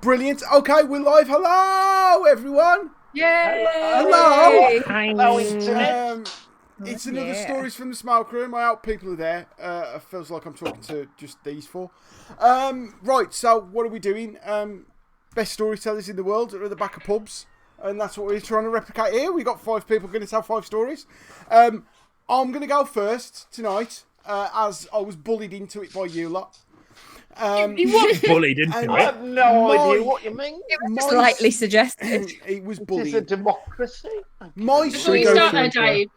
Brilliant. Okay, we're live. Hello, everyone. Yay! Hello. Hello, Internet. It's another Stories from the Smoke Room. I hope people are there. It feels like I'm talking to just these four. Right, so what are we doing? Best storytellers in the world are at the back of pubs. And that's what we're trying to replicate here. We got 5 people going to tell 5 stories. I'm going to go first tonight, as I was bullied into it by you lot. You weren't bullied into it. I have no idea what you mean. It was slightly suggested. It was It is a bullying. democracy. My Before you story- start though, Dave,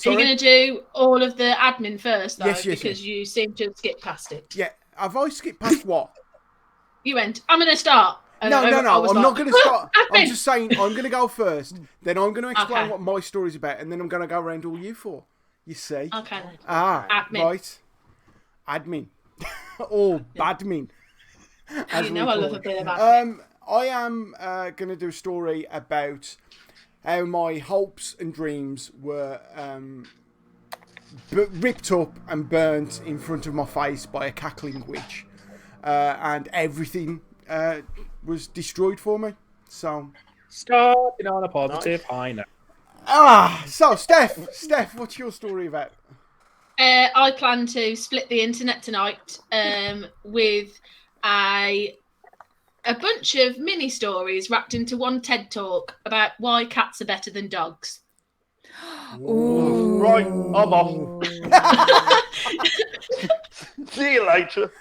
are you going to do all of the admin first though? Yes, because you seem to have skipped past it. Yeah, have I skipped past what? You went, I'm going to start. And No, I was I'm like, not going to start. I'm admin. just saying I'm going to go first, then I'm going to explain Okay. what my story's about, and then I'm going to go around all you four. You see? Okay. Admin. Right. Admin. Or badmin. You know I love a bit of admin. I am going to do a story about how my hopes and dreams were ripped up and burnt in front of my face by a cackling witch. And everything was destroyed for me. So, Starting on a positive high note. So Steph, what's your story about? I plan to split the internet tonight with a bunch of mini stories wrapped into one TED talk about why cats are better than dogs. Ooh. Right, I'm off. See you later.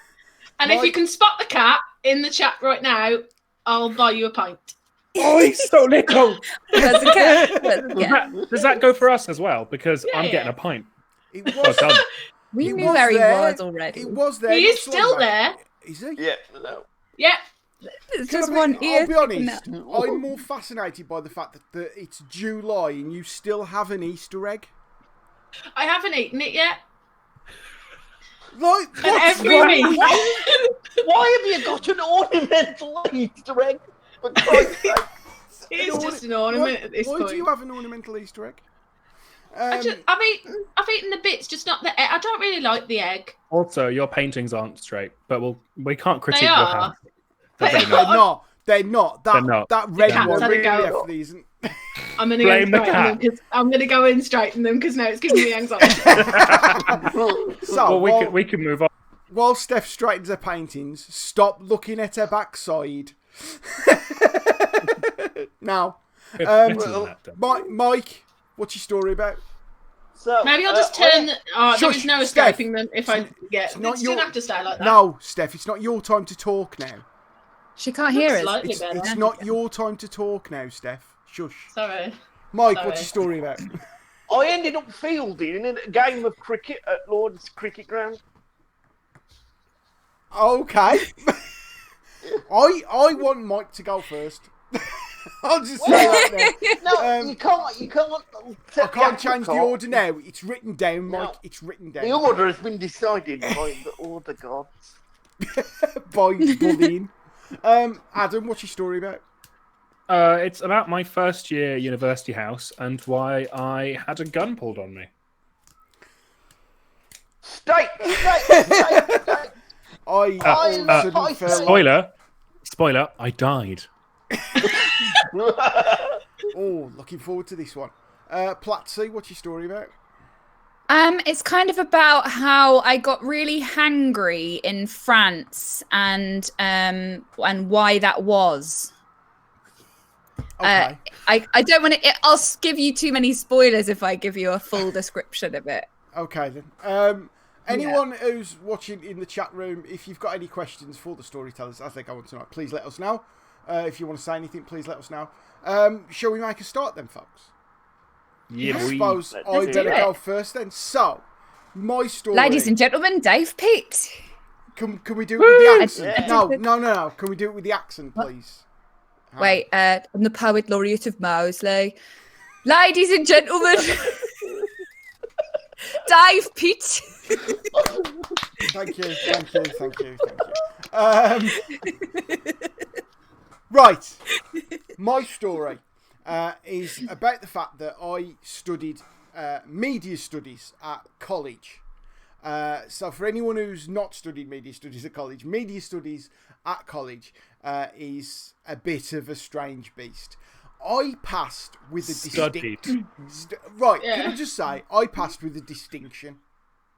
And if you can spot the cat in the chat right now, I'll buy you a pint. Oh, he's so little. That's a cat. That's a cat. Does that go for us as well? Because I'm Yeah. getting a pint. It Well was, done. We It knew was where he there. was already. it was there. He not is so still long back. there. Is he? Yeah, no. Yeah. It's Can I just be- one ear. I'll be sticking honest. out. I'm more fascinated by the fact that it's July and you still have an Easter egg. I haven't eaten it yet. Like, And what's every wrong? week. Why have you got an ornamental Easter egg? For Christ's sake. It's just an ornament at this Why point. do you have an ornamental Easter egg? I've eaten the bits, just not the egg. I don't really like the egg. Also, your paintings aren't straight, but we can't critique They your are. hands. They're They really They're not. not. They're not. That They're not. that red Cats one had a really go. definitely isn't. I'm gonna Blame the go and straighten them cat. 'cause I'm gonna go and straighten them because now it's giving me anxiety. So Well, we can move on. while Steph straightens her paintings, stop looking at her backside. Now, Better than that, then. Mike, what's your story about? So, Maybe I'll just turn. There Shush, is no Steph. escaping them if I get. It's not It your- doesn't have to stay like that. No, Steph, it's not your time to talk now. She can't hear us. Slightly It's better. not your time to talk now, Steph. Shush. Sorry. Mike, Sorry. what's your story about? I ended up fielding in a game of cricket at Lord's Cricket Ground. Okay. I want Mike to go first. I'll just say that now. No, you can't. I can't change the order now. It's written down, Mike. No. It's written down. The order has been decided by the order gods. By bullying. Adam, what's your story about? It's about my first year university house and why I had a gun pulled on me. State. I suddenly felt Spoiler, I died. Oh, looking forward to this one. Platsy, what's your story about? It's kind of about how I got really hangry in France and why that was. Okay. I don't want to. I'll give you too many spoilers if I give you a full description of it. Okay then. Anyone who's watching in the chat room, if you've got any questions for the storytellers as they go on tonight, please let us know. If you want to say anything, please let us know. Shall we make a start then, folks? Yeah, I suppose I do better it. go first then. So, my story. Ladies and gentlemen, Dave Pete. Can we do it with the accent? Yeah. No. Can we do it with the accent, please? Wait, I'm the poet laureate of Mosley. Ladies and gentlemen, Dave Pete. Thank you. Right. My story is about the fact that I studied media studies at college. So for anyone who's not studied media studies at college, media studies at college is a bit of a strange beast. I passed with a distinction. Right, Yeah. can I just say, I passed with a distinction.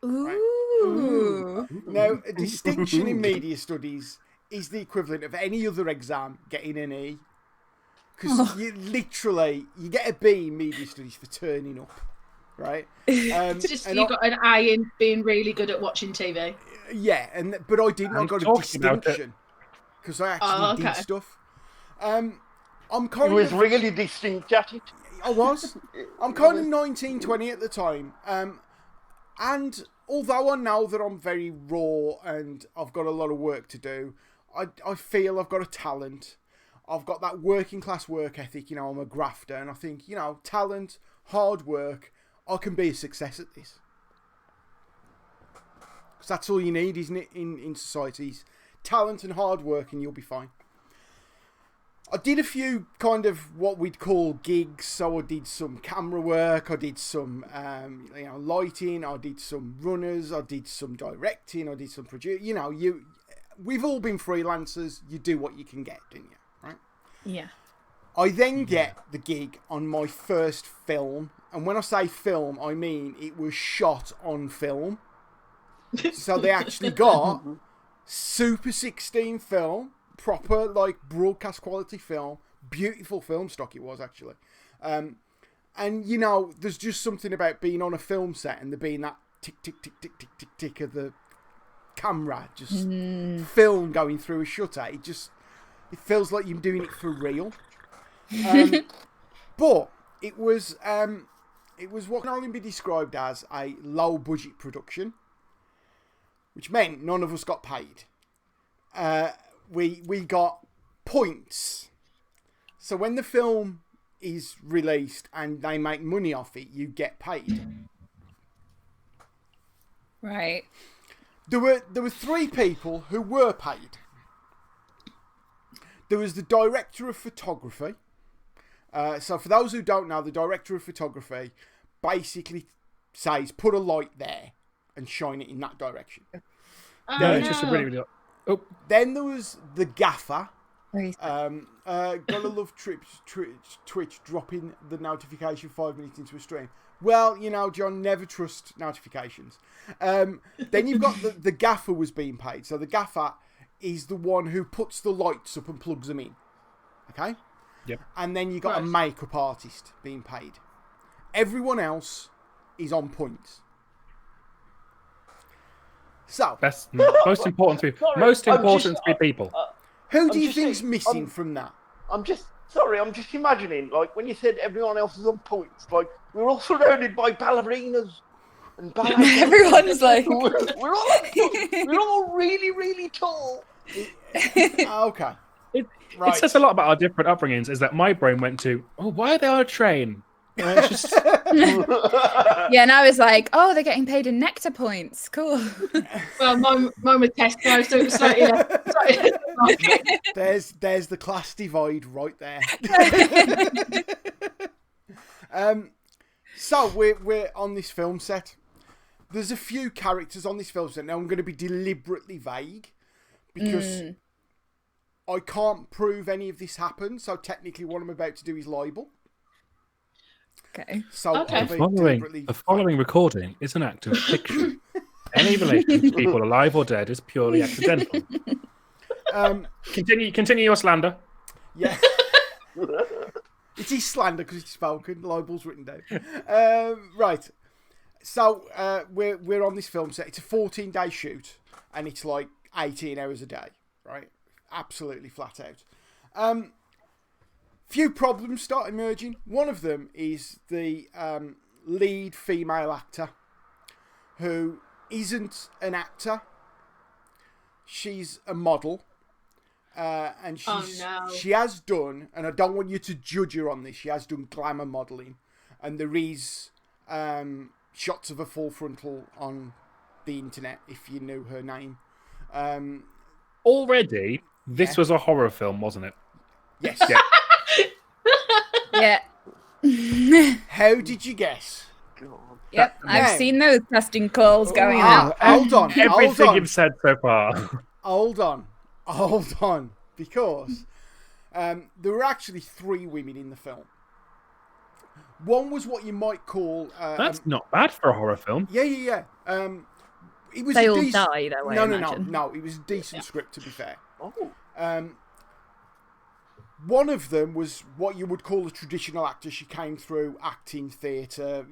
Ooh. Now, a distinction in media studies is the equivalent of any other exam getting an E. Because you get a B in media studies for turning up, right? It's just you got an A in being really good at watching TV. Yeah, but I didn't. I got a distinction because I actually did stuff. I'm kind He was of really distinct at it. I was. I'm kind of 19, 20 at the time. And although I know that I'm very raw and I've got a lot of work to do, I feel I've got a talent. I've got that working class work ethic, you know, I'm a grafter, and I think, you know, talent, hard work, I can be a success at this. Because that's all you need, isn't it, in societies? Talent and hard work and you'll be fine. I did a few kind of what we'd call gigs, so I did some camera work, I did some lighting, I did some runners, I did some directing, I did some producing. You know, we've all been freelancers, you do what you can get, don't you? Right? Yeah. I then get the gig on my first film, and when I say film, I mean it was shot on film. So they actually got Super 16 film, proper like broadcast quality film, beautiful film stock it was actually. And you know, there's just something about being on a film set and there being that tick tick tick tick tick tick tick of the camera, just film going through a shutter. It feels like you're doing it for real. But it was what can only be described as a low budget production, which meant none of us got paid. We got points. So when the film is released and they make money off it, you get paid. Right. There were three people who were paid. There was the director of photography. So for those who don't know, the director of photography basically says, put a light there and shine it in that direction. It's just a really, really... Oh. Then there was the gaffer. Very Gotta love Twitch dropping the notification 5 minutes into a stream. Well, you know, John, never trust notifications. Then you've got the gaffer was being paid. So the gaffer is the one who puts the lights up and plugs them in. Okay? Yep. And then you got a makeup artist being paid. Everyone else is on points. So That's most important to be people. Who do you think's missing from that? I'm just imagining, like, when you said everyone else is on points, like, we're all surrounded by ballerinas and ballet. Everyone's like... we're all really, really tall. Okay. It Right. says a lot about our different upbringings, is that my brain went to, why are they on a train? It's just... Yeah, and I was like, oh, they're getting paid in nectar points. Cool. Well, mine was Tesco, so it was slightly. There's the class divide right there. So we're on this film set. There's a few characters on this film set. Now I'm going to be deliberately vague because I can't prove any of this happened. So technically, what I'm about to do is libel. Okay. So Okay. I'll be deliberately The following recording is an act of fiction. Any relation to people alive or dead is purely accidental. Continue your slander. Yeah. It is slander because it's spoken. Libel's written down. Right. So we're on this film set. It's a 14-day shoot, and it's like 18 hours a day. Right. Absolutely flat out. Few problems start emerging. One of them is the lead female actor, who isn't an actor. She's a model. And she has done, and I don't want you to judge her on this, she has done glamour modelling. And there is shots of her full frontal on the internet, if you knew her name. Already, this was a horror film, wasn't it? Yes. Yeah. Yeah. How did you guess? God. Yep, I've Now- seen those casting calls going out. Hold on, hold Everything on, you've said so far. hold on, because there were actually 3 women in the film. One was what you might call That's not bad for a horror film. yeah. It was They a all decent... die, though, I No. imagine. It was a decent script, to be fair. Oh. One of them was what you would call a traditional actor. She came through acting, theatre,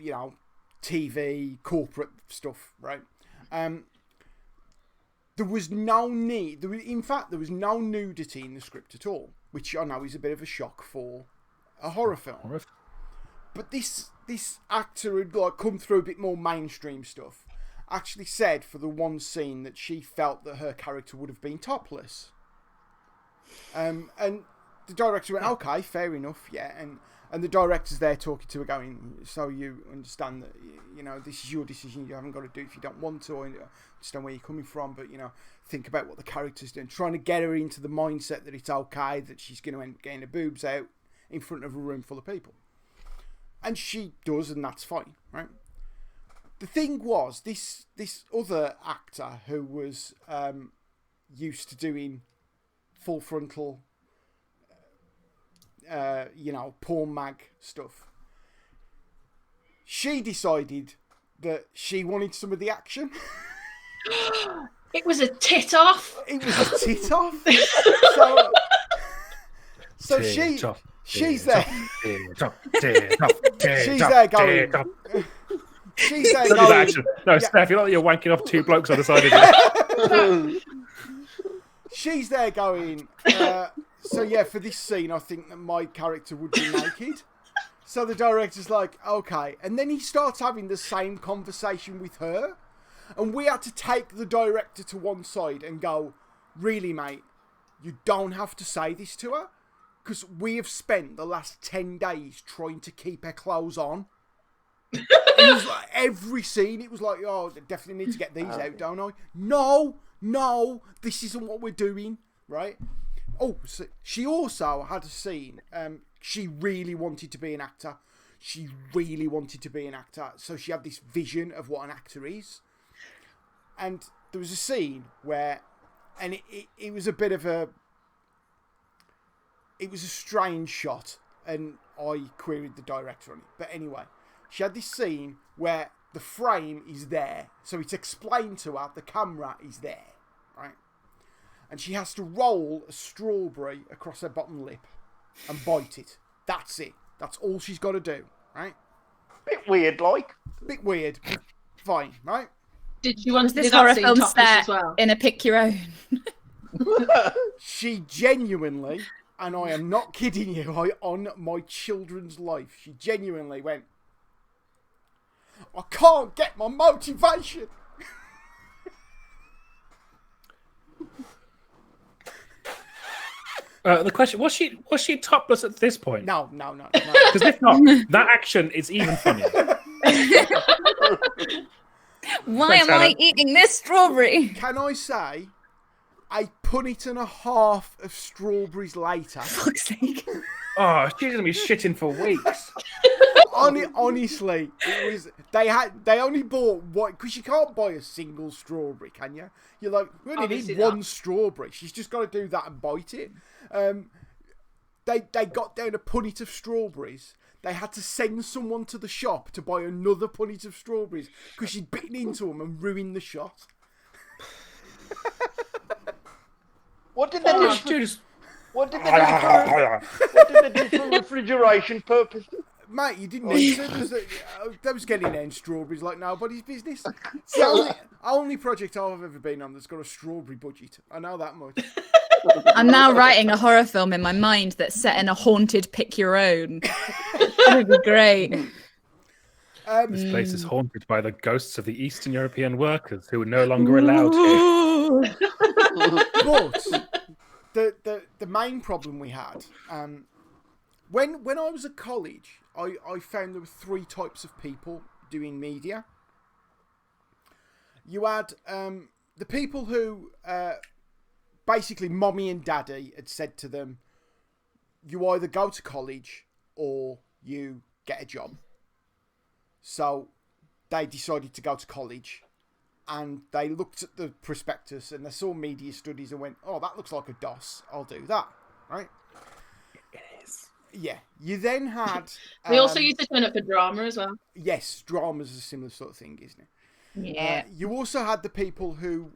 TV, corporate stuff, right? There was no need. In fact, there was no nudity in the script at all, which I know is a bit of a shock for a horror film. But this actor had come through a bit more mainstream stuff. Actually said for the one scene that she felt that her character would have been topless. And the director went, okay, fair enough, yeah. And the director's there talking to her going, so you understand that, this is your decision, you haven't got to do it if you don't want to, or understand where you're coming from, but, think about what the character's doing. Trying to get her into the mindset that it's okay, that she's going to end up getting her boobs out in front of a room full of people. And she does, and that's fine, right? The thing was, this other actor who was used to doing full frontal, porn mag stuff, she decided that she wanted some of the action. It was a tit off. It was a tit off. So she's there. She's there going. She's there going. Action. No, Steph, you're like you're wanking off 2 blokes on the side of you. She's there going. So yeah, for this scene, I think that my character would be naked. So the director's like, okay, and then he starts having the same conversation with her, and we had to take the director to one side and go, really, mate, you don't have to say this to her, because we have spent the last 10 days trying to keep her clothes on. It was like every scene, it was like, oh, I definitely need to get these out, don't I? No, this isn't what we're doing, right? Oh, so she also had a scene. She really wanted to be an actor. So she had this vision of what an actor is. And there was a scene where, and it was a bit of a, it was a strange shot, and I queried the director on it. But anyway, she had this scene where the frame is there. So it's explained to her, the camera is there, right? And she has to roll a strawberry across her bottom lip and bite it. That's it. That's all she's got to do, right? Bit weird, like. Bit weird, but fine, right? Did you want to do This that horror scene film topless set as well? in a pick your own. She genuinely, and I am not kidding you, on my children's life, she genuinely went, I can't get my motivation. The question, was she topless at this point? No. Because if not, that action is even funnier. Why am I eating this strawberry? Can I say, a punnet and a half of strawberries later. Fuck's sake. Oh, she's gonna be shitting for weeks. Honestly, it was. They only bought one, because you can't buy a single strawberry, can you? You're like, we only Obviously need not. one strawberry. She's just got to do that and bite it. They got down a punnet of strawberries. They had to send someone to the shop to buy another punnet of strawberries because she'd bitten into them and ruined the shot. What did they do? What did they do for refrigeration purposes? Mate, you didn't need to. They was getting in strawberries like nobody's business. It's the only project I've ever been on that's got a strawberry budget. I know that much. I'm now writing a horror film in my mind that's set in a haunted pick your own. That would be great. This place is haunted by the ghosts of the Eastern European workers who are no longer allowed here. But the main problem we had, when I was at college, I found there were 3 types of people doing media. You had the people who basically mommy and daddy had said to them, you either go to college or you get a job. So they decided to go to college, and they looked at the prospectus and they saw media studies and went, "Oh, that looks like a DOS. I'll do that." Right? It is. Yeah. You then had. We also used to turn up for drama as well. Yes, drama's a similar sort of thing, isn't it? Yeah. You also had the people who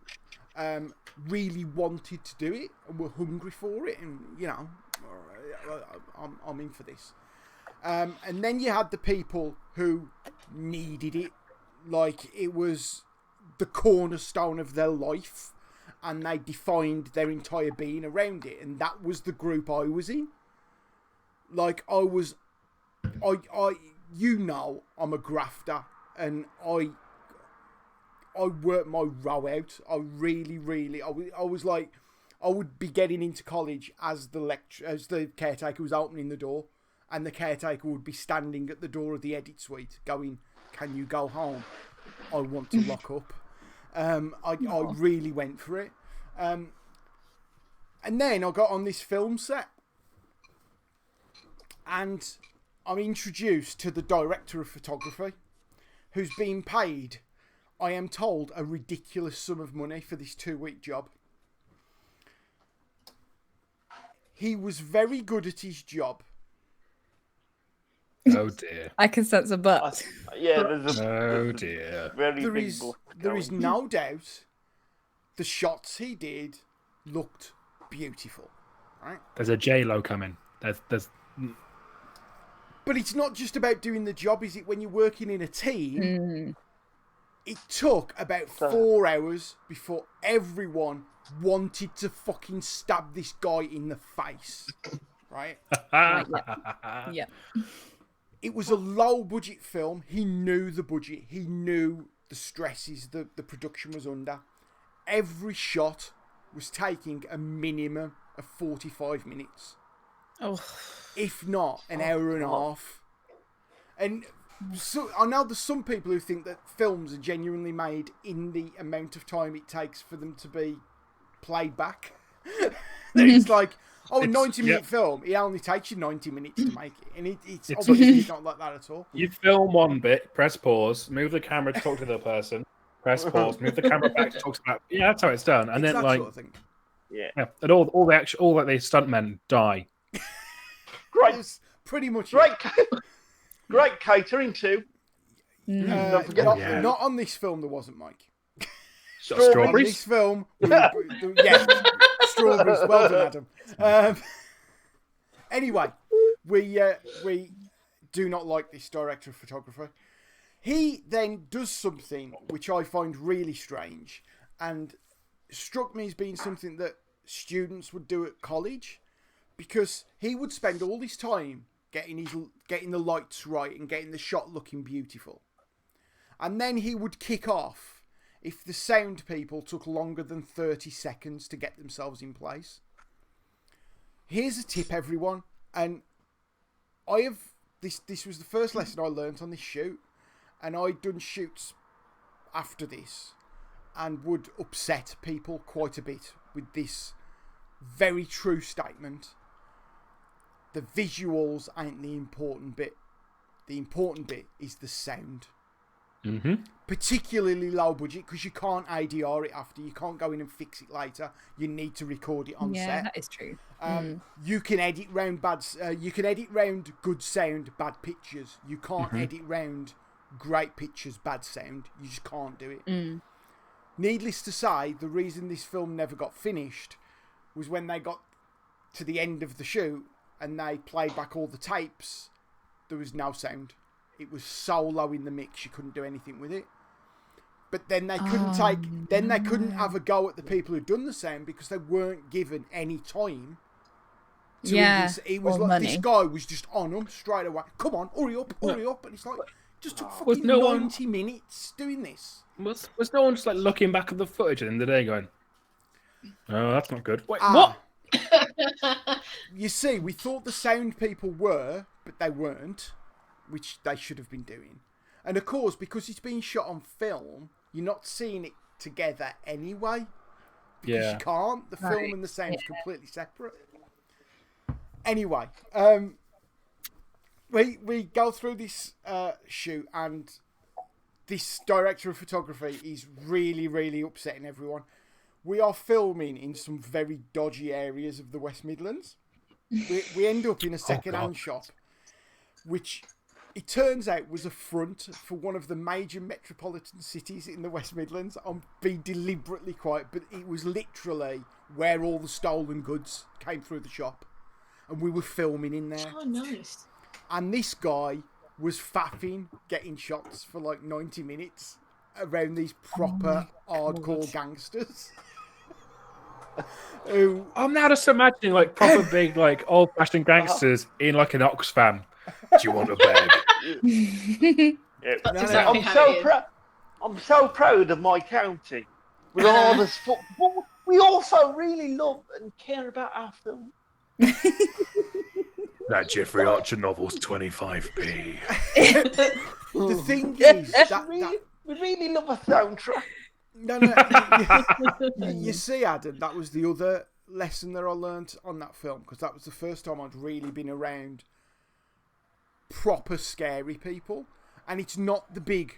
really wanted to do it and were hungry for it, and I'm in for this. And then you had the people who needed it, like it was the cornerstone of their life, and they defined their entire being around it, and that was the group I was in. Like I'm a grafter, and I worked my row out. I was like, I would be getting into college as the caretaker was opening the door, and the caretaker would be standing at the door of the edit suite going, "Can you go home? I want to lock up." I really went for it. And then I got on this film set, and I'm introduced to the director of photography, who's being paid, I am told, a ridiculous sum of money for this 2-week job. He was very good at his job. Oh dear. I can sense a but. Yeah, there's a Oh dear. very There big is book there is going. no doubt the shots he did looked beautiful, right? There's a J-Lo coming. There's But it's not just about doing the job, is it? When you're working in a team, it took about 4 hours before everyone wanted to fucking stab this guy in the face, right? Yeah. It was a low-budget film. He knew the budget. He knew the stresses the production was under. Every shot was taking a minimum of 45 minutes. Oh. If not an hour and a half. And so I know there's some people who think that films are genuinely made in the amount of time it takes for them to be played back. It's like, a 90-minute film, it only takes you 90 minutes to make it. And it's obviously not like that at all. You film one bit, press pause, move the camera to talk to the person, press pause, move the camera back to talk about. Yeah, that's how it's done. And It's then that like, sort of thing. Yeah. and all the stuntmen die. Great, That's pretty much great, it. great catering too. Don't forget Not on this film, there wasn't, Mike. On Strawberries? this film, yeah, strawberries. Well done, Adam. Anyway, we do not like this director of photography. He then does something which I find really strange and struck me as being something that students would do at college, because he would spend all his time getting the lights right and getting the shot looking beautiful, and then he would kick off if the sound people took longer than 30 seconds to get themselves in place. Here's a tip, everyone, and this was the first lesson I learnt on this shoot, and I'd done shoots after this and would upset people quite a bit with this very true statement. The visuals ain't the important bit. The important bit is the sound. Mm-hmm. Particularly low budget, because you can't ADR it after. You can't go in and fix it later. You need to record it on set. Yeah, that is true. You can edit round you can edit round good sound, bad pictures. You can't edit round great pictures, bad sound. You just can't do it. Needless to say, the reason this film never got finished was when they got to the end of the shoot and they played back all the tapes, there was no sound. It was so low in the mix, you couldn't do anything with it. But then they couldn't they couldn't have a go at the people who'd done the sound because they weren't given any time. It was like money. This guy was just on them straight away. Come on, hurry up. And it's like, just took fucking 90 minutes doing this. Was no one just like looking back at the footage at the end of the day going, "Oh, that's not good." Wait, what? You see, we thought the sound people were, but they weren't, which they should have been doing. And of course, because it's being shot on film, you're not seeing it together anyway. Because you can't. The film and the sound's completely separate. Anyway, we go through this shoot, and this director of photography is really, really upsetting everyone. We are filming in some very dodgy areas of the West Midlands. We end up in a second-hand shop, which it turns out was a front for one of the major metropolitan cities in the West Midlands. I'm being deliberately quiet, but it was literally where all the stolen goods came through the shop. And we were filming in there. Oh, nice. And this guy was faffing, getting shots for like 90 minutes around these proper hardcore gangsters. Who, I'm now just imagining like proper big, like old-fashioned gangsters in like an Oxfam. Do you want a bag? Yeah. That's exactly how it is. I'm so proud of my county. With all this football, we also really love and care about our film. That Jeffrey Archer novel's 25p. the thing is, we really love a soundtrack. No. You see, Adam, that was the other lesson that I learnt on that film, because that was the first time I'd really been around proper scary people. And it's not the big,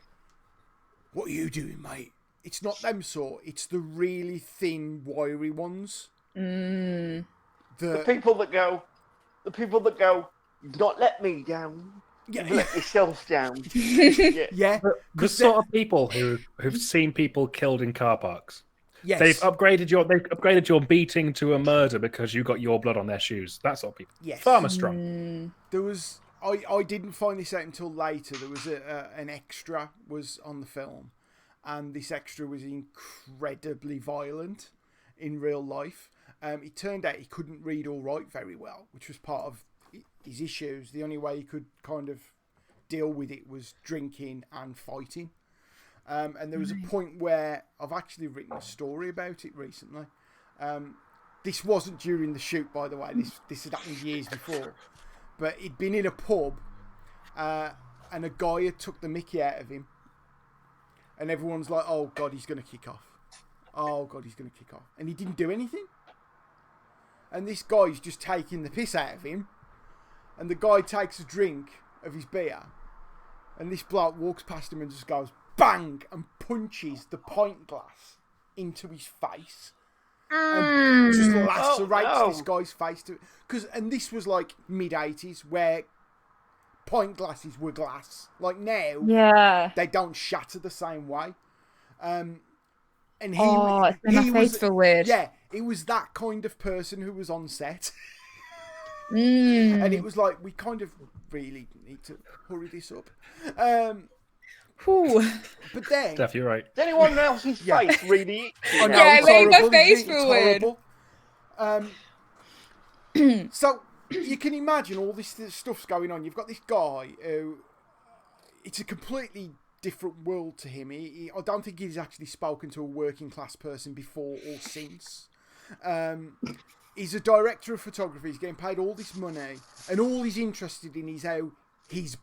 what are you doing, mate? It's not them sort. It's the really thin, wiry ones. The people that go, not let me down. Yeah. Let yourself down. Yeah. The sort of people who've seen people killed in car parks. Yes. They've upgraded your beating to a murder because you got your blood on their shoes. That sort of people. Yes. Farmer strong. There was. I didn't find this out until later. There was an extra was on the film, and this extra was incredibly violent in real life. It turned out he couldn't read or write very well, which was part of his issues. The only way he could kind of deal with it was drinking and fighting. And there was a point where I've actually written a story about it recently. This wasn't during the shoot, by the way. This had happened years before. But he'd been in a pub, and a guy had took the mickey out of him. And everyone's like, oh, God, he's going to kick off. Oh, God, he's going to kick off. And he didn't do anything. And this guy's just taking the piss out of him. And the guy takes a drink of his beer. And this bloke walks past him and just goes, bang, and punches the pint glass into his face. And just lacerates this guy's face to it. And this was like mid-80s, where pint glasses were glass. Like now, they don't shatter the same way. And he my face feel weird. Yeah, it was that kind of person who was on set. And it was like, we kind of really need to hurry this up. But then, Steph, you're right. Is anyone else's face really? I know, Yeah, it's it made my horrible, face isn't it? feel It's weird. horrible. So you can imagine all this stuff's going on. You've got this guy who, it's a completely different world to him. I don't think he's actually spoken to a working class person before or since. He's a director of photography. He's getting paid all this money, and all he's interested in is how he's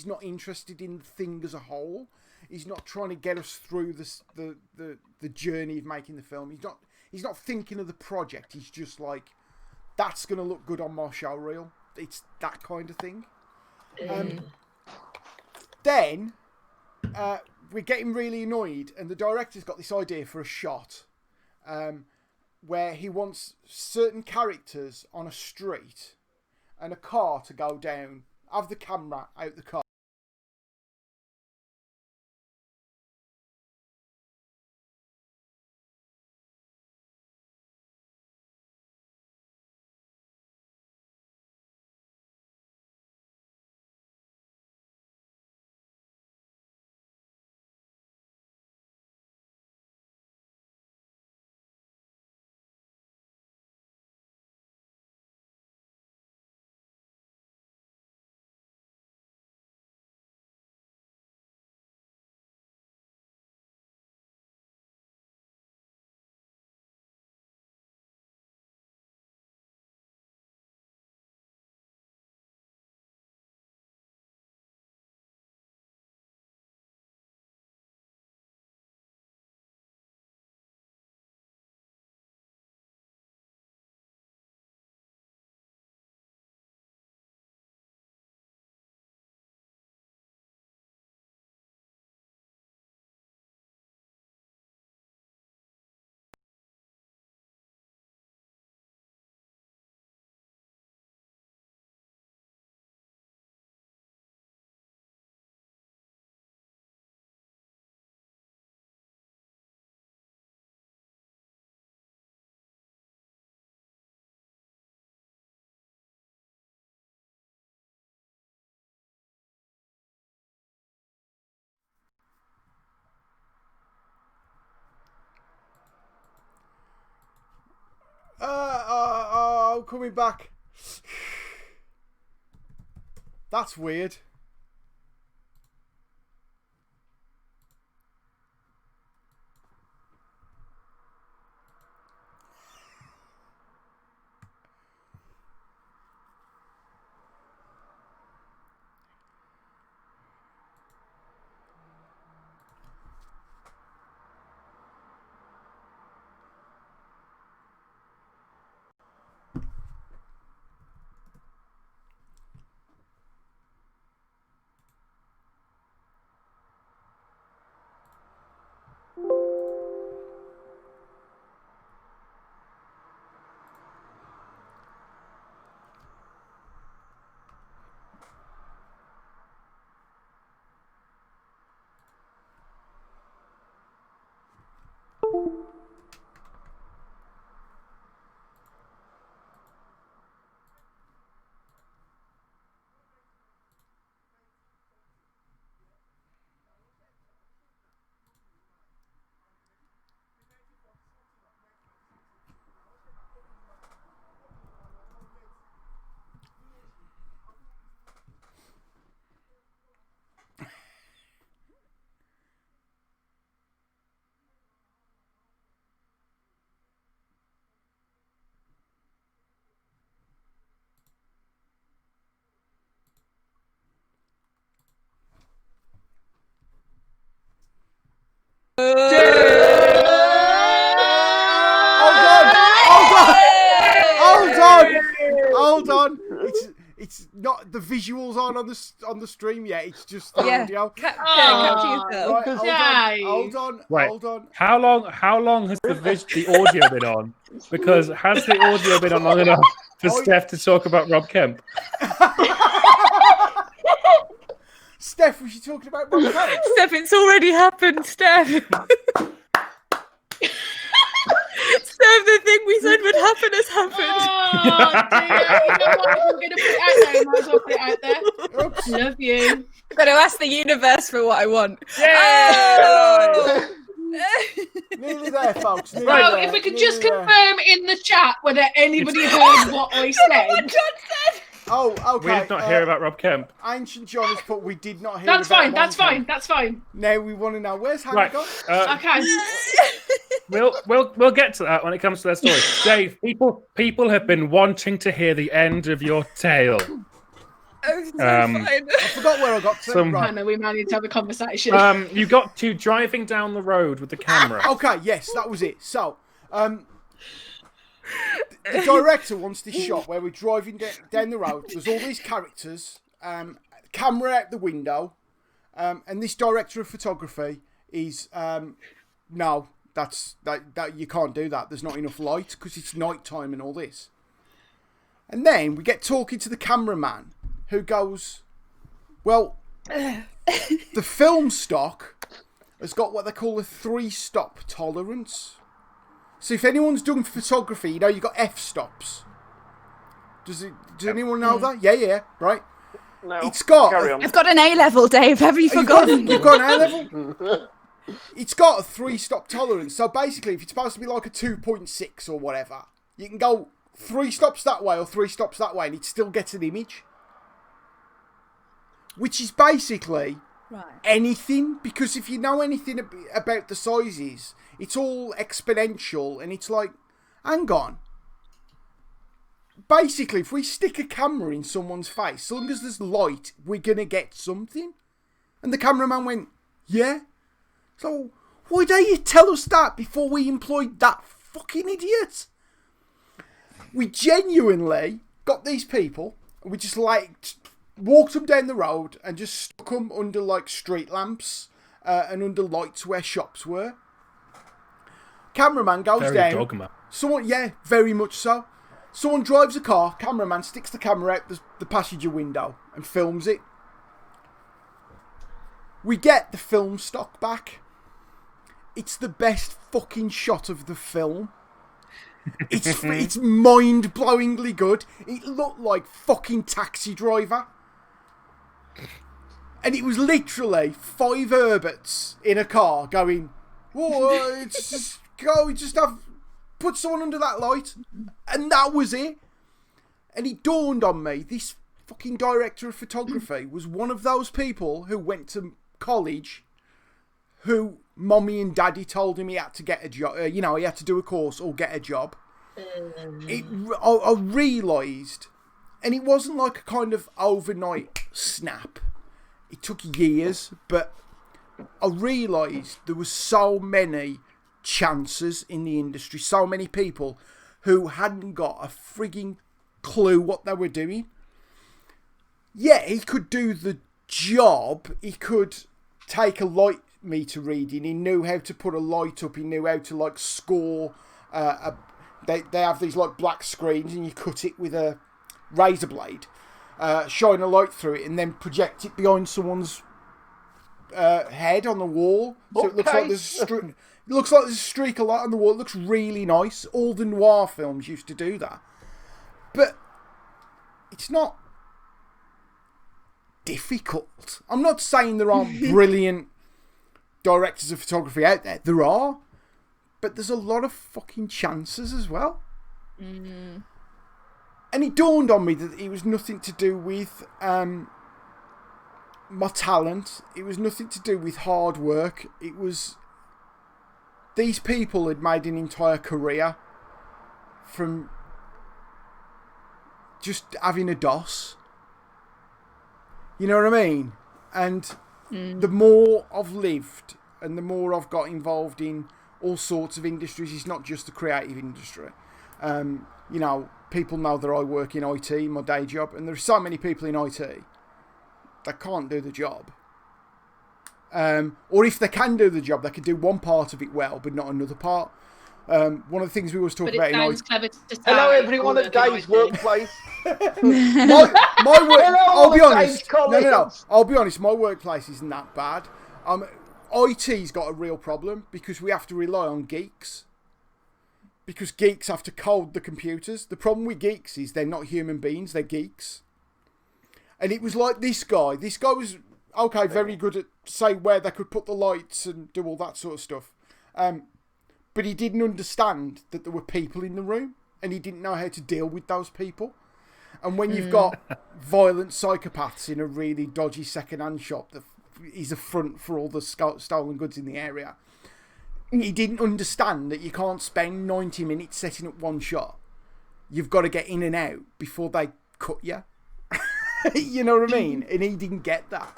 not interested in the thing as a whole. He's not trying to get us through the journey of making the film. He's not thinking of the project. He's just like, that's going to look good on my show reel. It's that kind of thing. Then we're getting really annoyed, and the director's got this idea for a shot where he wants certain characters on a street and a car to go down, have the camera out the car. no, coming back. That's weird. Hold on. It's not the visuals aren't on the stream yet. It's just the audio. Hold on. Right. Hold on. How long has the audio been on? Because has the audio been on long enough for Steph to talk about Rob Kemp? Steph, was you talking about Rob Kemp? Steph, it's already happened, Steph. Steph, the thing we said would happen has happened. Oh, dear. You know what? If I'm going to put it out there, I might as well put it out there. Oops. Love you. I've got to ask the universe for what I want. Oh! Nearly there, folks. Nearly So, there. if we could Nearly just there. confirm in the chat whether anybody heard what I said. Oh, okay. We did not hear about Rob Kemp. Ancient John has put, we did not hear That's about fine. That's Montana. fine. That's fine. Now we want to know, where's Hannah Right. gone? Okay. We'll get to that when it comes to their story. Dave, people have been wanting to hear the end of your tale. Fine. I forgot where I got to. Some- Right. Hannah, we might need to have a conversation. You got to driving down the road with the camera. Okay, yes, that was it. So, the director wants this shot where we're driving down the road. There's all these characters, camera out the window, and this director of photography is no, that you can't do that. There's not enough light because it's night time and all this. And then we get talking to the cameraman who goes, well, the film stock has got what they call a 3-stop tolerance. So if anyone's done photography, you know you've got f-stops. Does anyone know that? Yeah, right. No, It's got. carry on. I've got an A-level, Dave. Have you forgotten? You've got an A-level? It's got a 3-stop tolerance. So basically, if it's supposed to be like a 2.6 or whatever, you can go 3 stops that way or 3 stops that way and it still gets an image. Which is basically anything, because if you know anything about the sizes, it's all exponential and it's like, hang on. Basically, if we stick a camera in someone's face, so long as there's light, we're going to get something. And the cameraman went, yeah. So, why don't you tell us that before we employed that fucking idiot? We genuinely got these people, and we just walked them down the road and just stuck them under like street lamps and under lights where shops were. Cameraman goes Very down. dogma. Someone, yeah, very much so. Someone drives a car, cameraman sticks the camera out the passenger window and films it. We get the film stock back. It's the best fucking shot of the film. It's mind-blowingly good. It looked like fucking Taxi Driver. And it was literally 5 Herberts in a car going, whoa, it's just go, just put someone under that light. And that was it. And it dawned on me, this fucking director of photography was one of those people who went to college, who mommy and daddy told him he had to get a job, he had to do a course or get a job. I realised, and it wasn't like a kind of overnight snap. It took years, but I realised there was so many chances in the industry, so many people who hadn't got a frigging clue what they were doing. Yeah, he could do the job. He could take a light meter reading. He knew how to put a light up. He knew how to like score. They have these like black screens, and you cut it with a razor blade, shine a light through it, and then project it behind someone's head on the wall. So it looks like there's a streak of light on the wall. It looks really nice. All the noir films used to do that, but it's not difficult. I'm not saying there aren't brilliant directors of photography out there. There are, but there's a lot of fucking chances as well. And it dawned on me that it was nothing to do with my talent. It was nothing to do with hard work. It was these people had made an entire career from just having a DOS. You know what I mean? And the more I've lived and the more I've got involved in all sorts of industries, it's not just the creative industry. People know that I work in IT, my day job, and there's so many people in IT that can't do the job. Or if they can do the job, they can do one part of it well, but not another part. One of the things we always talk about in IT. Hello, everyone at Dave's workplace. my work. I'll be honest. No. I'll be honest. My workplace isn't that bad. IT's got a real problem because we have to rely on geeks. Because geeks have to code the computers. The problem with geeks is they're not human beings. They're geeks. And it was like this guy. This guy was very good at say where they could put the lights and do all that sort of stuff. But he didn't understand that there were people in the room, and he didn't know how to deal with those people. And when you've got violent psychopaths in a really dodgy second-hand shop that is a front for all the stolen goods in the area, he didn't understand that you can't spend 90 minutes setting up one shot. You've got to get in and out before they cut you. You know what I mean? And he didn't get that.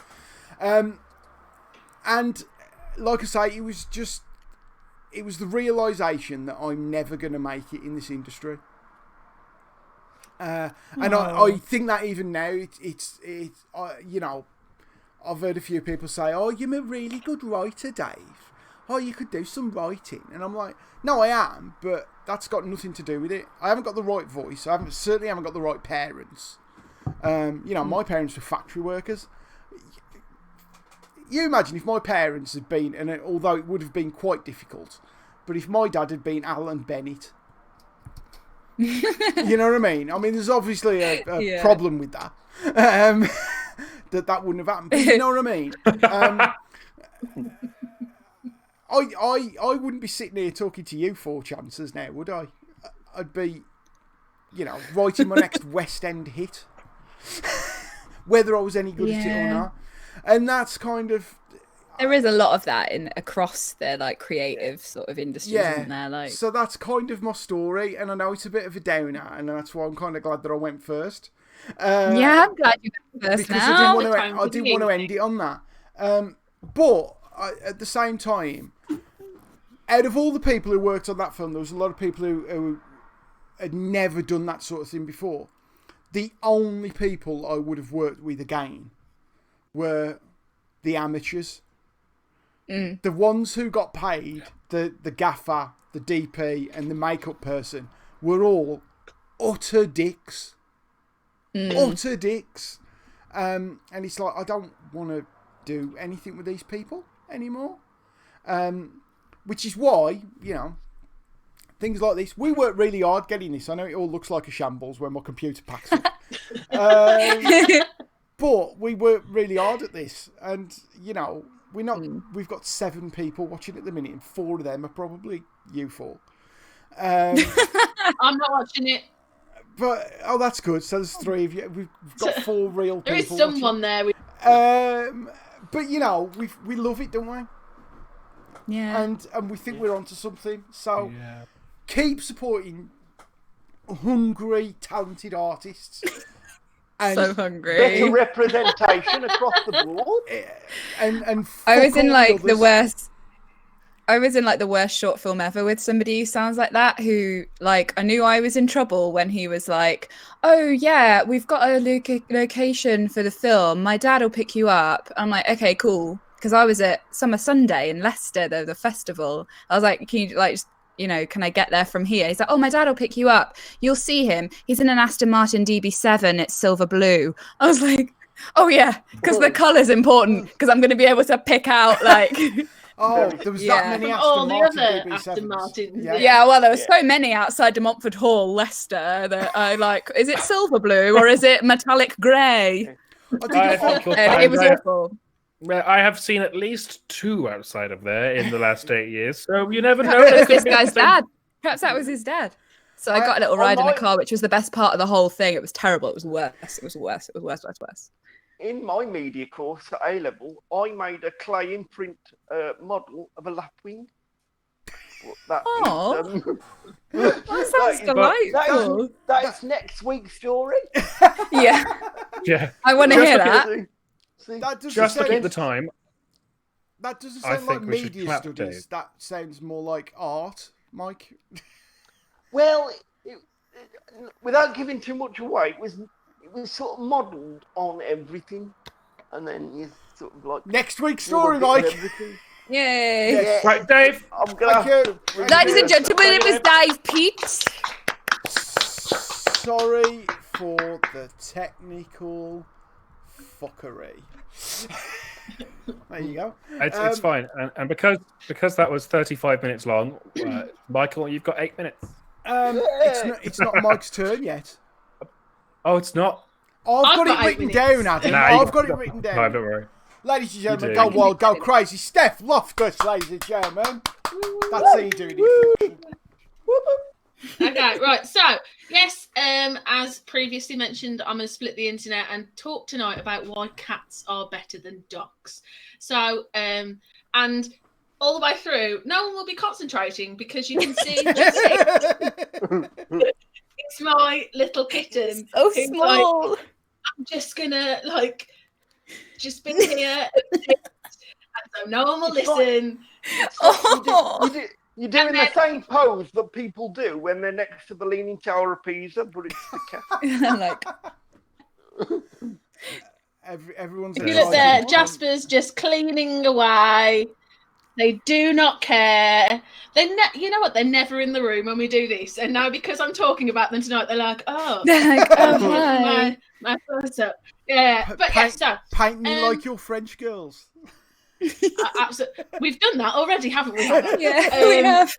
And like I say, it was the realisation that I'm never going to make it in this industry. And I think that even now, I've heard a few people say, "Oh, you're a really good writer, Dave. Oh, you could do some writing." And I'm like, no, I am, but that's got nothing to do with it. I haven't got the right voice. I certainly haven't got the right parents. My parents were factory workers. You imagine if my parents had been, and although it would have been quite difficult, but if my dad had been Alan Bennett, you know what I mean? I mean, there's obviously a problem with that. That wouldn't have happened. But you know what I mean? I wouldn't be sitting here talking to you 4 chances now, would I? I'd be, writing my next West End hit, whether I was any good at it or not. And that's kind of. There is a lot of that across the creative sort of industries, isn't there? So that's kind of my story, and I know it's a bit of a downer, and that's why I'm kind of glad that I went first. I'm glad you went first because now. I didn't want to end it on that. But at the same time, out of all the people who worked on that film, there was a lot of people who had never done that sort of thing before. The only people I would have worked with again were the amateurs. The ones who got paid, the gaffer, the DP, and the makeup person, were all utter dicks. Utter dicks. And it's like, I don't want to do anything with these people anymore. Which is why, things like this. We worked really hard getting this. I know it all looks like a shambles when my computer packs up. But we worked really hard at this. And, we've got 7 people watching at the minute, and 4 of them are probably you 4. I'm not watching it. But that's good. So there's 3 of you. We've got 4 real people. There is someone there. But you know, we love it, don't we? Yeah. And we think we're onto something. So keep supporting hungry, talented artists. And So hungry. Better representation across the board. And I was in fuck all like the others. worst. I was in like the worst short film ever with somebody who sounds like that. Who like I knew I was in trouble when he was like, "Oh yeah, we've got a location for the film. My dad will pick you up." I'm like, "Okay, cool." Because I was at Summer Sunday in Leicester, the festival. I was like, "Can you like?" Can I get there from here? He's like, "Oh, my dad will pick you up. You'll see him. He's in an Aston Martin DB7. It's silver blue." I was like, "Oh yeah, because the colour's important. Because I'm going to be able to pick out like." Oh, there was that many From Aston all the Martin other DB7s. Aston Martins. Yeah, well, there were so many outside de Montfort Hall, Leicester, that I like. Is it silver blue or is it metallic grey? I think you'll It was find awful. I have seen at least 2 outside of there in the last 8 years, so you never know. Perhaps it was There this could be guy's something- dad. Perhaps that was his dad. So I got a little ride in the my- car, which was the best part of the whole thing. It was terrible. It was worse. It was worse. It was worse. In my media course at A-level, I made a clay imprint model of a lapwing. That That sounds delightful. That's next week's story. Yeah, Yeah, I want to Just hear look at that. See? That doesn't just sound, looking at the time. that doesn't I sound like think we should media clap, studies. Dave. That sounds more like art, Mike. Well, without giving too much away, it was sort of modelled on everything, and then you sort of like Next week's do a story, bit of Mike. everything. Yay. Yeah. Right, Dave. I'm gonna Thank have you. to bring Ladies and the- gentlemen, it was Dave Pete. Sorry for the technical fuckery. There you go. It's fine, and because that was 35 minutes long, Michael, you've got 8 minutes. It's not Mike's turn yet. Oh, it's not. I've got got it 8 written minutes. down, Adam. Nah, you- I've got it written No, down. don't worry. Ladies and gentlemen, do. go wild, go crazy. Steph Loftus, ladies and gentlemen. That's how you do it. Okay, right. So, yes, as previously mentioned, I'm going to split the internet and talk tonight about why cats are better than dogs. So, and all the way through, no one will be concentrating because you can see just it's my little kitten. So who's small. Like, I'm just gonna just be here, and so no one will listen. You're doing the same pose that people do when they're next to the Leaning Tower of Pisa, but it's the cat. Like, Everyone's If you look there, excited. Jasper's just cleaning away. They do not care. You know what? They're never in the room when we do this. And now because I'm talking about them tonight, they're like, oh, they're like, oh, hi. my photo. Yeah, but yeah, so Paint me like your French girls. absolutely, we've done that already, haven't we? Hannah? Yeah, we have.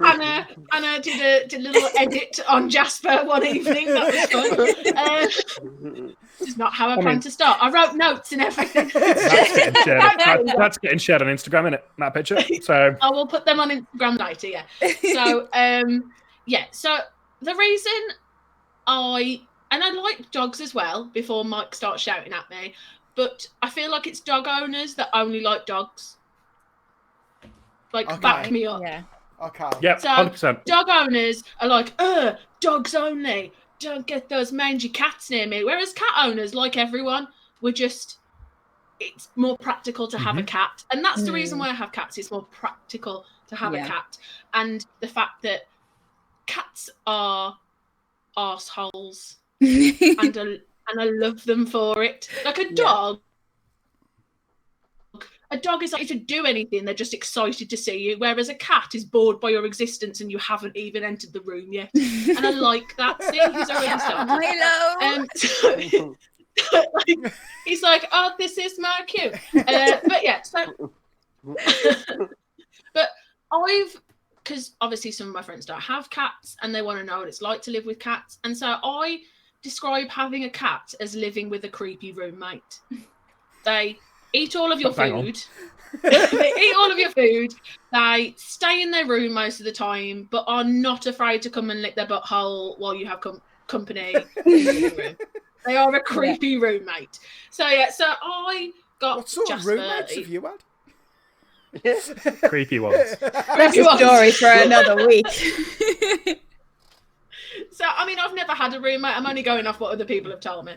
Hannah did a little edit on Jasper one evening. That was fun. This is not how I planned to start. I wrote notes and everything. That's getting shared on Instagram, isn't it? That picture. So I will put them on Instagram later. Yeah. So So the reason I like dogs as well. Before Mike starts shouting at me, but I feel like it's dog owners that only like dogs. Like, Okay. back me up. Yeah. Okay. yeah, So 100%. dog owners are like, dogs only. Don't get those mangy cats near me. Whereas cat owners, like everyone, it's more practical to have a cat. And that's the reason why I have cats. It's more practical to have a cat. And the fact that cats are arseholes. and I love them for it. Like a dog is like to do anything, they're just excited to see you, whereas a cat is bored by your existence and you haven't even entered the room yet. And I like that. See, he's already started. Hello. Like, he's like, oh, this is my cue. But yeah, so but because obviously some of my friends don't have cats and they want to know what it's like to live with cats, and so I describe having a cat as living with a creepy roommate. They eat all of your food. They eat all of your food. They stay in their room most of the time, but are not afraid to come and lick their butthole while you have company in the living room. They are a creepy roommate. So I got What sort Jasper. of roommates have you had? Creepy ones. That's a story for another week. So I mean, I've never had a roommate. I'm only going off what other people have told me.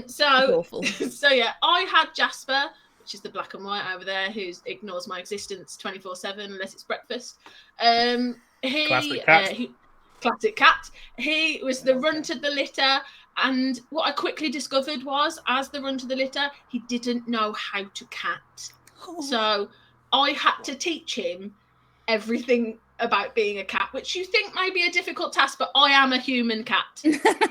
So Awful. so yeah, I had Jasper, which is the black and white over there, who ignores my existence 24/7 unless it's breakfast. Classic cat. Classic cat. He was the runt of the litter, and what I quickly discovered was, as the runt of the litter, he didn't know how to cat. So I had to teach him everything about being a cat, which you think may be a difficult task, but I am a human cat.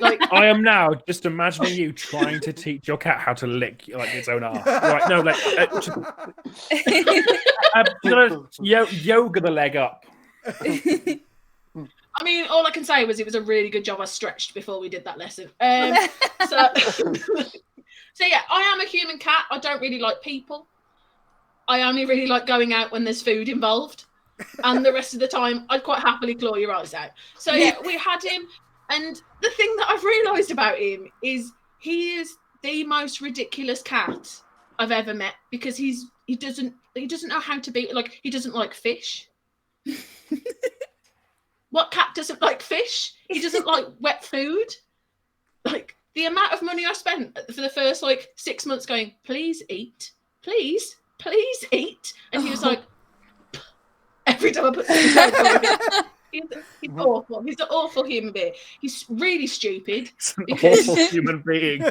Like I am now just imagining you trying to teach your cat how to lick like its own arse. Right? No, like yoga the leg up. I mean, all I can say was it was a really good job I stretched before we did that lesson. So yeah, I am a human cat. I don't really like people. I only really like going out when there's food involved. And the rest of the time, I'd quite happily claw your eyes out. So yeah, we had him. And the thing that I've realised about him is he is the most ridiculous cat I've ever met, because he doesn't know how to be, like, he doesn't like fish. What cat doesn't like fish? He doesn't like wet food. Like, the amount of money I spent for the first 6 months going, please eat, please eat. And he was like, every time I put something down, he's awful. He's an awful human being. He's really stupid. He's an awful human being.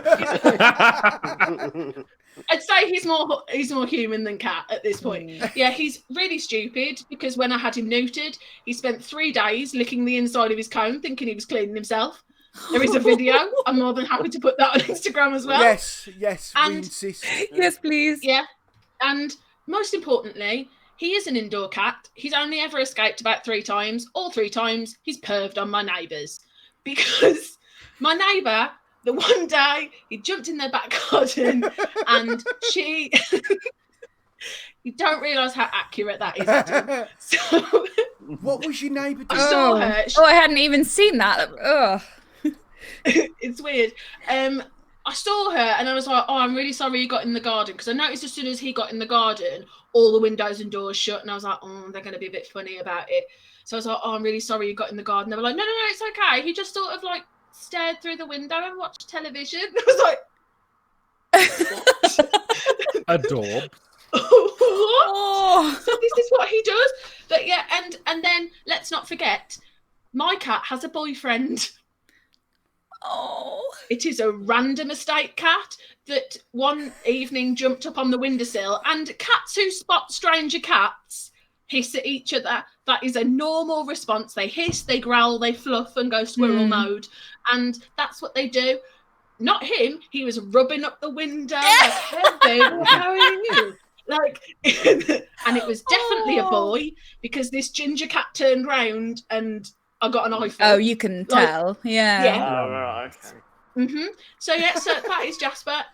I'd say he's more human than cat at this point. Yeah, he's really stupid, because when I had him neutered, he spent 3 days licking the inside of his comb thinking he was cleaning himself. There is a video. I'm more than happy to put that on Instagram as well. Yes, and, we insist. Yes, please. Yeah, and most importantly, he is an indoor cat. He's only ever escaped about 3 times. All 3 times, he's perved on my neighbours. Because my neighbour, the one day, he jumped in their back garden and she... You don't realise how accurate that is, Adam. So... What was your neighbour doing? I saw her. I hadn't even seen that. Ugh. It's weird. I saw her and I was like, oh, I'm really sorry you got in the garden, because I noticed as soon as he got in the garden, all the windows and doors shut, and I was like, oh, they're going to be a bit funny about it. So I was like, oh, I'm really sorry you got in the garden. They were like, no, it's okay. He just sort of stared through the window and watched television. I was like, Adorable. what? Oh. So this is what he does. But yeah, and then let's not forget, my cat has a boyfriend. Oh. It is a random estate cat that one evening jumped up on the windowsill, and cats who spot stranger cats hiss at each other. That is a normal response. They hiss, they growl, they fluff and go squirrel mode. And that's what they do. Not him. He was rubbing up the window. Like, hey, babe, how are you? And it was definitely a boy, because this ginger cat turned round and I got an eyeful. Oh, you can tell. Yeah. Yeah. Oh, right, okay. Mm-hmm. So that is Jasper.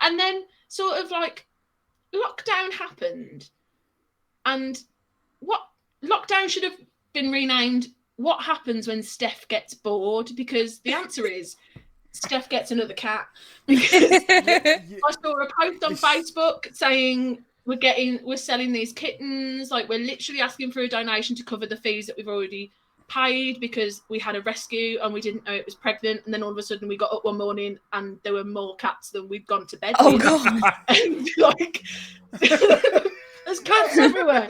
And then sort of lockdown happened, and what lockdown should have been renamed "What happens when Steph gets bored?" Because the answer is Steph gets another cat. Because I saw a post on Facebook saying we're selling these kittens. We're literally asking for a donation to cover the fees that we've already paid, because we had a rescue and we didn't know it was pregnant, and then all of a sudden we got up one morning and there were more cats than we'd gone to bed Oh with. God. And there's cats everywhere.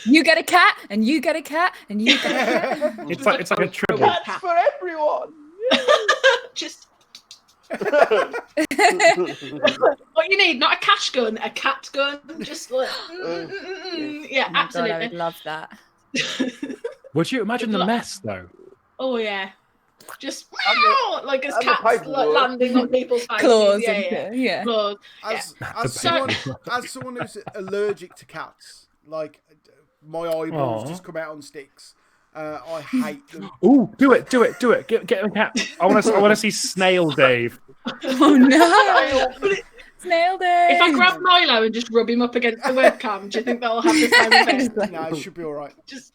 You get a cat, and you get a cat, and you get a cat. It's like a triple. That's for everyone. Just what you need, not a cash gun, a cat gun. Just yeah, Oh my absolutely. God, I would love that. Would you imagine the mess, though? Oh yeah, just I'm as the cats paperwork. landing on people's faces. Claws. Yeah. Claws. As someone who's allergic to cats, my eyeballs just come out on sticks. I hate them. Ooh, do it. Get a cat. I want to see Snail Dave. Oh no. Snail day. If I grab Milo and just rub him up against the webcam, do you think that'll have the same effect? No, it should be all right. Just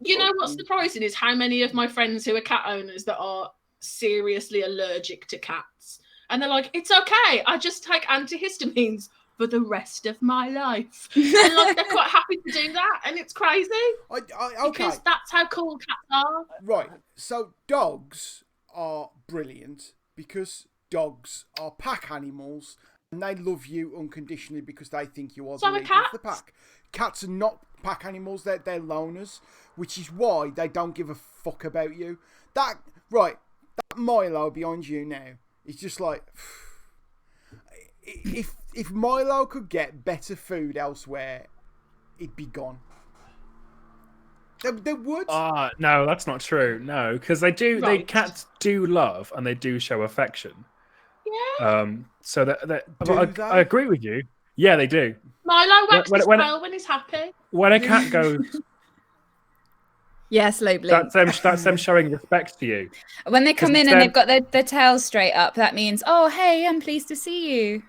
You know what's surprising is how many of my friends who are cat owners that are seriously allergic to cats. And they're like, it's okay, I just take antihistamines for the rest of my life. And like they're quite happy to do that, and it's crazy. Okay. Because that's how cool cats are. Right. So dogs are brilliant because dogs are pack animals and they love you unconditionally because they think you are the leader of the pack. Cats are not pack animals, they're loners, which is why they don't give a fuck about you. That Milo behind you now is just like, if Milo could get better food elsewhere, it'd be gone. They would. No, that's not true. No, because they do. Right. Cats do love and they do show affection. Yeah. So I agree with you. Yeah, they do. Milo wags his tail when he's happy. When a cat goes, Yeah, slow blink. that's them showing respect to you. When they come in and they've got their tails straight up, that means, oh, hey, I'm pleased to see you.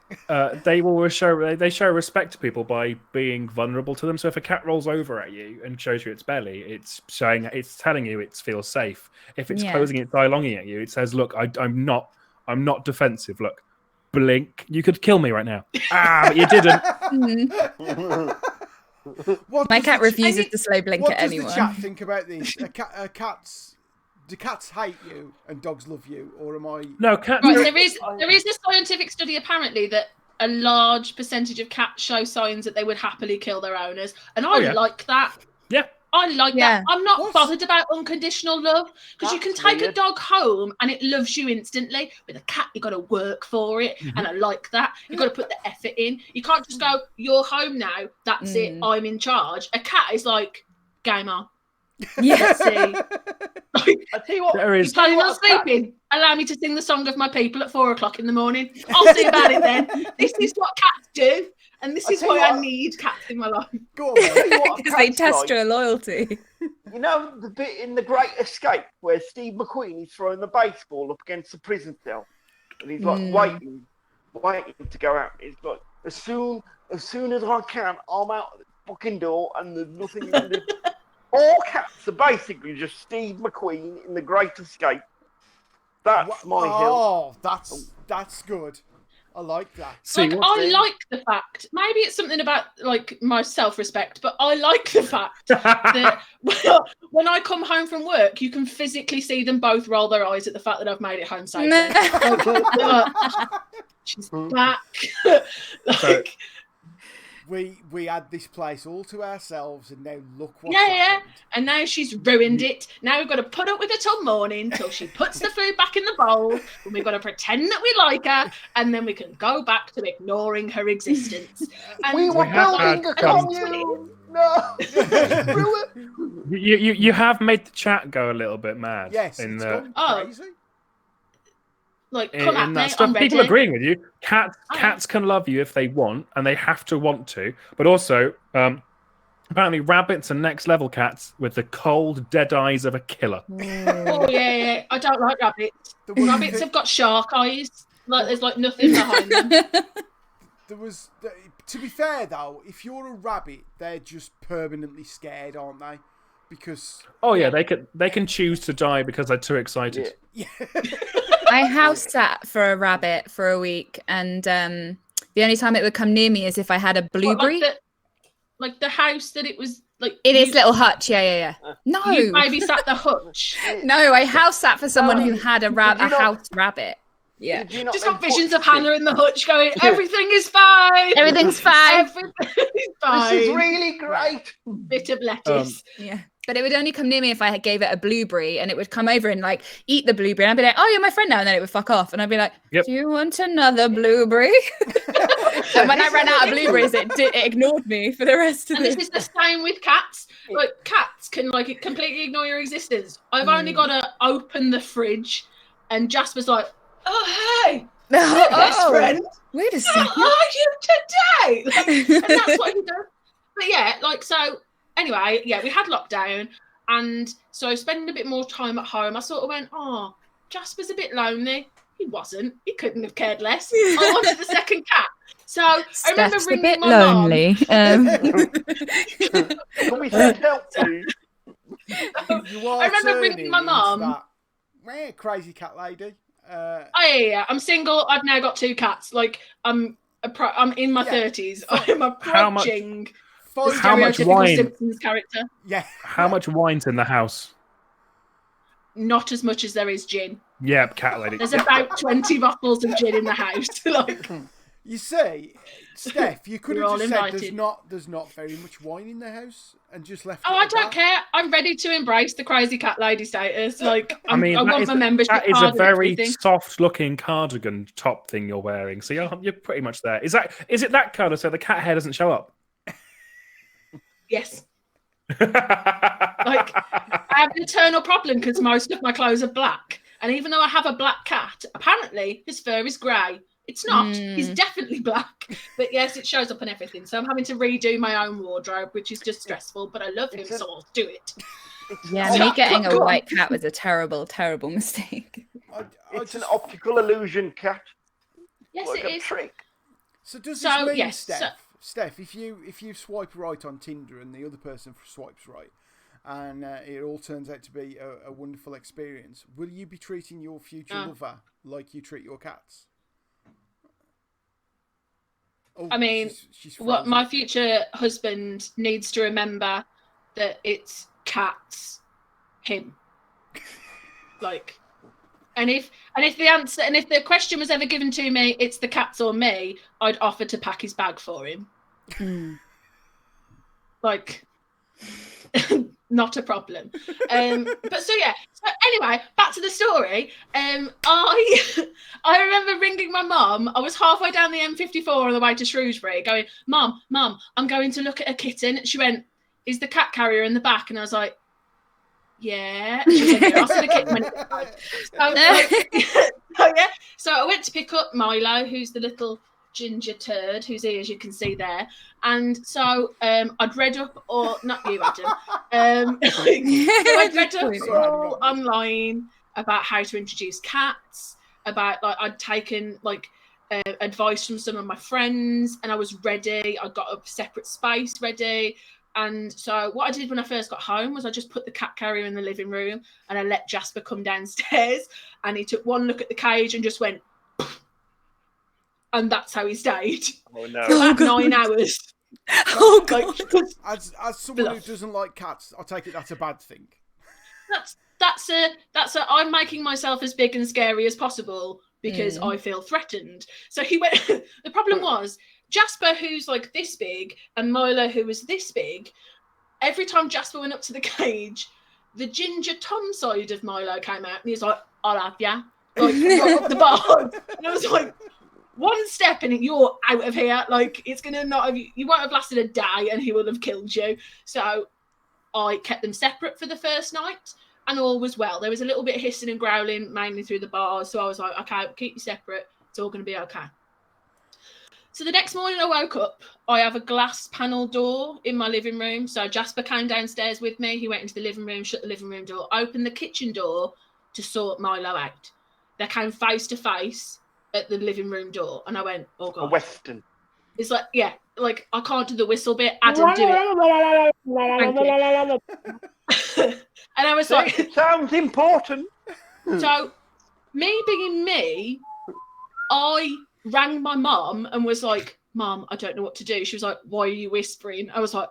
They will show respect to people by being vulnerable to them. So if a cat rolls over at you and shows you its belly, it's telling you it feels safe. If it's closing its eye, longing at you, it says, "Look, I'm not defensive. Look, blink. You could kill me right now. But you didn't." My cat refuses to slow blink at anyone. What does the chat think about this? Do cats hate you and dogs love you, or am I? No, cats. Right, there is a scientific study apparently that a large percentage of cats show signs that they would happily kill their owners, and I like that. Yeah. I like that. I'm not bothered about unconditional love because you can take a dog home and it loves you instantly. With a cat, you got to work for it, and I like that. You got to put the effort in. You can't just go, "You're home now. That's it. I'm in charge." A cat is like, "Game on." Yeah. See. I tell you what, You're planning on sleeping. Allow me to sing the song of my people at 4:00 in the morning. I'll see about it then. This is what cats do. And this is why I need cats in my life. Go on, because they test your loyalty. You know the bit in The Great Escape where Steve McQueen is throwing the baseball up against the prison cell, and he's like waiting to go out. He's like, as soon as I can, I'm out the fucking door, and there's nothing you can do. All cats are basically just Steve McQueen in The Great Escape. That's my hill. Oh, that's good. I like that. I like the fact, maybe it's something about like my self-respect, but I like the fact that when I come home from work, you can physically see them both roll their eyes at the fact that I've made it home safely. She's back. We had this place all to ourselves, and now look what happened. Yeah. And now she's ruined it. Now we've got to put up with her till morning, till she puts the food back in the bowl, and we've got to pretend that we like her, and then we can go back to ignoring her existence. And we were building a commune. No. You have made the chat go a little bit mad. Yes, it's gone crazy. Like, come at me, stuff. I'm ready. People agreeing with you. Cats can love you if they want, and they have to want to. But also, apparently, rabbits are next level cats with the cold, dead eyes of a killer. Oh yeah. I don't like rabbits. Rabbits have got shark eyes. Like there's like nothing behind them. To be fair though, if you're a rabbit, they're just permanently scared, aren't they? Because they can choose to die because they're too excited. Yeah. I house sat for a rabbit for a week, and the only time it would come near me is if I had a blueberry. Like the house that it was like. It is little hutch, yeah. No, you babysat the hutch. No, I house sat for someone who had a house rabbit. Yeah, just got visions of Hannah in the hutch going, "Everything is fine. Everything's fine. Everything's fine. This is really great." Bit of lettuce. Yeah. But it would only come near me if I gave it a blueberry, and it would come over and like eat the blueberry, and I'd be like, "Oh, you're my friend now," and then it would fuck off, and I'd be like, "Do you want another blueberry?" And when I ran out of blueberries, it ignored me for the rest of And this is the same with cats. Like cats can like completely ignore your existence. I've only got to open the fridge, and Jasper's like, "Oh hey, best friend. Wait a second. How are you today?" Like, and that's what he does. But yeah, like so. Anyway, we had lockdown, and so spending a bit more time at home, I sort of went, "Oh, Jasper's a bit lonely." He wasn't. He couldn't have cared less. I wanted the second cat. So I remember ringing my mum. Lonely. Can we send help, please? You are I remember turning ringing my into mum. that crazy cat lady. Oh yeah. I'm single. I've now got 2 cats. Like I'm in my 30s. I'm approaching the How much stereotypical wine? Simpsons character. Yeah. How much wine's in the house? Not as much as there is gin. Yeah, cat lady. There's about 20 bottles of gin in the house. Like, you see, Steph, you could You're have just all said invited. there's not very much wine in the house and just left. oh, it I at don't that. care. I'm ready to embrace the crazy cat lady status. Like, I that want is my membership that is a card and very everything. soft-looking cardigan top thing you're wearing. So you're pretty much there. Is it that colour so the cat hair doesn't show up? Yes. Like, I have an internal problem because most of my clothes are black. And even though I have a black cat, apparently his fur is grey. It's not. He's definitely black. But yes, it shows up on everything. So I'm having to redo my own wardrobe, which is just stressful. But I love him, so I'll do it. Yeah, me getting a white cat was a terrible, terrible mistake. It's an optical illusion cat. Yes, like it a is. trick. So does this mean, yes, Steph, if you swipe right on Tinder and the other person swipes right, and it all turns out to be a wonderful experience, will you be treating your future lover like you treat your cats? Oh, I mean, she's what frozen. my future husband needs to remember that it's cats, him. Like, and if the question was ever given to me, it's the cats or me, I'd offer to pack his bag for him. Like, not a problem. But so yeah. So anyway, back to the story. I remember ringing my mum. I was halfway down the M54 on the way to Shrewsbury, going, "Mum, I'm going to look at a kitten." She went, "Is the cat carrier in the back?" And I was like, "Yeah." She was like, "I'll see the kitten when it's so, yeah. So I went to pick up Milo, who's the little ginger turd whose ears you can see there, and so I'd read up, or not you, Adam. So I'd read up all online about how to introduce cats, about like I'd taken like advice from some of my friends, and I was ready. I got a separate space ready. And so what I did when I first got home was I just put the cat carrier in the living room and I let Jasper come downstairs, and he took one look at the cage and just went, and that's how he stayed. Oh no! For about 9 hours. Oh god! As someone who doesn't like cats, I take it that's a bad thing. That's a. I'm making myself as big and scary as possible because I feel threatened. So he went. The problem was Jasper, who's like this big, and Milo, who was this big. Every time Jasper went up to the cage, the ginger Tom side of Milo came out, and he was like, "I'll have ya," like right up the bar. And I was like, one step and you're out of here. Like, it's gonna not have you won't have lasted a day and he would have killed you. So I kept them separate for the first night and all was well. There was a little bit of hissing and growling mainly through the bars, so I was like, okay, keep you separate, it's all gonna be okay. So the next morning I woke up, I have a glass panel door in my living room. So Jasper came downstairs with me, he went into the living room, shut the living room door, opened the kitchen door to sort Milo out. They came face to face at the living room door, and I went, "Oh god!" A Western. It's like, yeah, like I can't do the whistle bit. Adam, do it. And I was like, "It sounds important." So, me being me, I rang my mum and was like, "Mum, I don't know what to do." She was like, "Why are you whispering?" I was like,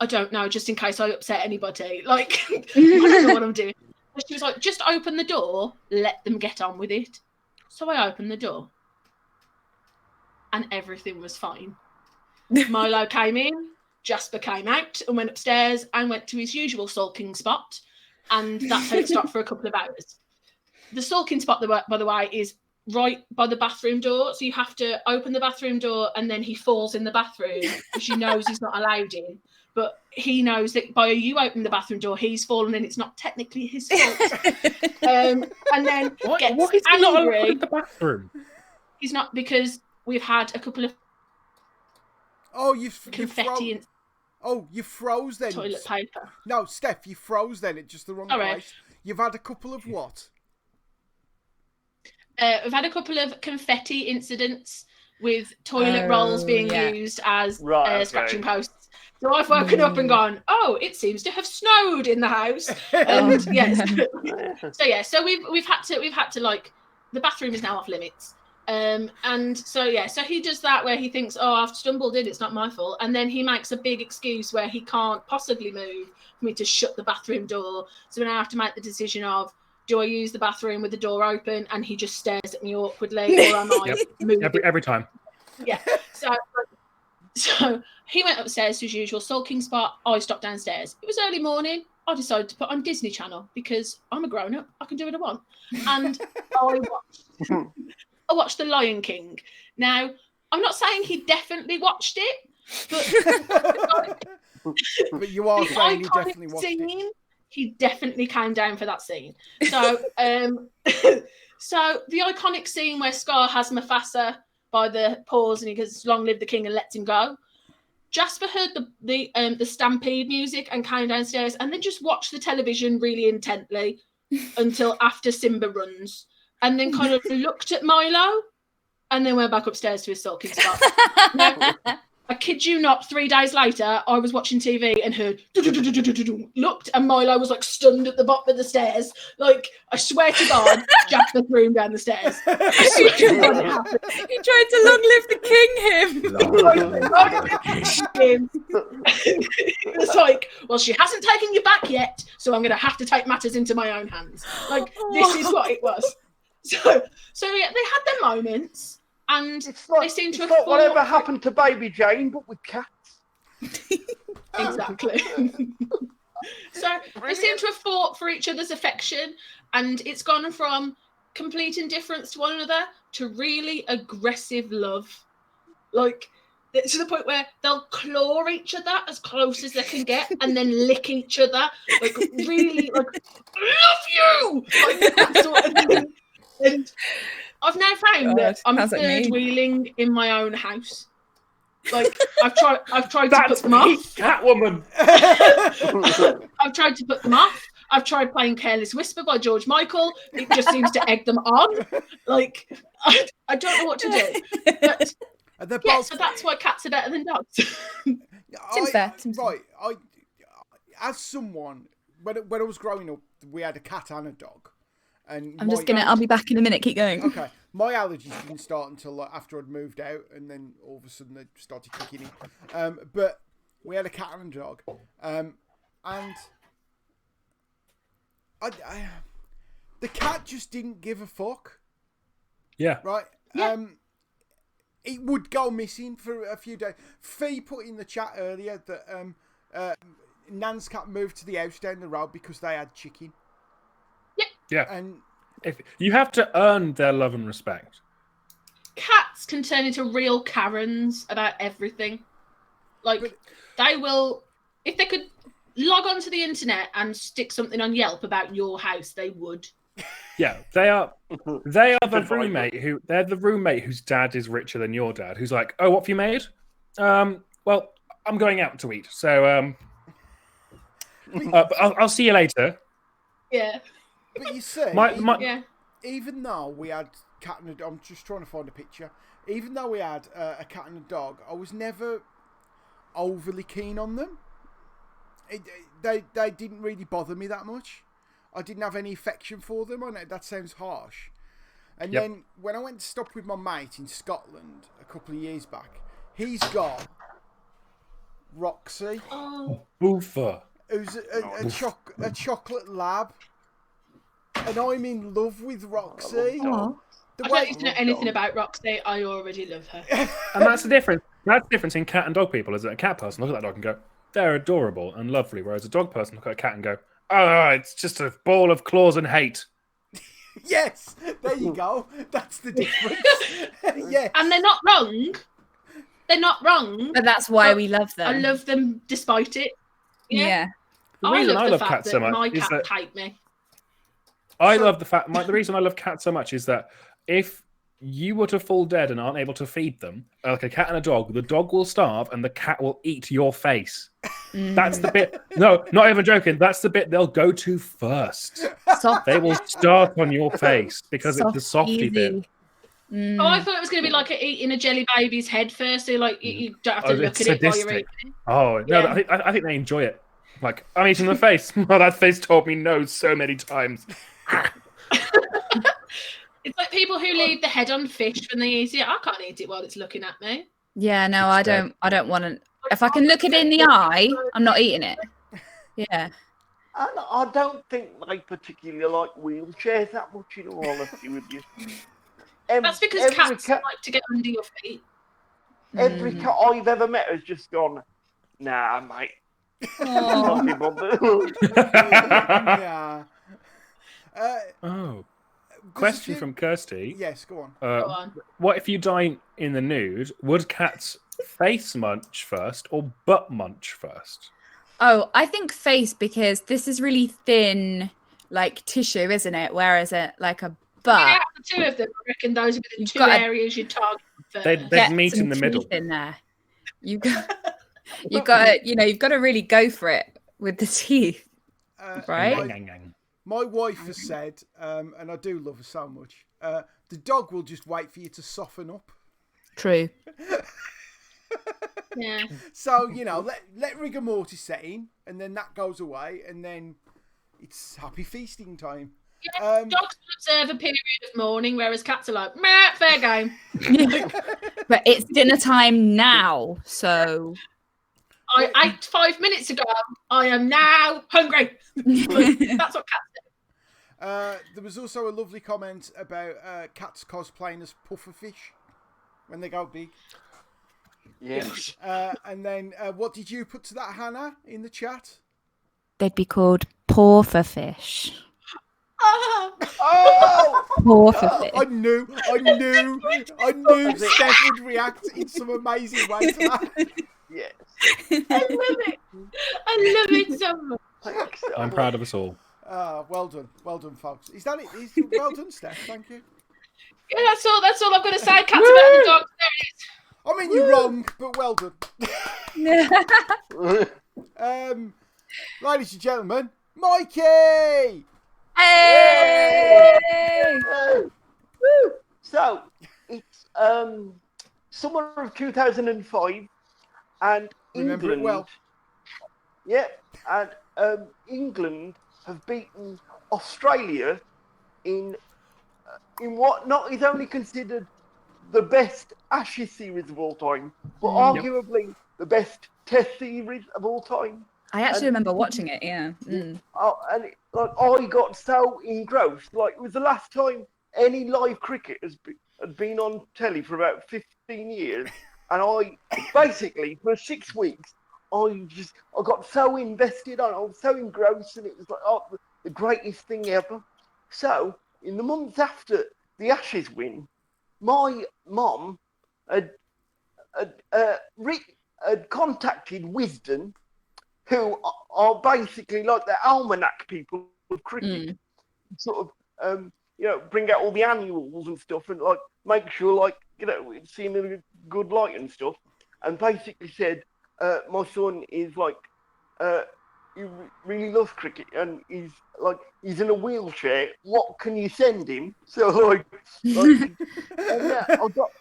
"I don't know, just in case I upset anybody. Like, I don't know what I'm doing." And she was like, "Just open the door, let them get on with it." So I opened the door and everything was fine. Milo came in, Jasper came out and went upstairs and went to his usual sulking spot. And that's how it stopped for a couple of hours. The sulking spot, by the way, is right by the bathroom door. So you have to open the bathroom door and then he falls in the bathroom, which he knows he's not allowed in. But he knows that by you opening the bathroom door, he's fallen and it's not technically his fault. And then what gets is he not allowed angry. in the bathroom? He's not, because we've had a couple of confetti and you froze then. toilet paper. No, Steph, you froze then. It's just the wrong place. You've had a couple of what? We've had a couple of confetti incidents with toilet rolls being used as scratching posts. So I've woken up and gone, oh, it seems to have snowed in the house. And so we've had to like, the bathroom is now off limits. And so he does that where he thinks, oh, I've stumbled in, it's not my fault. And then he makes a big excuse where he can't possibly move for me to shut the bathroom door. So then I have to make the decision of, do I use the bathroom with the door open? And he just stares at me awkwardly, or am I moving? Every time. Yeah. So he went upstairs to his usual sulking spot. I stopped downstairs. It was early morning. I decided to put on Disney Channel because I'm a grown-up. I can do what I want. And I watched The Lion King. Now, I'm not saying he definitely watched it, but you are saying he definitely watched it. He definitely came down for that scene. So, so the iconic scene where Scar has Mufasa by the paws and he goes, "Long live the king," and lets him go. Jasper heard the stampede music and came downstairs and then just watched the television really intently until after Simba runs, and then kind of looked at Milo and then went back upstairs to his sulking spot. Now, I kid you not, 3 days later, I was watching TV and heard, looked, and Milo was like stunned at the bottom of the stairs. Like, I swear to God, Jasper threw him down the stairs. He tried to long live the king him. It was like, well, she hasn't taken you back yet, so I'm going to have to take matters into my own hands. Like, this is what it was. So yeah, they had their moments. And they seem to have fought whatever happened to Baby Jane, but with cats. Exactly. So they seem to have fought for each other's affection, and it's gone from complete indifference to one another to really aggressive love. Like, to the point where they'll claw each other as close as they can get and then lick each other. Like, really, like, I love you! Like, that sort of thing. And I've now found that I'm third wheeling in my own house. Like, I've tried to put them off. Catwoman. I've tried to put them off. I've tried playing Careless Whisper by George Michael. It just seems to egg them on. Like, I don't know what to do. But so that's why cats are better than dogs. Seems fair. Right. As someone, when I was growing up, we had a cat and a dog. And I'll be back in a minute, keep going. Okay. My allergies didn't start until after I'd moved out, and then all of a sudden they started kicking in. But we had a cat and a dog. And the cat just didn't give a fuck. Yeah. Right? Yeah. It would go missing for a few days. Fee put in the chat earlier that Nan's cat moved to the house down the road because they had chicken. Yeah. And if you have to earn their love and respect. Cats can turn into real Karens about everything. Like, they will, if they could log onto the internet and stick something on Yelp about your house, they would. Yeah, they are the roommate they're the roommate whose dad is richer than your dad, who's like, "Oh, what have you made? Well, I'm going out to eat, so I'll see you later." Yeah. But you see, even though we had cat and a dog, I'm just trying to find a picture. Even though we had a cat and a dog, I was never overly keen on them. They didn't really bother me that much. I didn't have any affection for them. I know that sounds harsh. And then when I went to stop with my mate in Scotland a couple of years back, he's got Roxy. Oh. Boofer. Who's a chocolate lab. And I'm in love with Roxy. I don't need to know anything about Roxy. I already love her. And that's the difference. That's the difference in cat and dog people, is that a cat person look at that dog and go, they're adorable and lovely, whereas a dog person look at a cat and go, oh, it's just a ball of claws and hate. Yes, there you go. That's the difference. Yeah. And they're not wrong. They're not wrong. But that's why we love them. I love them despite it. Yeah. The reason I love fact cats so much my is cat that hate me. the reason I love cats so much is that if you were to fall dead and aren't able to feed them, like a cat and a dog, the dog will starve and the cat will eat your face. That's the bit. No, not even joking. That's the bit they'll go to first. Soft. They will start on your face because it's the softy easy. bit. Oh, I thought it was going to be like eating a jelly baby's head first, so like you don't have to look it's at it while you're sadistic. eating. Oh no, Yeah. I think they enjoy it. Like, I'm eating the face. Well, that face told me no so many times. It's like people who leave the head on fish when they eat it. I can't eat it while it's looking at me. Yeah, no, I don't want to. If I can look it in the eye, I'm not eating it. Yeah. And I don't think they particularly like wheelchairs that much, in all honesty with you. That's because cats like to get under your feet. Every cat I've ever met has just gone, nah, mate. Oh. Can't be bothered. Yeah. Question from Kirsty. Yes, go on. Go on. What if you dine in the nude? Would cats face munch first or butt munch first? Oh, I think face, because this is really thin, like tissue, isn't it? Whereas like a butt, Yeah, the two of them, I reckon those would be the You've two got to areas you target first. They'd get meet some in the middle. teeth in there. You've got to really go for it with the teeth, right? My wife has said, and I do love her so much, the dog will just wait for you to soften up. True. Yeah. So, let rigor mortis set in, and then that goes away, and then it's happy feasting time. Yeah, dogs will observe a period of mourning, whereas cats are like, meh, fair game. But it's dinner time now, so... I ate 5 minutes ago. I am now hungry. That's what cats do. There was also a lovely comment about cats cosplaying as pufferfish when they go big. Yes. And then what did you put to that, Hannah, in the chat? They'd be called porphyfish. Oh! Porphyfish. I knew Steph would react in some amazing way to that. Yes. I love it. I love it so much. Thanks so I'm much. proud of us all. Well done, folks. Is that it? Well done, Steph. Thank you. Yeah, that's all I've got to say. Cats about the dogs. There it is. I mean, you're wrong, but well done. Ladies and gentlemen, Mikey! Hey! Woo! So, it's summer of 2005, and Remember England... it well. Yeah, and England have beaten Australia in what not is only considered the best Ashes series of all time, but arguably the best Test series of all time. I actually remember watching it, yeah. Mm. Oh, and I got so engrossed. Like, it was the last time any live cricket had been on telly for about 15 years, and I basically for 6 weeks I got so invested. I was so engrossed, and it was like the greatest thing ever. So in the months after the Ashes win, my mum had contacted Wisden, who are basically like the almanac people of cricket, sort of bring out all the annuals and stuff, and like make sure it's seen in a good light and stuff, and basically said, my son is he really loves cricket, and he's in a wheelchair. What can you send him? So and I got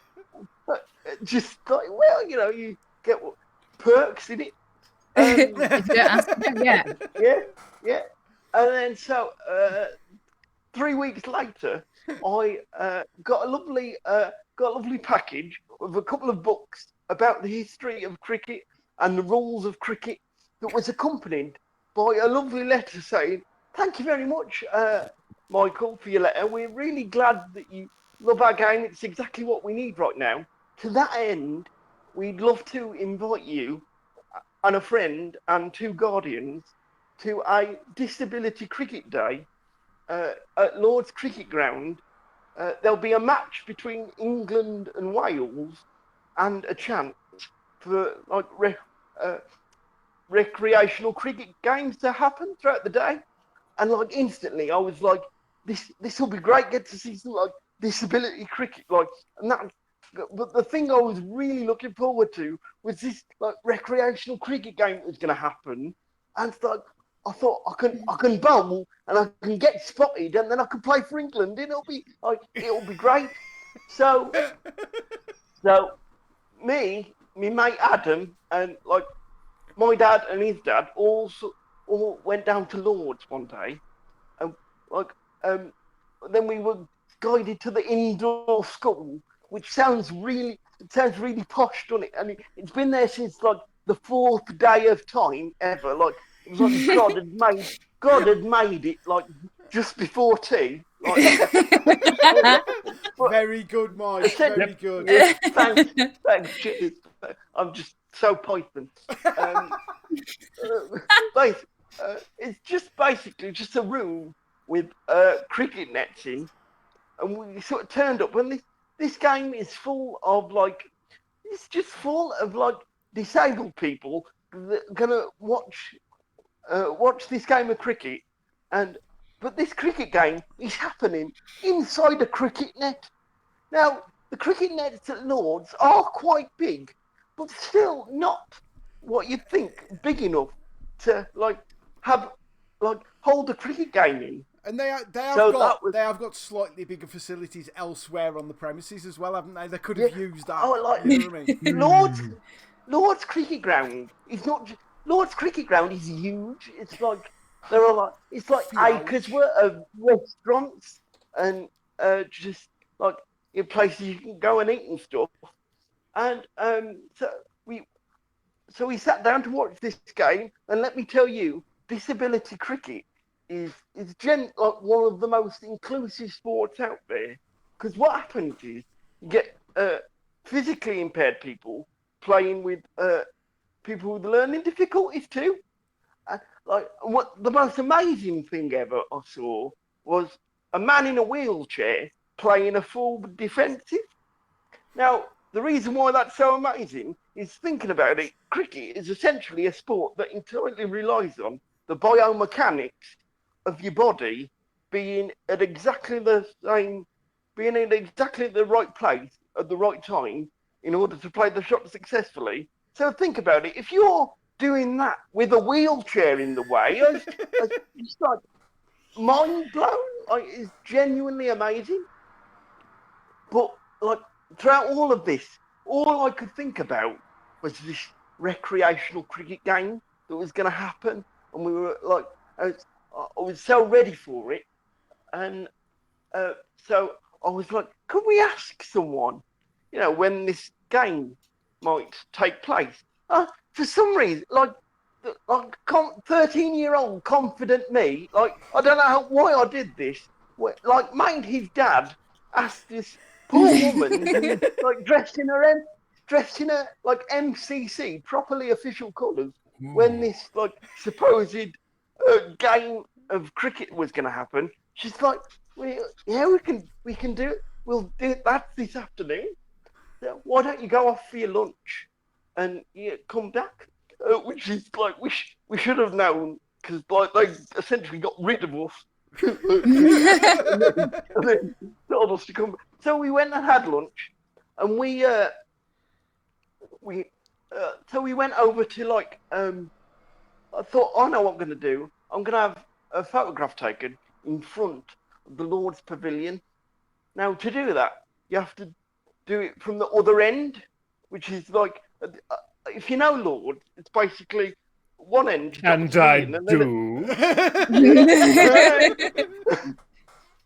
just like, well, you get perks in it. Yeah. Yeah. And then so 3 weeks later, I got a lovely package with a couple of books about the history of cricket and the rules of cricket that was accompanied by a lovely letter saying, "Thank you very much, Michael, for your letter. We're really glad that you love our game. It's exactly what we need right now. To that end, we'd love to invite you and a friend and 2 guardians to a disability cricket day at Lord's Cricket Ground. There'll be a match between England and Wales and a chance for recreational cricket games to happen throughout the day." And instantly I was like, this will be great, get to see some disability cricket, and that. But the thing I was really looking forward to was this recreational cricket game that was going to happen, and I thought I can bowl and I can get spotted and then I can play for England. It'll be great. So me, my mate Adam, and like my dad and his dad all went down to Lord's one day, and like then we were guided to the indoor school, which sounds really posh, doesn't it? And it's been there since like the 4th day of time ever. Like it was like God had made it like just before tea. Like, Very good, Mike. Very good. Thanks. Cheers. I'm just so Python. It's just basically just a room with cricket nets in, and we sort of turned up. And this game is full of like, it's just full of like disabled people that are gonna watch this game of cricket, but this cricket game is happening inside a cricket net. Now, the cricket nets at Lord's are quite big, but still not what you'd think big enough to like have like hold a cricket game in. And they have got slightly bigger facilities elsewhere on the premises as well, haven't they? They could have used that. Oh, like, you know what I mean? Lord's cricket ground is not. Lord's cricket ground is huge. It's like there are like it's like acres worth of restaurants and just like in places you can go and eat and stuff. And so we sat down to watch this game, and let me tell you, disability cricket is like one of the most inclusive sports out there. Because what happens is you get physically impaired people playing with people with learning difficulties too. What the most amazing thing ever I saw was a man in a wheelchair playing a full defensive. Now, the reason why that's so amazing is, thinking about it, cricket is essentially a sport that entirely relies on the biomechanics of your body being at exactly the right place at the right time in order to play the shot successfully. So think about it. If you're doing that with a wheelchair in the way, it's like mind blown. Like, it's genuinely amazing. But like throughout all of this, all I could think about was this recreational cricket game that was going to happen, and we were like, I was so ready for it, and so I was like, could we ask someone, when this game might take place? For some reason, like 13-year-old confident me, like I don't know why I did this. Like, made his dad ask this poor woman, who, like dressed in her like MCC properly official colours, when this like supposed game of cricket was going to happen. She's like, we can do it. We'll do that this afternoon. So why don't you go off for your lunch and come back? Which is like, we should have known, because like they essentially got rid of us. and then told us to come. So we went and had lunch, and we went over to like I thought, I know what I'm going to do. I'm going to have a photograph taken in front of the Lord's Pavilion. Now, to do that, you have to do it from the other end, which is like, if you know Lord, it's basically one end. And I do.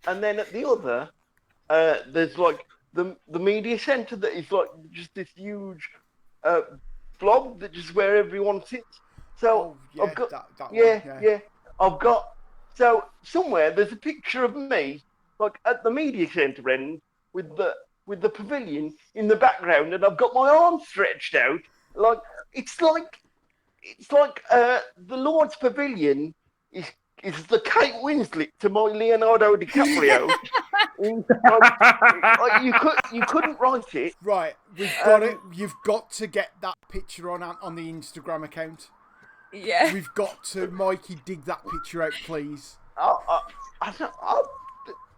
And then at the other, there's like the media centre that is like just this huge blob that just where everyone sits. So I've got I've got, so somewhere there's a picture of me like at the media centre end with the pavilion in the background, and I've got my arms stretched out like it's like the Lord's Pavilion is the Kate Winslet to my Leonardo DiCaprio. You couldn't write it. Right, we've got it. You've got to get that picture on the Instagram account. Yeah. We've got to, Mikey, dig that picture out, please. I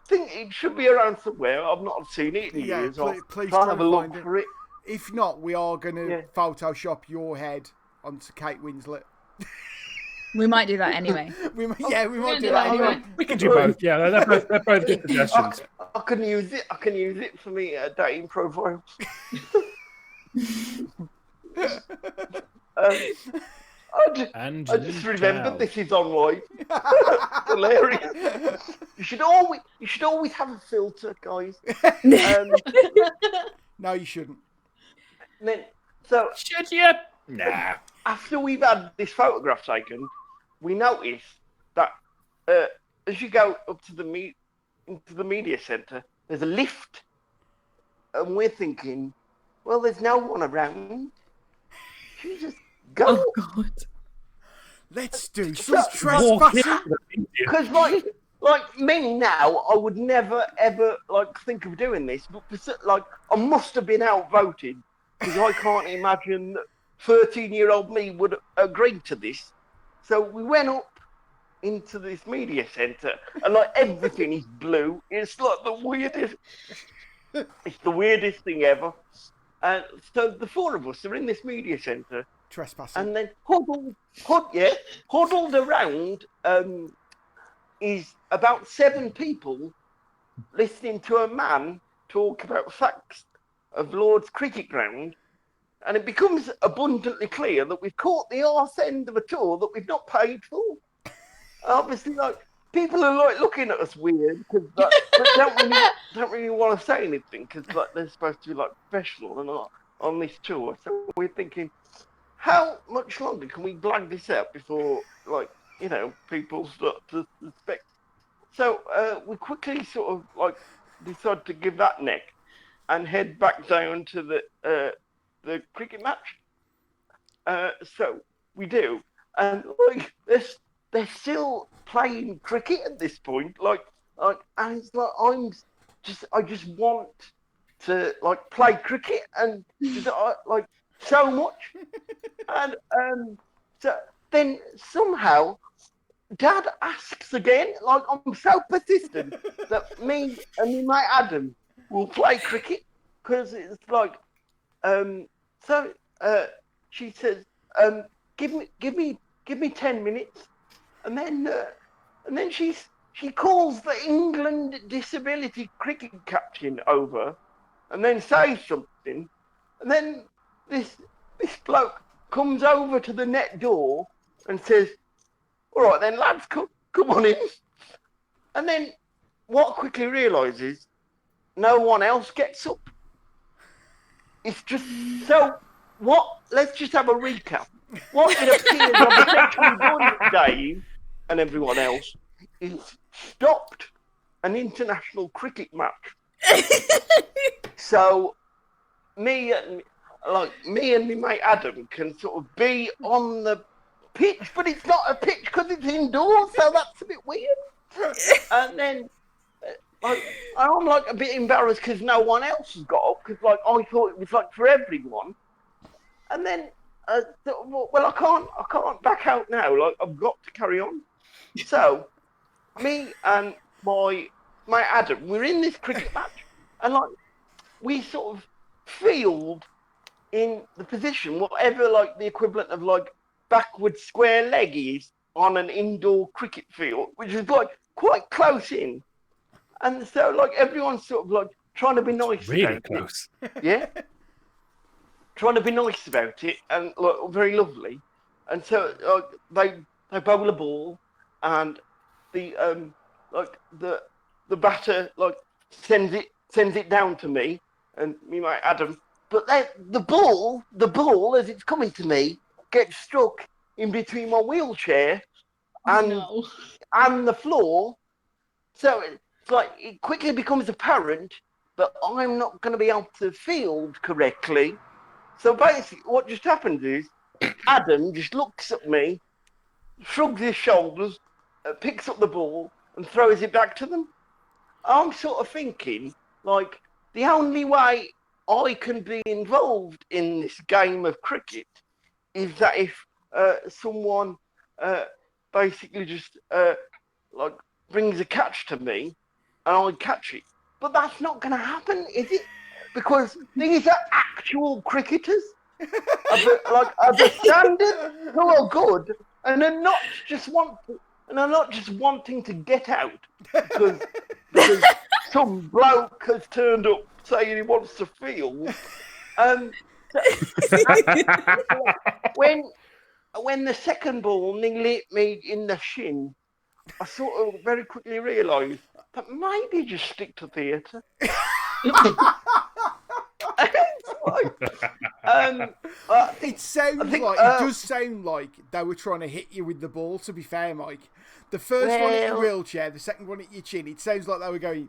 think it should be around somewhere. I've not seen it in years. Please try and have a look for it. If not, we are going to Photoshop your head onto Kate Winslet. We might do that anyway. we might do do that that anyway. We can do both. Yeah, they're both good suggestions. I can use it. I can use it for me dating profile. I just remembered this is online. Hilarious. You should always have a filter, guys. No, you shouldn't. Should you? Nah. After we've had this photograph taken, we notice that as you go up to into the media centre, there's a lift, and we're thinking, well, there's no one around. Should we just go? Oh God. Let's do some trespassing. Because like me now, I would never ever think of doing this, but I must have been outvoted because I can't imagine 13-year-old me would agree to this. So we went up into this media centre, and everything is blue. It's the weirdest. It's the weirdest thing ever. And so the four of us are in this media centre, Trespassing. and then huddled around is about 7 people listening to a man talk about facts of Lord's cricket ground. And it becomes abundantly clear that we've caught the arse end of a tour that we've not paid for. Obviously, people are looking at us weird because but don't really want to say anything because they're supposed to be professional and not on this tour. So we're thinking, how much longer can we blag this out before people start to suspect? So we quickly sort of decide to give that neck and head back down to the cricket match. So we do, and they're still playing cricket at this point. And it's I just want to play cricket and just so much. And so then somehow Dad asks again. I'm so persistent that me and my mate Adam will play cricket because it's she says, give me 10 minutes, and then she calls the England disability cricket captain over, and then says something, and then this bloke comes over to the net door and says, "All right then, lads, come on in." And then what I quickly realise is no one else gets up. It's just so. What? Let's just have a recap. What it appears I've essentially done, Dave and everyone else, is stopped an international cricket match. So me and my mate Adam can sort of be on the pitch, but it's not a pitch because it's indoors, so that's a bit weird. And then I'm a bit embarrassed because no one else has got up because I thought it was for everyone. And then well, I can't back out now. I've got to carry on. So me and my Adam, we're in this cricket match, and we sort of field in the position whatever the equivalent of backward square leg is on an indoor cricket field, which is quite close in. And so everyone's sort of trying to be nice. Really close. Yeah. Trying to be nice about it and very lovely. And so they bowl a ball, and the batter sends it down to me and me mate Adam. But the ball as it's coming to me gets struck in between my wheelchair and the floor. So it quickly becomes apparent that I'm not going to be able to field correctly. So basically, what just happens is Adam just looks at me, shrugs his shoulders, picks up the ball, and throws it back to them. I'm sort of thinking, the only way I can be involved in this game of cricket is that if someone basically just brings a catch to me and I catch it. But that's not going to happen, is it? Because these are actual cricketers of the standard who are good and I'm not just wanting to get out because some bloke has turned up saying he wants to feel. When the second ball nearly hit me in the shin, I sort of very quickly realised that maybe just stick to theatre. It does sound like they were trying to hit you with the ball, to be fair, Mike. The first one at your wheelchair, the second one at your chin, it sounds like they were going...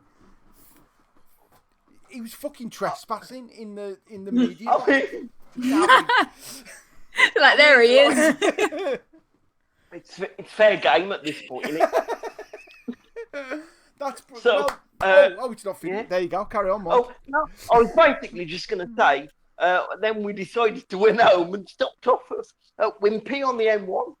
He was fucking trespassing in the media. Like, there he is. It's fair game at this point, isn't it? That's so. It's not finished. Yeah. There you go. Carry on, Mike. Oh no, I was basically just going to say. Then we decided to went home and stopped off at Wimpy on the M1,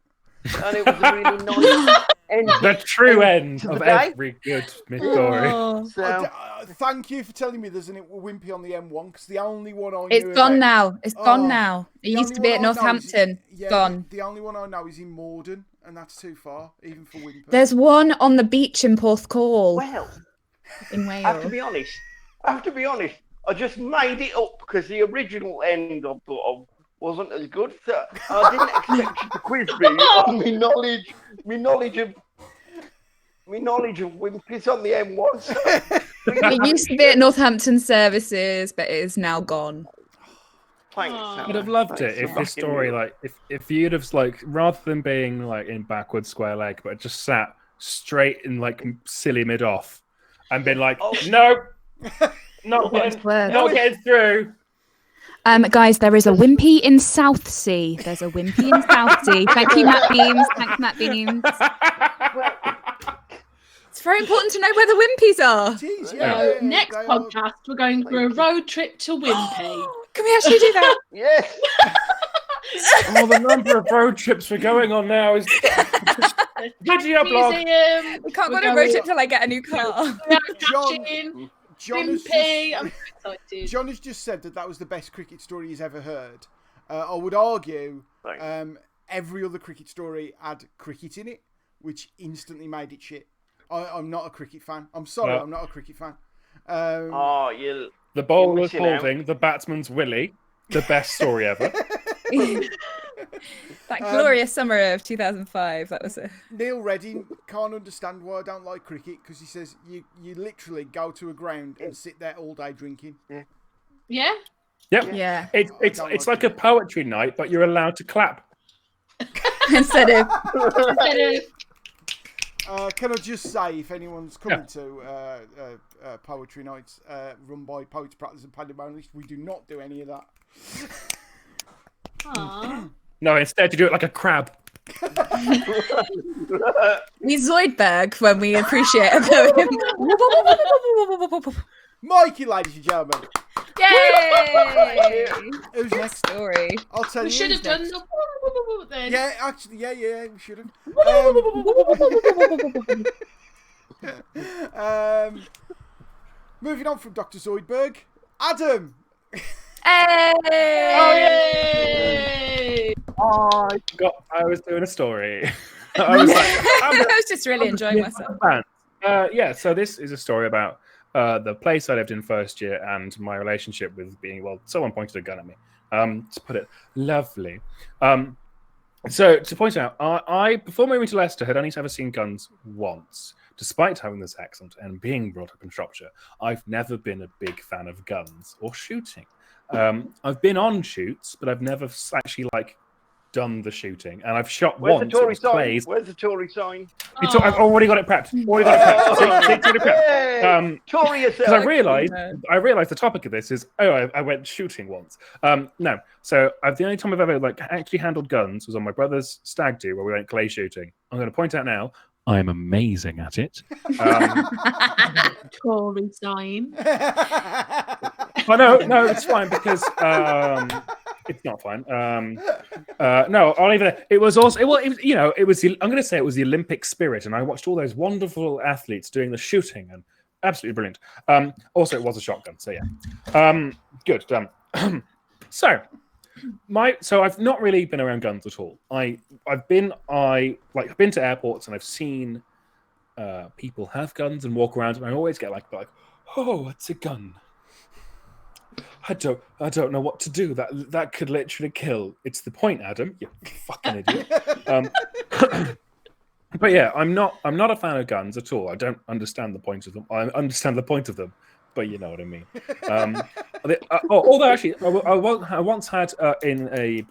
and it was a really nice end. The true end of every good story. So, thank you for telling me there's an Wimpy on the M1 because the only one I know. It's gone now. It's gone now. It used to be at Northampton. Gone. The only one I know is in Morden, and that's too far, even for Wimpy. There's one on the beach in Porthcawl. Well, in Wales. I have to be honest. I just made it up because the original end I thought of wasn't as good. So I didn't expect you to quiz me on my knowledge of Wimpies on the M1. So. It used to be at Northampton Services, but it is now gone. Thanks. I would have loved it if this story, like, if you'd have, like, rather than being like in backwards square leg, but just sat straight in like silly mid off and been like, no. Not getting through. Guys, there is a Wimpy in Southsea. There's a Wimpy in Southsea. Thank you, Matt Beams. Thanks, Matt Beams. It's very important to know where the Wimpies are. Jeez, next podcast, we're going for a road trip to Wimpy. Can we actually do that? Yes. The number of road trips we're going on now is... Museum. We can't go on a road trip till I get a new car. John has just said that was the best cricket story he's ever heard. I would argue every other cricket story had cricket in it, which instantly made it shit. I'm not a cricket fan. I'm sorry, I'm not a cricket fan. The bowler's holding, the batsman's willy, the best story ever. That glorious summer of 2005, that was it. Neil Redding can't understand why I don't like cricket because he says you literally go to a ground and sit there all day drinking. Yeah. Yep. Yeah. It's like a poetry night, but you're allowed to clap instead of. Can I just say, if anyone's coming to poetry nights run by Poets Practice and Pandemonium, we do not do any of that. No, instead you do it like a crab. We Zoidberg when we appreciate a poem. Mikey, ladies and gentlemen. Yay! Who's next? Story. I'll tell you. We should have done the then. Yeah, actually, yeah, we should have. Moving on from Dr. Zoidberg, Adam. Hey! Oh, I forgot I was doing a story. I was just really enjoying myself. So this is a story about the place I lived in first year and my relationship with someone pointed a gun at me. To put it lovely. So to point out, I before moving to Leicester had only ever seen guns once. Despite having this accent and being brought up in Shropshire, I've never been a big fan of guns or shooting. I've been on shoots, but I've never actually done the shooting, and I've shot once. Where's the Tory sign? I've already got it prepped. Tory yourself. Because I realised the topic of this is I went shooting once. No, so the only time I've ever actually handled guns was on my brother's stag do where we went clay shooting. I'm going to point out now, I am amazing at it. Tory sign. No, it's fine because it's not fine. No, I'll leave it. It was also, I'm going to say it was the Olympic spirit, and I watched all those wonderful athletes doing the shooting, and absolutely brilliant. Also, it was a shotgun, so yeah. Good. So, So I've not really been around guns at all. I've been to airports and I've seen people have guns and walk around, and I always get like, oh, it's a gun. I don't know what to do. That could literally kill. It's the point, Adam. You fucking idiot. But yeah, I'm not a fan of guns at all. I don't understand the point of them. I understand the point of them, but you know what I mean. Although actually, I once had in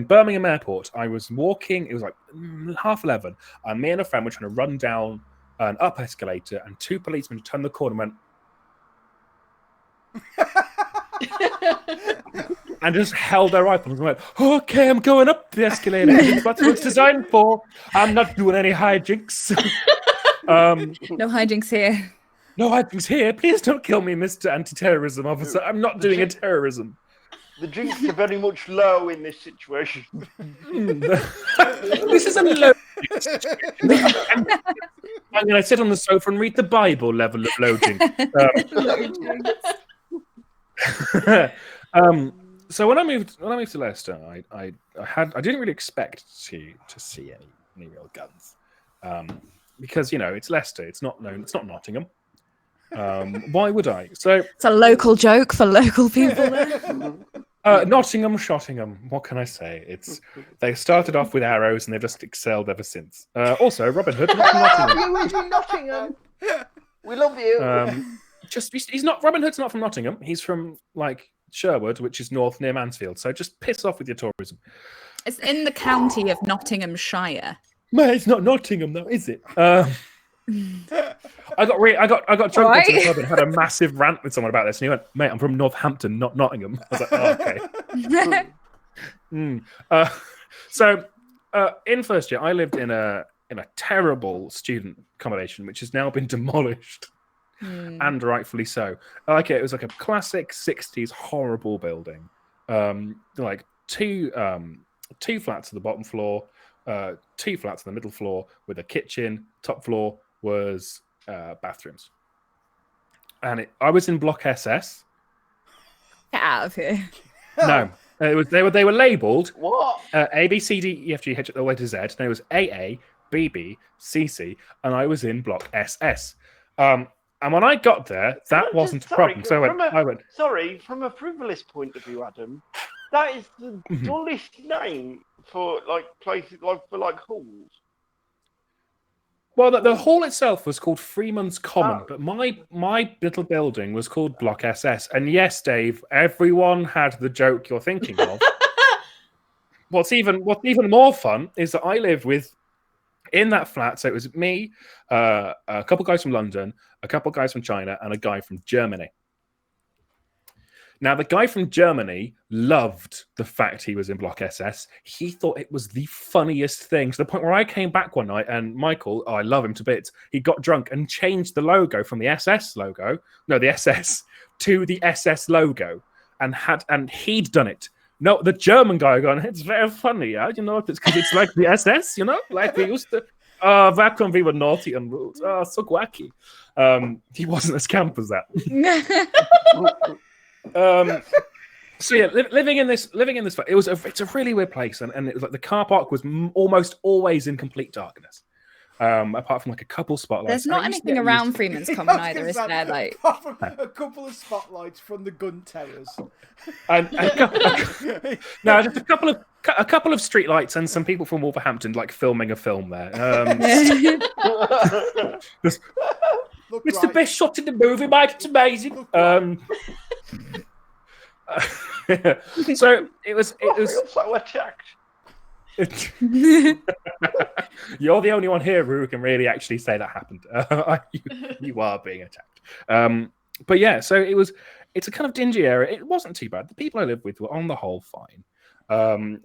Birmingham Airport, I was walking. It was like 11:30, and me and a friend were trying to run down an up escalator, and two policemen turned the corner and went. And just held their rifles and went, okay, I'm going up the escalator. That's what it's designed for. I'm not doing any hijinks. No hijinks here. No hijinks here. Please don't kill me, Mr. Anti-Terrorism Officer. I'm not doing a terrorism. The drinks are very much low in this situation. This is a low I'm going to sit on the sofa and read the Bible level of low drink. So when I moved to Leicester, I didn't really expect to see any real guns, because it's Leicester. It's not Nottingham. Why would I? So it's a local joke for local people there. Nottingham, Shottingham. What can I say? They started off with arrows and they've just excelled ever since. Also, Robin Hood, not from Nottingham. You live in Nottingham. We love you. He's not. Robin Hood's not from Nottingham. He's from Sherwood, which is north near Mansfield. So just piss off with your tourism. It's in the county of Nottinghamshire. Mate, it's not Nottingham though, is it? I got drunk into the club and had a massive rant with someone about this, and he went, "Mate, I'm from Northampton, not Nottingham." I was like, "Oh, okay." So in first year, I lived in a terrible student accommodation, which has now been demolished. And rightfully so. It was like a classic 60s horrible building. Two flats to the bottom floor, 2 flats to the middle floor with a kitchen. Top floor was bathrooms. And I was in block SS. Get out of here. No. They were labelled what? A, B, C, D, E, F, G, H, all the way to Z. And it was AA, BB, CC, and I was in block SS. And when I got there, that wasn't a problem. So I went. Sorry, from a frivolous point of view, Adam, that is the dullest name for places for halls. Well, the hall itself was called Freeman's Common, but my little building was called Block SS. And yes, Dave, everyone had the joke you're thinking of. What's even more fun is that I live in that flat. So it was me, a couple guys from London, a couple guys from China, and a guy from Germany. Now, the guy from Germany loved the fact he was in Block SS. He thought it was the funniest thing, to the point where I came back one night and Michael, I love him to bits, he got drunk and changed the logo from the SS to the SS logo, and he'd done it. No, the German guy going, it's very funny, yeah? It's because it's like the SS, like we used to. Back when we were naughty and rules. So wacky. He wasn't as camp as that. So yeah, living in this, it's a really weird place, and it was like the car park was almost always in complete darkness. Apart from a couple spotlights. There's not anything around Freeman's Common either, is there? A couple of spotlights from the gun terrors. No, just a couple of street lights and some people from Wolverhampton filming a film there. It's the best shot in the movie, Mike. It's amazing. So it was. I feel so attacked. You're the only one here who can really actually say that happened. You are being attacked. But yeah, so it's a kind of dingy area. It wasn't too bad. The people I lived with were on the whole fine.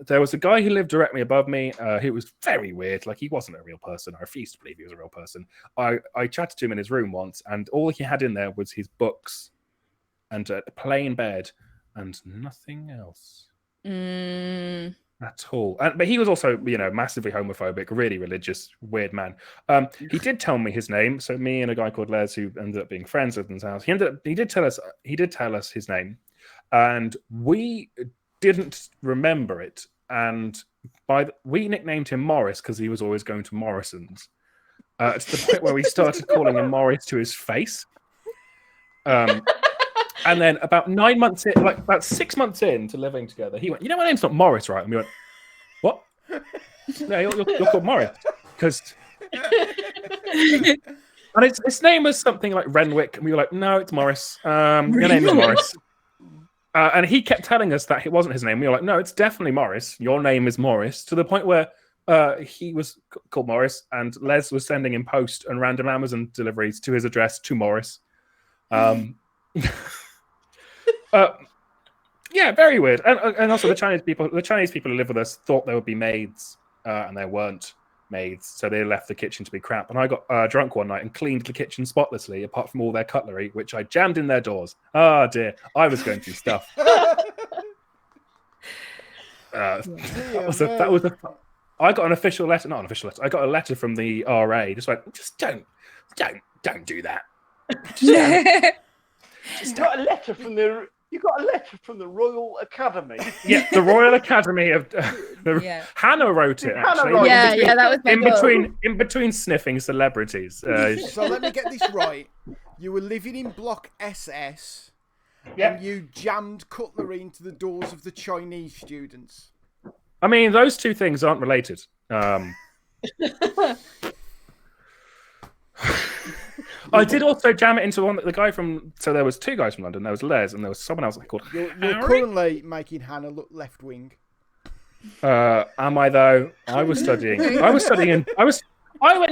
There was a guy who lived directly above me who was very weird. He wasn't a real person. I refused to believe he was a real person. I chatted to him in his room once, and all he had in there was his books and a plain bed and nothing else. At all. But he was also, massively homophobic, really religious, weird man. He did tell me his name. So me and a guy called Les, who ended up being friends with his house, he did tell us his name, and we didn't remember it, and we nicknamed him Morris because he was always going to Morrison's. To the point where we started calling him Morris to his face. And then about 9 months in, like about 6 months into living together, he went, "You know, my name's not Morris, right?" And we went, "What? No, you're called Morris." Because and his name was something like Renwick, and we were like, "No, it's Morris. Your name is Morris." And he kept telling us that it wasn't his name. We were like, "No, it's definitely Morris. Your name is Morris." To the point where he was called Morris, and Les was sending him post and random Amazon deliveries to his address to Morris. Yeah, very weird. And also the Chinese people who live with us thought there would be maids, and there weren't maids, so they left the kitchen to be crap. And I got drunk one night and cleaned the kitchen spotlessly, apart from all their cutlery, which I jammed in their doors. Oh dear, I was going through stuff. That was I got an official letter, not an official letter. I got a letter from the RA. Just like, just don't do that. You got a letter from the Royal Academy. Yeah, the Royal Academy of Hannah wrote it. Actually, Wrote it. Yeah, that was my in between sniffing celebrities. So let me get this right. You were living in Block SS, and you jammed cutlery into the doors of the Chinese students. I mean, those two things aren't related. I did also jam it into the guy from. So there was two guys from London. There was Les, and there was someone else called. You're currently making Hannah look left wing. Am I though? I was studying. I went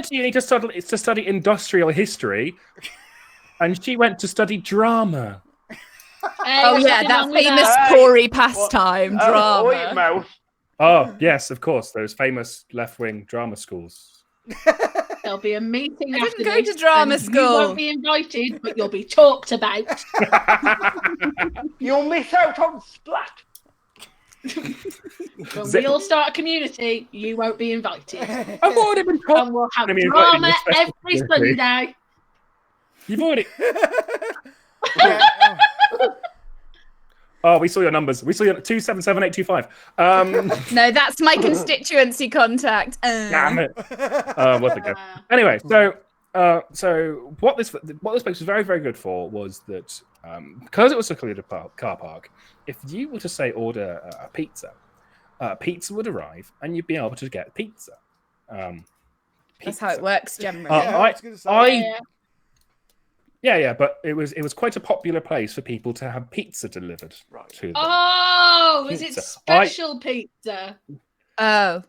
to uni to study industrial history, and she went to study drama. Oh yeah, that famous Tory pastime, drama. Oh yes, of course, those famous left-wing drama schools. There'll be a meeting. I didn't go to drama school. You won't be invited, but you'll be talked about. You'll miss out on Splat. When we all start a community, you won't be invited. I've already been told. And we'll have drama every Sunday. You've already. Oh, we saw your numbers. We saw your 2777825. No, that's my constituency contact. Damn it. What the go? Anyway, so what this place was very, very good for was that because it was a secluded car park, if you were to say order a pizza, pizza would arrive and you'd be able to get pizza. That's how it works generally. Yeah, but it was quite a popular place for people to have pizza delivered to them. Oh, is it special pizza? Oh.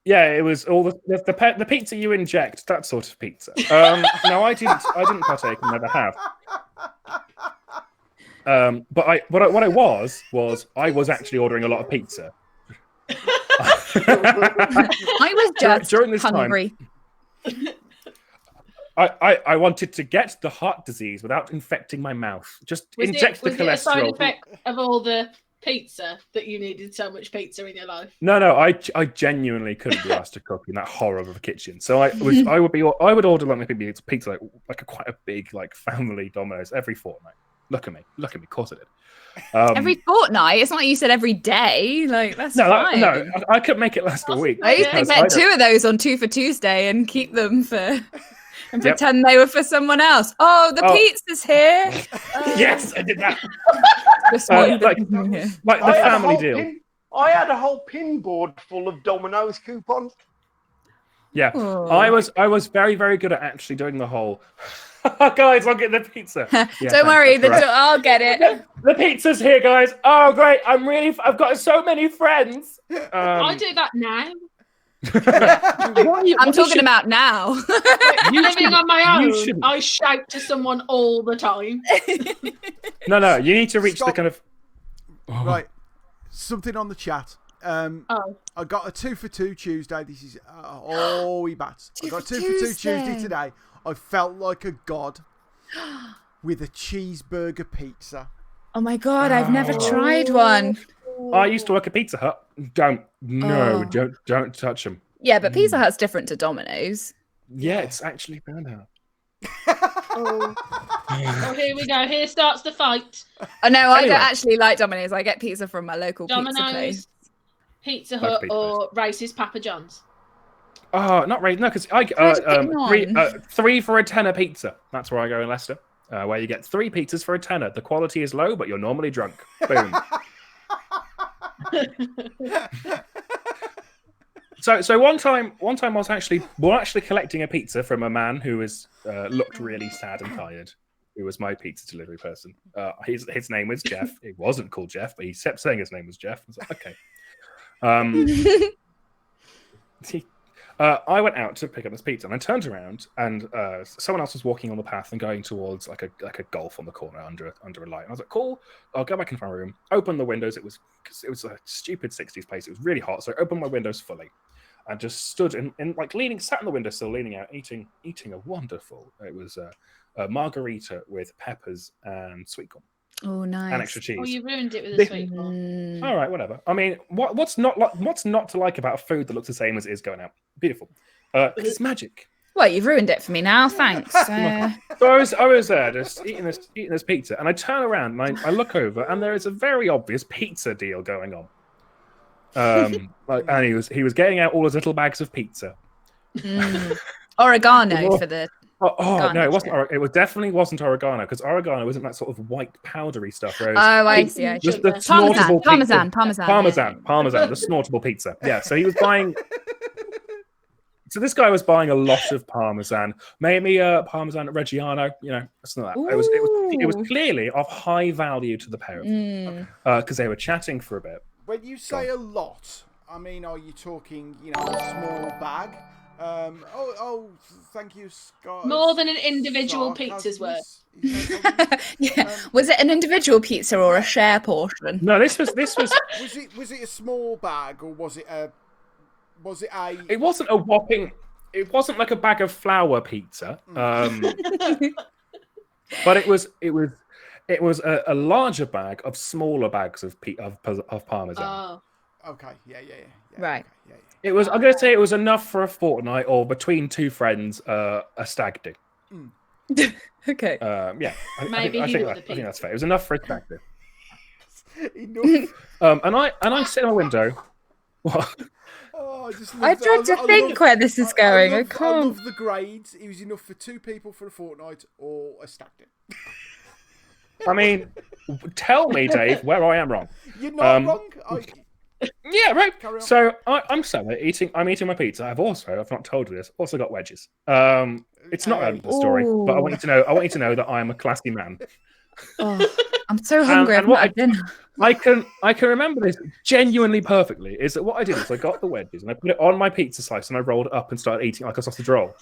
Yeah, it was all the pizza you inject, that sort of pizza. No, I didn't partake and never have. But what I was I was actually ordering a lot of pizza. I was just during this hungry. Time, I wanted to get the heart disease without infecting my mouth. Just inject the cholesterol. Was it a side effect of all the pizza that you needed so much pizza in your life? No, I genuinely couldn't be asked to cook in that horror of a kitchen. So I would order like maybe pizza like quite a big like family Domino's every fortnight. Look at me, of course I did. Every fortnight? It's not like you said every day. Like that's fine. No, I could make it last a week. I used to get 2 of those on 2 for Tuesday and keep them for. And pretend they were for someone else. Oh, the pizza's here. Yes, I did that. Like the family deal. I had a whole pin board full of Domino's coupons. Yeah, I was very, very good at actually doing the whole. Guys, I'll get the pizza. Don't worry, I'll get it. The pizza's here, guys. Oh, great! I've got so many friends. I do that now. I'm talking about now. Living on my own, I shout to someone all the time. No, you need to reach the kind of right. Something on the chat. I got a 2 for 2 Tuesday. This is we bats. I got 2 for 2 Tuesday today. I felt like a god with a cheeseburger pizza. Oh my god, I've never tried one. I used to work at Pizza Hut. Don't touch them. Yeah, but Pizza Hut's different to Domino's. Yeah, it's actually burnout. Oh, here we go. Here starts the fight. Oh no, I Anyway. don't actually like Domino's. I get pizza from my local pizza place. Domino's, Pizza Like Hut, pizza or racist Papa John's. Oh, not really. No, because I Where's it getting on? three for a tenner pizza. That's where I go in Leicester, where you get 3 pizzas for a tenner. The quality is low, but you're normally drunk. Boom. So one time I was actually collecting a pizza from a man who was looked really sad and tired. Who was my pizza delivery person? His name was Jeff. It wasn't called Jeff, but he kept saying his name was Jeff. I was like, okay. I went out to pick up this pizza, and I turned around, and someone else was walking on the path and going towards like a golf on the corner under a light. And I was like, "Cool, I'll go back into my room, open the windows." It was a stupid 60s place. It was really hot, so I opened my windows fully, and just stood in like sat on the windowsill, leaning out, eating a wonderful. It was a margarita with peppers and sweet corn. Oh, nice. And extra cheese. Oh, you ruined it with a sweet corn. All right, whatever. I mean, what's not to like about a food that looks the same as it is going out? Beautiful. It's magic. Well, you've ruined it for me now. Thanks. So I was there just eating this pizza, and I turn around and I look over, and there is a very obvious pizza deal going on. And he was getting out all his little bags of pizza. Oregano for the. Oh no, it wasn't. It definitely wasn't oregano, because oregano isn't that sort of white powdery stuff. Oh, I see. Just the snortable Parmesan. The snortable pizza. Yeah. So he was buying. So this guy was buying a lot of Parmesan, maybe Parmesan Reggiano, something like that. It was clearly of high value to the pair of them, because they were chatting for a bit. When you say a lot, I mean, are you talking, a small bag? Thank you, Scott. More than an individual pizza's worth. Yeah. Was it an individual pizza or a share portion? No, this was. Was it a small bag, or was it a? It wasn't a whopping. It wasn't like a bag of flour pizza. But it was a larger bag of smaller bags of Parmesan. Oh. Okay. Yeah. Right. Okay, yeah. It was. I'm going to say it was enough for a fortnight, or between 2 friends, a stag do. Okay. Yeah. I think that's fair. It was enough for a stag do. Enough. And I sit in my window. What? Oh, I tried to think where this is going. I can't. I love the grades. It was enough for 2 people for a fortnight, or a stag do. I mean, tell me, Dave, where I am wrong. You're not wrong. Yeah, right. So I'm eating my pizza. I've not told you this, also got wedges. It's not relevant to the story, but I want you to know that I am a classy man. Oh, I'm so hungry. And what I can remember this genuinely perfectly is that what I did is I got the wedges and I put it on my pizza slice and I rolled it up and started eating it like a sausage roll.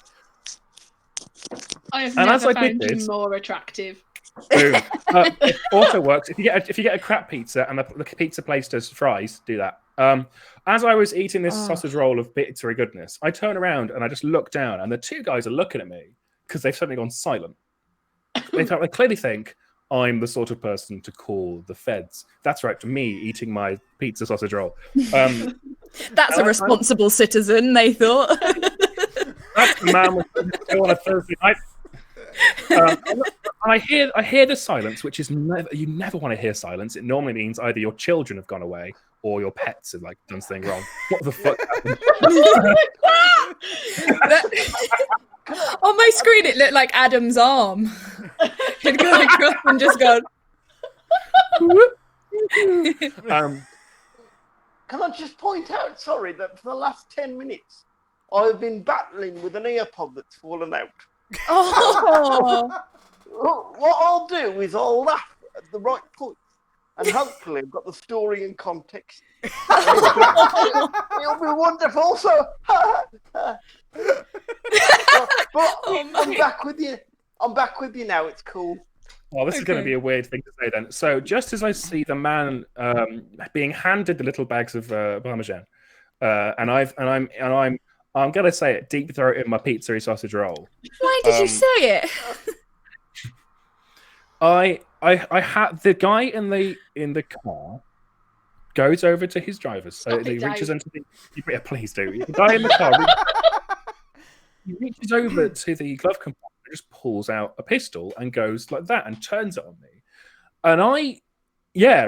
I have never found you more attractive. Boom. It also works if you get a crap pizza and the pizza place does fries. Do that. As I was eating this sausage roll of pizzeria goodness, I turn around and I just look down, and the 2 guys are looking at me because they've suddenly gone silent. They clearly think I'm the sort of person to call the feds. That's right, to me eating my pizza sausage roll. That's a responsible citizen, they thought. That's the man with on a Thursday night. I hear the silence, which is you never want to hear silence. It normally means either your children have gone away or your pets have done something wrong. What the fuck happened? On my screen, it looked like Adam's arm. He'd gone across and just gone. Can I just point out, sorry, that for the last 10 minutes, I've been battling with an earpod that's fallen out. Oh. What I'll do is I'll laugh at the right point, and hopefully I've got the story in context. It'll be wonderful. So, but I'm back with you. I'm back with you now. It's cool. Well, this is going to be a weird thing to say then. So, just as I see the man being handed the little bags of Parmesan, and I'm going to say it, deep throat in my pizzeria sausage roll. Why did you say it? I had the guy in the car goes over to his driver's. He reaches into the. Yeah, please do. The guy in the car he reaches over to the glove compartment and just pulls out a pistol and goes like that and turns it on me. And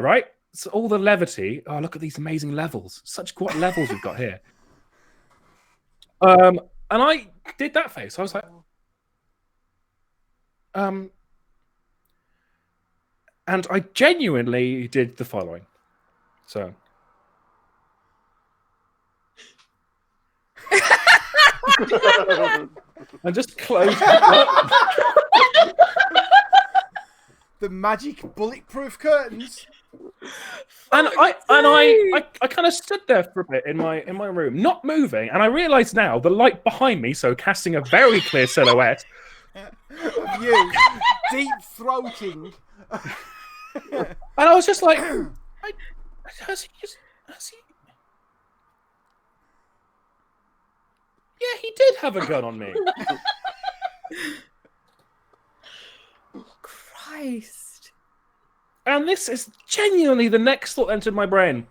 right? So all the levity. Oh, look at these amazing levels. What levels we've got here. And I did that face. I was like, and I genuinely did the following. So. And just closed it up. The magic bulletproof curtains. And I kind of stood there for a bit in my room, not moving, and I realised now the light behind me, so casting a very clear silhouette. Of you deep throating. And I was just like, has he? Yeah, he did have a gun on me. Christ. And this is genuinely the next thought that entered my brain.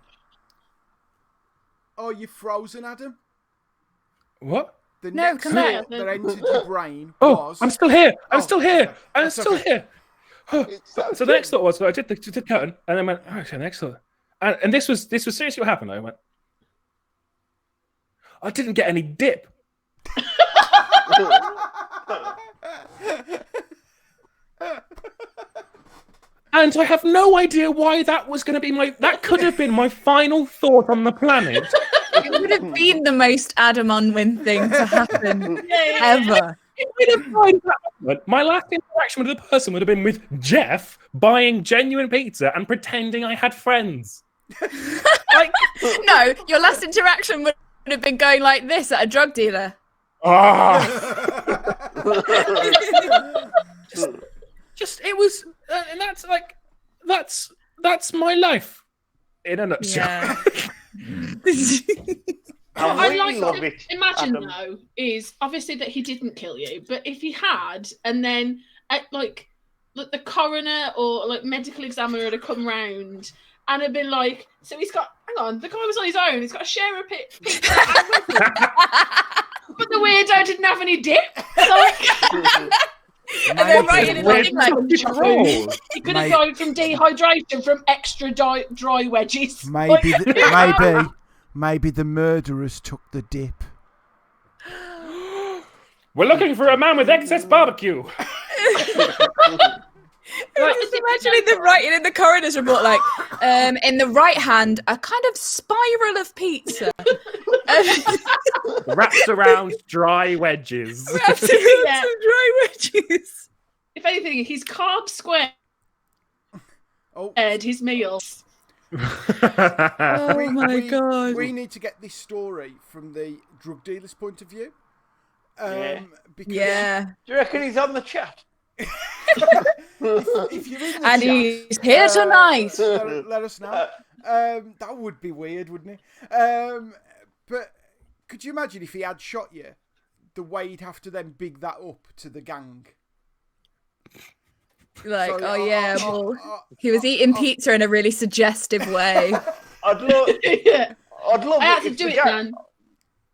Oh, you're frozen, Adam? What? The No, next come thought back. that entered your brain Oh, was... I'm still here. I'm Oh, still here. okay. I'm That's still okay. here. So the next thought was, so I did the curtain, and then went, oh, okay, next thought. And this was seriously what happened. I went, I didn't get any dip. And I have no idea why that was going to be that could have been my final thought on the planet. It would have been the most Adam Unwin thing to happen ever. It would have been that. My last interaction with the person would have been with Jeff buying genuine pizza and pretending I had friends. Like, no, your last interaction would have been going like this at a drug dealer. Ah! just it was, and that's my life in a nutshell. Yeah. I really like love to it, imagine Adam. though is obviously that he didn't kill you, but if he had, and then like the coroner or like medical examiner had come round and had been like, so he's got, hang on, the guy was on his own, he's got a share of pizza, but the weirdo didn't have any dip. Like, And then writing in the thing like, he could have died from dehydration from extra dry wedges. Maybe the murderers took the dip. We're looking for a man with excess barbecue. Just imagining the writing in the coroner's report, like, in the right hand, a kind of spiral of pizza. Wrapped around dry wedges. Wrapped around some dry wedges. If anything, he's carb squared his meals. Oh my god. We need to get this story from the drug dealer's point of view. Because Yeah. Do you reckon he's on the chat? if you're in the And chat, he's here tonight. let us know. That would be weird, wouldn't it? But could you imagine if he had shot you, the way he'd have to then big that up to the gang? Like, So, oh yeah, well, he was eating pizza in a really suggestive way. I'd love I had it to if do the it, gang- man.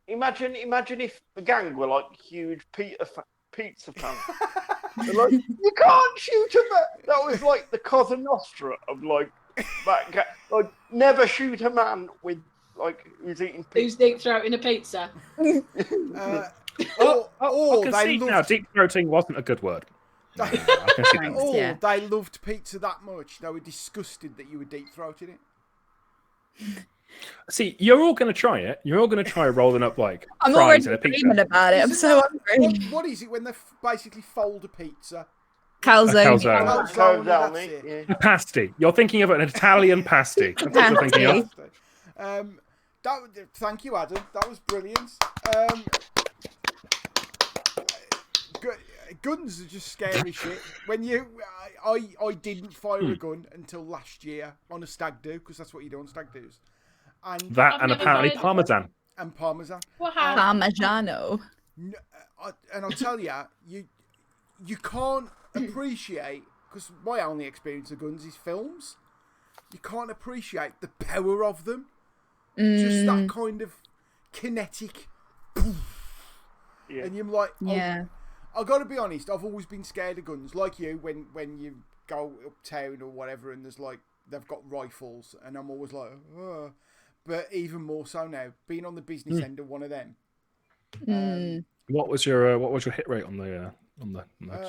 Imagine if the gang were like huge pizza fans. They're like, you can't shoot a man. That was like the Cosa Nostra of like that. Like, never shoot a man with like who's eating pizza. Who's deep throating a pizza? I Or can they see now, loved, deep throating wasn't a good word. I can see that. or Yeah. they loved pizza that much they were disgusted that you were deep throating it. See, you're all going to try it. You're all going to try rolling up like I'm fries already in a pizza. dreaming about it. I'm so hungry. What is it when they basically fold a pizza? Calzone. Calzone. Calzone, Down that's me, it. yeah. A pasty. You're thinking of an Italian pasty. That's what you're thinking of. Thank you, Adam. That was brilliant. Guns are just scary shit. When I didn't fire a gun until last year on a stag do, because that's what you do on stag do's. And That I've and never apparently tried it. Parmesan. and parmesan. What happened? Parmigiano. And I'll tell you, you can't appreciate, because my only experience of guns is films. You can't appreciate the power of them. Just that kind of kinetic. Yeah. And you're like, Yeah. I got to be honest. I've always been scared of guns, like you. When you go uptown or whatever, and there's like they've got rifles, and I'm always like, oh. But even more so now, being on the business end of one of them. What was your hit rate on the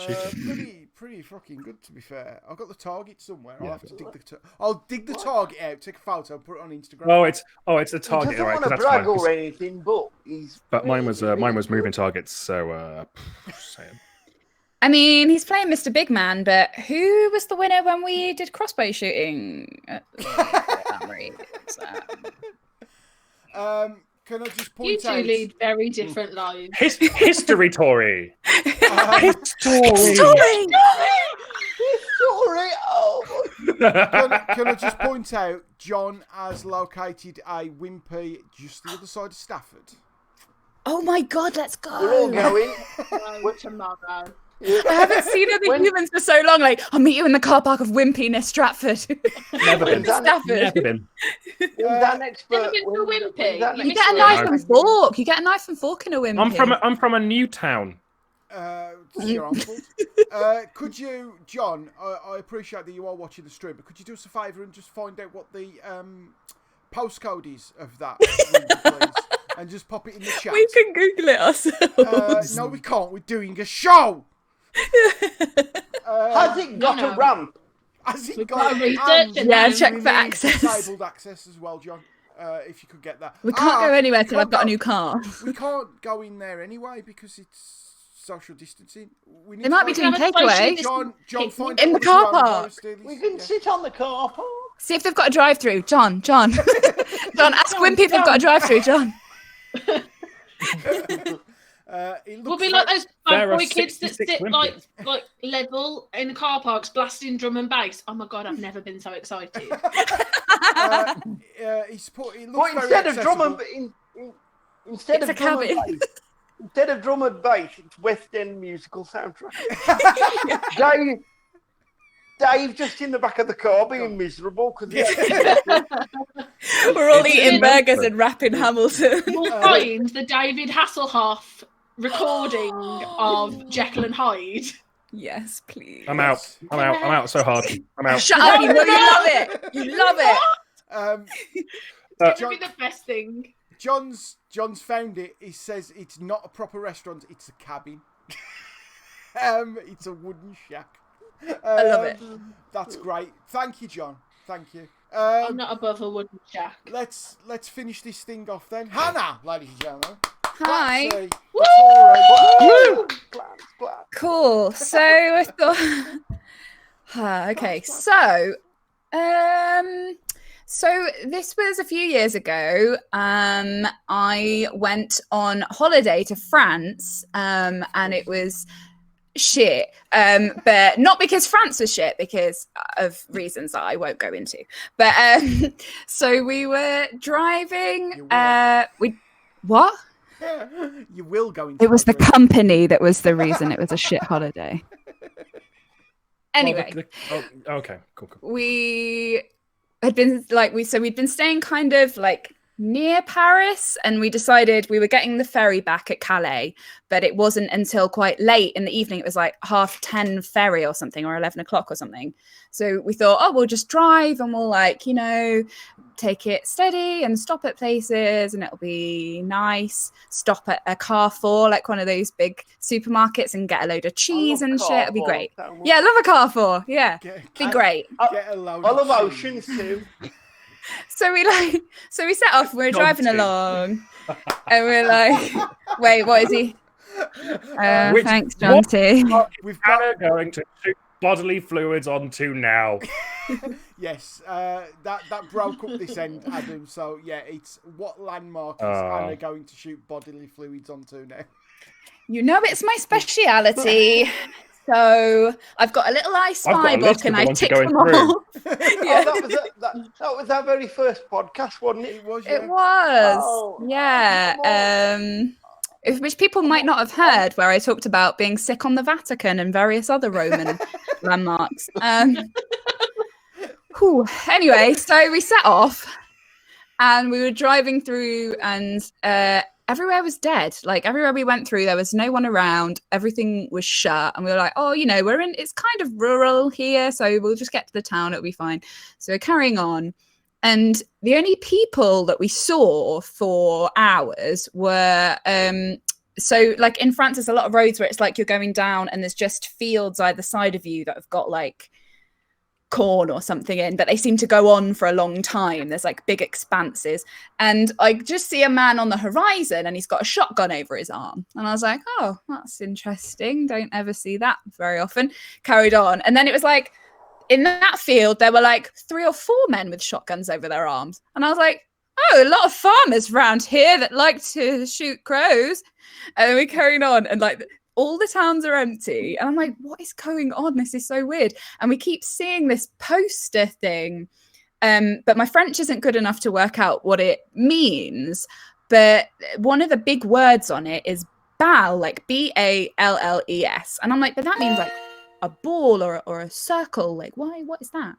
shooting? Pretty fucking good, to be fair. I've got the target somewhere. I'll have to dig I'll dig the target out, take a photo, and put it on Instagram. It's a target, He doesn't right? want to That's brag fine. or anything, but he's. But mine was really moving good. targets, so same. I mean, he's playing Mr. Big Man, but who was the winner when we did crossbow shooting? Can I just You point two out? lead very different lives. History, Tory. Story! Sorry. Oh, Can I just point out? John has located a wimpy just the other side of Stafford. Oh my god, let's go! we're all going. Tomorrow. I haven't seen other humans for so long. Like, I'll meet you in the car park of Wimpy near Stratford. Never been. Stafford. Never been. When's that expert? Never been to a Wimpy. When's You You get a No. knife and fork. You get a knife and fork in a Wimpy. I'm from a new town. It's your own fault. Could you, John? I appreciate that you are watching the stream, but could you do us a favour and just find out what the postcode is of that, please, and just pop it in the chat? We can Google it ourselves. No, we can't. We're doing a show. Has it got No. a ramp? Has it We've got got to research it Yeah, now. check we for need access. disabled access as well, John. If you could get that. We can't go anywhere we till I've can't got a go- new car. We can't go in there anyway because it's social distancing. We need They to might be find doing have a takeaway. social John, find In out the what car coronavirus park. deal is. We can Yeah. sit on the car park. See if they've got a drive-through. John. John, ask Wimpy if they've got a drive-through, John. It We'll looks be like those There bad are boy kids that 66 sit Wimpies. like level in the car parks blasting drum and bass. Oh my god, I've never been so excited. He's put. It But looks very instead of drum accessible. and instead It's of a drum and cabin. bass, instead of drum and bass, it's West End musical soundtrack. Dave just in the back of the car being miserable because We're all It's eating in burgers London. and rapping Hamilton. We'll find the David Hasselhoff recording of Jekyll and Hyde. Yes, please. I'm out. I'm out so hard. I'm out. Shut up, you know you love it. You love it. It's gonna be the best thing. John's found it. He says it's not a proper restaurant. It's a cabin. It's a wooden shack. I love it. That's great. Thank you, John. Thank you. I'm not above a wooden shack. Let's finish this thing off then. Hannah, ladies and gentlemen. Hi. That's a- Woo! Splat. Cool. So I thought. Okay. So this was a few years ago. I went on holiday to France, and it was shit. But not because France was shit, because of reasons that I won't go into. But so we were driving. What? You will go into It was the that room. company that was the reason it was a shit holiday. Anyway, Okay. Cool. we had been we'd been staying kind of like near Paris, and we decided we were getting the ferry back at Calais, but it wasn't until quite late in the evening. It was like 10:30 ferry or something, or 11 o'clock or something. So we thought, oh, we'll just drive and we'll take it steady and stop at places, and it'll be nice. Stop at a Carrefour, like one of those big supermarkets, and get a load of cheese and shit. It'll be great. Yeah, I love a Carrefour. Yeah, be great. Get a load I of love cheese. oceans too. So we set off. We're driving John T. along, and we're like, "Wait, what is he?" Thanks, John what? T. We've got Hannah going to shoot bodily fluids onto now. yes. That broke up this end, Adam. So yeah, it's what landmark is Anna going to shoot bodily fluids onto now? You know it's my speciality. So I've got a little I Spy book, and I tick them all. Yeah. That was our very first podcast, wasn't it? It was. It was, Oh, yeah. Which people might not have heard, where I talked about being sick on the Vatican and various other Roman landmarks. Anyway, so we set off, and we were driving through, and everywhere was dead. Like everywhere we went through, there was no one around. Everything was shut. And we were like, oh, it's kind of rural here. So we'll just get to the town. It'll be fine. So we're carrying on. And the only people that we saw for hours were, so like in France, there's a lot of roads where it's like you're going down and there's just fields either side of you that have got like corn or something in, but they seem to go on for a long time. There's like big expanses. And I just see a man on the horizon and he's got a shotgun over his arm. And I was like, oh, that's interesting. Don't ever see that very often. Carried on. And then it was like, in that field, there were like 3 or 4 men with shotguns over their arms. And I was like, oh, a lot of farmers around here that like to shoot crows. And then we carried on and like all the towns are empty. And I'm like, what is going on? This is so weird. And we keep seeing this poster thing. But my French isn't good enough to work out what it means. But one of the big words on it is ball, like B-A-L-L-E-S. And I'm like, but that means like a ball or a circle. Like, why? What is that?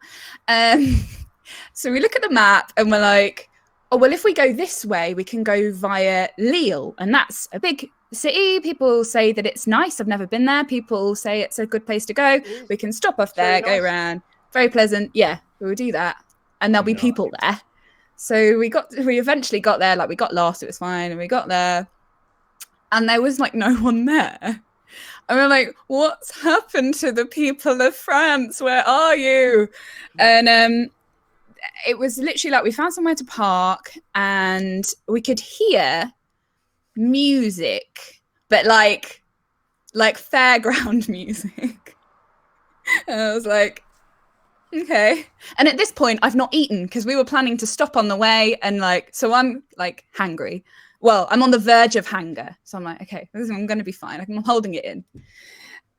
So we look at the map and we're like, oh, well, if we go this way, we can go via Lille. And that's a big city. People say that it's nice. I've never been there. People say it's a good place to go. We can stop off there, go around. Very pleasant. Yeah, we'll do that. And there'll be people there. So we eventually got there. Like we got lost. It was fine. And we got there and there was like no one there. And we're like, what's happened to the people of France? Where are you? And it was literally like we found somewhere to park and we could hear music, but like fairground music. And I was like, okay. And at this point, I've not eaten because we were planning to stop on the way. And like, so I'm like hangry. Well, I'm on the verge of hunger. So I'm like, okay, I'm going to be fine. I'm holding it in.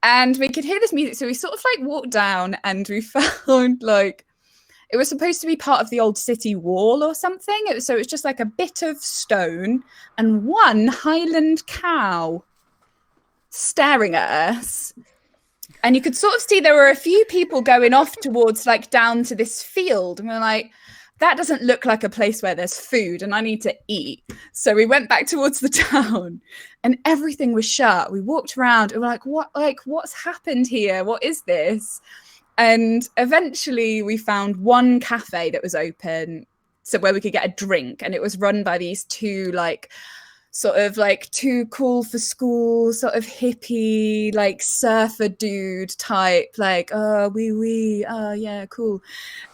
And we could hear this music. So we sort of like walked down and we found like, it was supposed to be part of the old city wall or something. So it was just like a bit of stone and one Highland cow staring at us. And you could sort of see there were a few people going off towards like down to this field. And we're like, that doesn't look like a place where there's food and I need to eat. So we went back towards the town and everything was shut. We walked around and we're like, what's happened here? What is this? And eventually we found one cafe that was open, so where we could get a drink. And it was run by these two, like, sort of like too cool for school, sort of hippie, like surfer dude type, like, oh, oh, yeah, cool.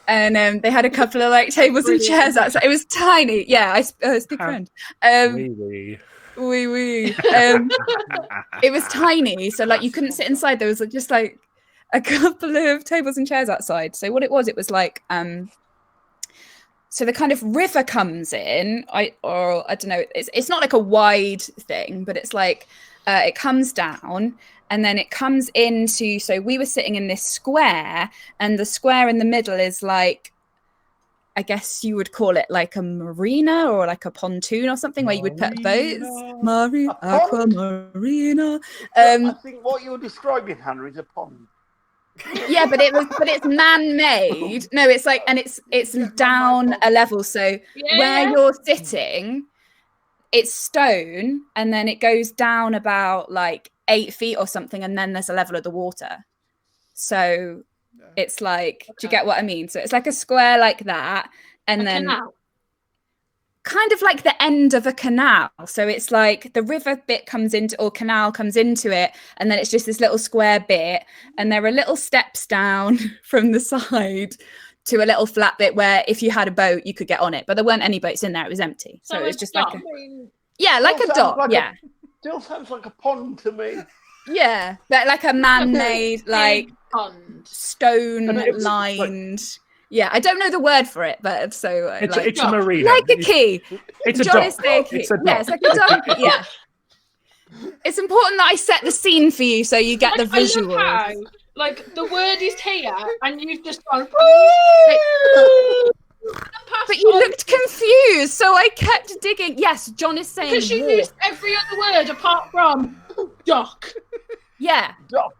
And they had a couple of like tables and chairs outside. It was tiny. Yeah, I speak French. Wee. It was tiny, so like you couldn't sit inside. There was just like a couple of tables and chairs outside. So what it was like, so the kind of river comes in, I don't know, it's not like a wide thing, but it's like it comes down and then it comes into, so we were sitting in this square and the square in the middle is like, I guess you would call it like a marina or like a pontoon or something where you would put boats. Aqua marina. I think what you're describing, Hannah, is a pond. Yeah, but it's man-made. No, it's like, and it's down a level. So where you're sitting, it's stone, and then it goes down about like 8 feet or something, and then there's a level of the water. So it's like, do you get what I mean? So it's like a square like that, and then kind of like the end of a canal. So it's like the river bit comes into, or canal comes into it, and then it's just this little square bit, and there are little steps down from the side to a little flat bit where if you had a boat you could get on it, but there weren't any boats in there. It was empty. So it was just like like a dock. Like still sounds like a pond to me. Yeah, but like a man-made like pond, stone lined. Yeah, I don't know the word for it, but so it's a marina, like a key. It's a dock. It's a dock. Yeah, it's like a dock. Yeah. It's important that I set the scene for you so you get the visual. Like the word is here, and you've just gone. But you looked confused, so I kept digging. Yes, John is saying because you used every other word apart from dock. Yeah. Dock.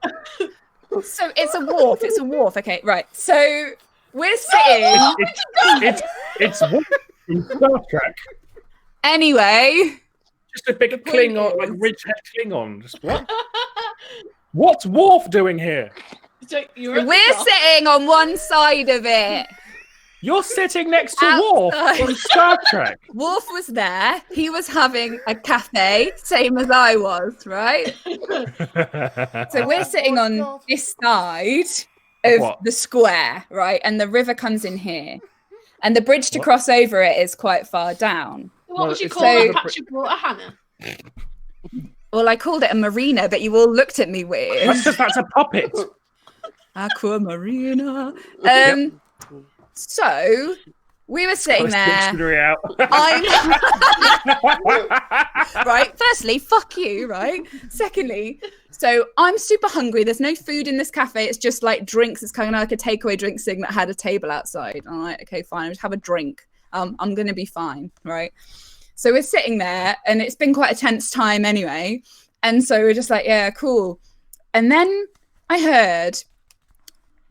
So it's a wharf. It's a wharf. Okay, right. So we're sitting. It's in Star Trek. Anyway, Just a big The point Klingon, like is- ridgehead Klingon. Just what? What's Worf doing here? So you're at the We're dock. sitting on one side of it. You're sitting next to Worf Outside. from Star Trek. Wolf was there. He was having a cafe, same as I was, right? So we're sitting my on God. this side of What? the square, right? And the river comes in here. And the bridge to cross over it is quite far down. What would you it's call so- that patch of water, Hannah? Well, I called it a marina, but you all looked at me weird. That's because that's a puppet. Aqua marina. Yep. So we were sitting Got his there. dictionary out. I'm right. Firstly, fuck you, right? Secondly, so I'm super hungry. There's no food in this cafe. It's just like drinks. It's kind of like a takeaway drink thing that had a table outside. I'm like, okay, fine. I'll just have a drink. I'm gonna be fine, right? So we're sitting there, and it's been quite a tense time anyway. And so we're just like, yeah, cool. And then I heard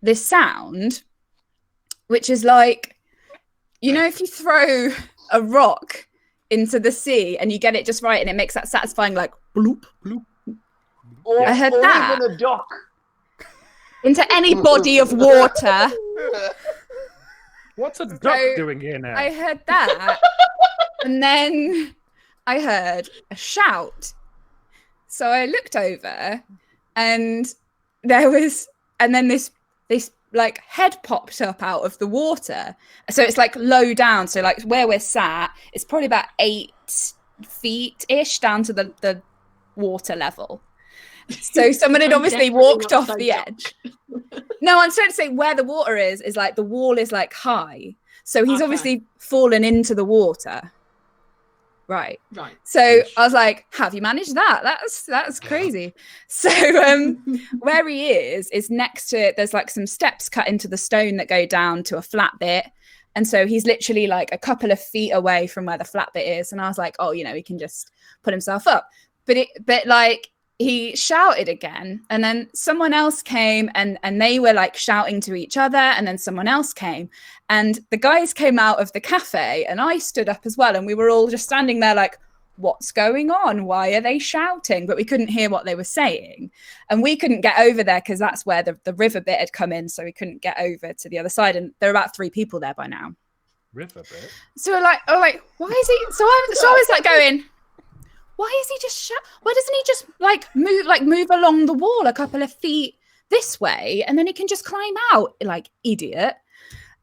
this sound, which is like, you know, if you throw a rock into the sea and you get it just right and it makes that satisfying like bloop, bloop, Or, I heard or that. even a dock. into any body of water. What's a duck So, doing here now? I heard that. And then I heard a shout. So I looked over and then this like head popped up out of the water. So it's like low down. So like where we're sat, it's probably about 8 feet-ish down to the water level. So someone had I'm obviously definitely walked not off so the young. edge. No, I'm trying to say where the water is like the wall is like high. So he's Okay. obviously fallen into the water. Right. Right. So I was like, have you managed that? That's crazy. So where he is next to it, there's like some steps cut into the stone that go down to a flat bit. And so he's literally like a couple of feet away from where the flat bit is. And I was like, oh, you know, he can just put himself up. But like he shouted again, and then someone else came and they were like shouting to each other, and then someone else came, and the guys came out of the cafe, and I stood up as well, and we were all just standing there like, what's going on? Why are they shouting? But we couldn't hear what they were saying, and we couldn't get over there because that's where the river bit had come in, so we couldn't get over to the other side, and there were about 3 people there by now. River bit. So we're like, why is he? So I was like going, why is he just why doesn't he just move along the wall a couple of feet this way, and then he can just climb out, like idiot.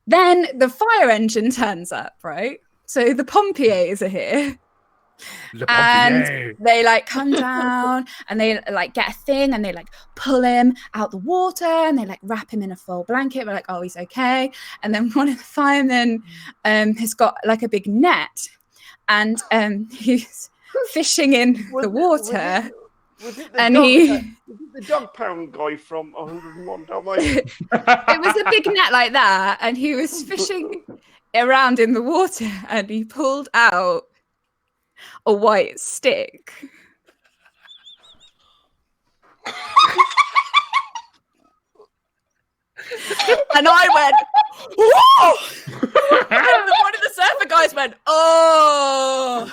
Then the fire engine turns up, right? So the pompiers are here. And they like come down and they like get a thing and they like pull him out the water and they like wrap him in a full blanket. We're like, oh, he's okay. And then one of the firemen has got like a big net and he's fishing in the water. Was it the And dog, he- was it the dog pound guy from 101 Dalmatians? It was a big net like that, and he was fishing around in the water and he pulled out a white stick. And I went, whoa! And one of the surfer guys went, oh!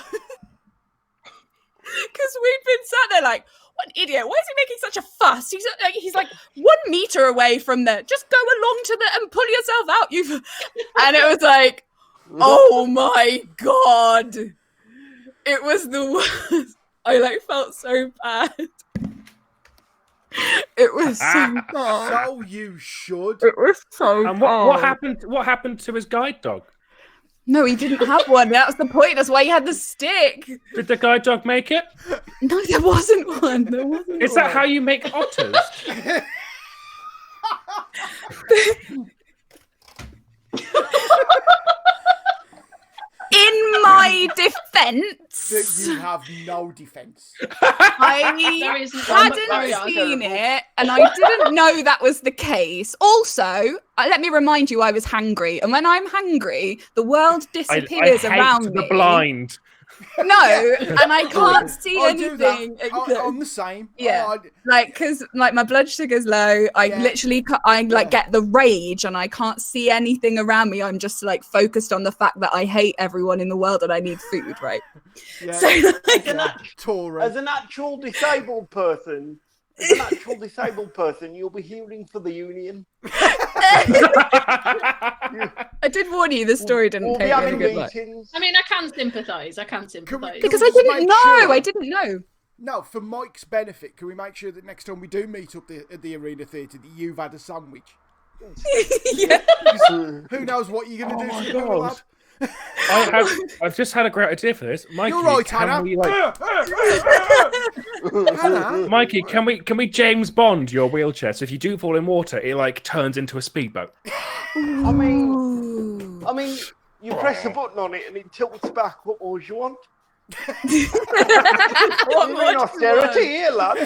Because we'd been sat there like, what an idiot. Why is he making such a fuss? He's like 1 meter away from there. Just go along to the and pull yourself out. And it was like, oh my God. It was the worst. I like felt so bad. It was so bad. So you should. It was so And bad. what happened to his guide dog? No, he didn't have one. That was the point. That's why he had the stick. Did the guide dog make it? No, there wasn't one. There wasn't Is that one. how you make otters? In my defense, That you have no defence. I There isn't one, but hadn't carry on. seen it and I didn't know that was the case. Also, let me remind you, I was hangry, and when I'm hangry, the world disappears I hate around the me. blind. No, and I can't see I do that. anything. I'm the same. Yeah, I like because like my blood sugar's low. I literally get the rage, and I can't see anything around me. I'm just like focused on the fact that I hate everyone in the world and I need food. Right. yeah. So like, As an actual disabled person, you'll be hearing for the union. I did warn you. The story didn't We'll pay be me a having good luck. meetings. I mean, I can sympathise. Because I didn't know. I didn't know. No, for Mike's benefit, can we make sure that next time we do meet up at the Arena Theatre that you've had a sandwich? Yeah. Who knows what you're going to do my to the little God. lad? I've just had a great idea for this. Mikey, You're right, can Hannah. we, like, Hannah? Mikey, can we James Bond your wheelchair? So if you do fall in water, it like turns into a speedboat. I mean, you press a button on it and it tilts back. What more do you want? What more do you austerity want? here, lad.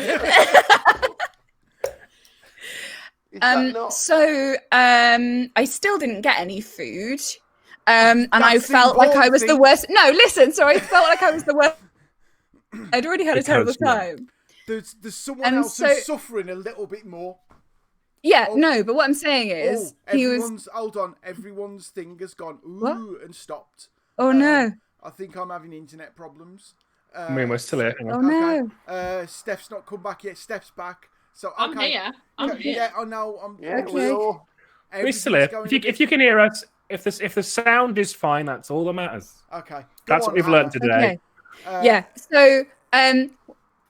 So I still didn't get any food. And I That's the felt like I important was the thing. worst. No, listen. So I felt like I was the worst. I'd already had a terrible Because, time. There's someone And else so- who's suffering a little bit more. Yeah, Oh. no, but what I'm saying is he was. Hold on, everyone's thing has gone ooh What? and stopped. Oh no! I think I'm having internet problems. I mean, we're still here. Hang Oh on. no! Steph's not come back yet. Steph's back. So I'm okay. here. I'm Okay, here. yeah, I know. Yeah, Okay. we're We're still here. If you can hear us, if the sound is fine, that's all that matters. Okay. Go That's on, what we've Hannah. learned today. Okay. Yeah. So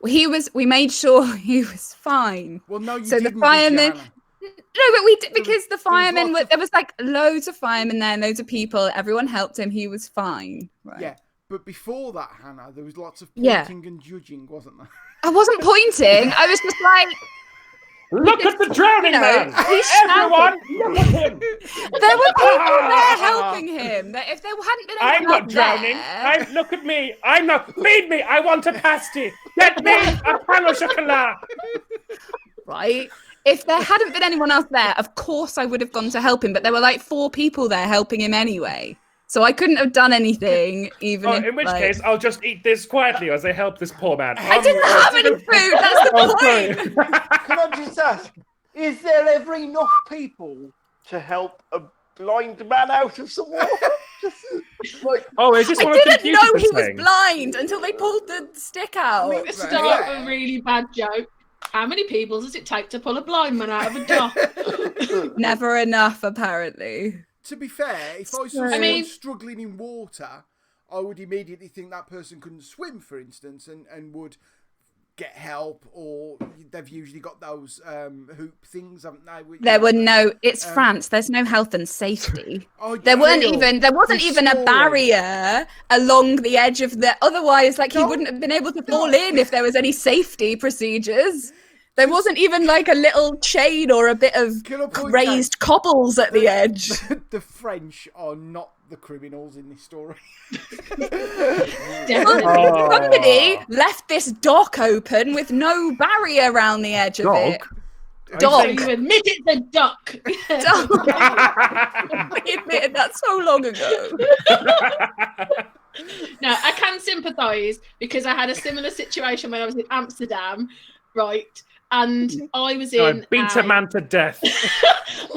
we made sure he was fine. Well, no, you So the didn't. firemen- Did you, Hannah? No, but we did because the firemen lots of- there was like loads of firemen there, loads of people. Everyone helped him. He was fine. Right. Yeah, but before that, Hannah, there was lots of Yeah. pointing and judging, wasn't there? I wasn't pointing. I was just like, Look at the drowning man! he Everyone, look at him! there were people there helping him. That if there hadn't been I'm anyone not drowning. there, Look at me. I'm not. Feed me. I want a pasty. Get me a pan au chocolat. right? If there hadn't been anyone else there, of course I would have gone to help him. But there were like 4 people there helping him anyway, so I couldn't have done anything. Even if, In which like- case, I'll just eat this quietly as I help this poor man. I didn't have any food. That's the Oh, point. sorry. Can I just ask, is there ever enough people to help a blind man out of some water? Just, like, Oh, is this I one of the didn't know he computers was thing? blind until they pulled the stick out. To start a really bad joke. How many people does it take to pull a blind man out of a dock? Never enough, apparently. To be fair, if I saw I someone mean- struggling in water, I would immediately think that person couldn't swim, for instance, and would get help, or they've usually got those hoop things, haven't they? There were no. It's France. There's no health and safety. Oh, There weren't Jill, even. There wasn't this even a story. barrier along the edge of the. Otherwise, like he No. wouldn't have been able to fall in if there was any safety procedures. There wasn't even like a little chain or a bit of Can I point raised cobbles at the edge. The French are not the criminals in this story. Definitely. Oh. Somebody left this dock open with no barrier around the edge of it. So Dock. you admit it's a duck. We admitted that so long ago. No, I can sympathise because I had a similar situation when I was in Amsterdam, right? And I was I in. beat a man to death.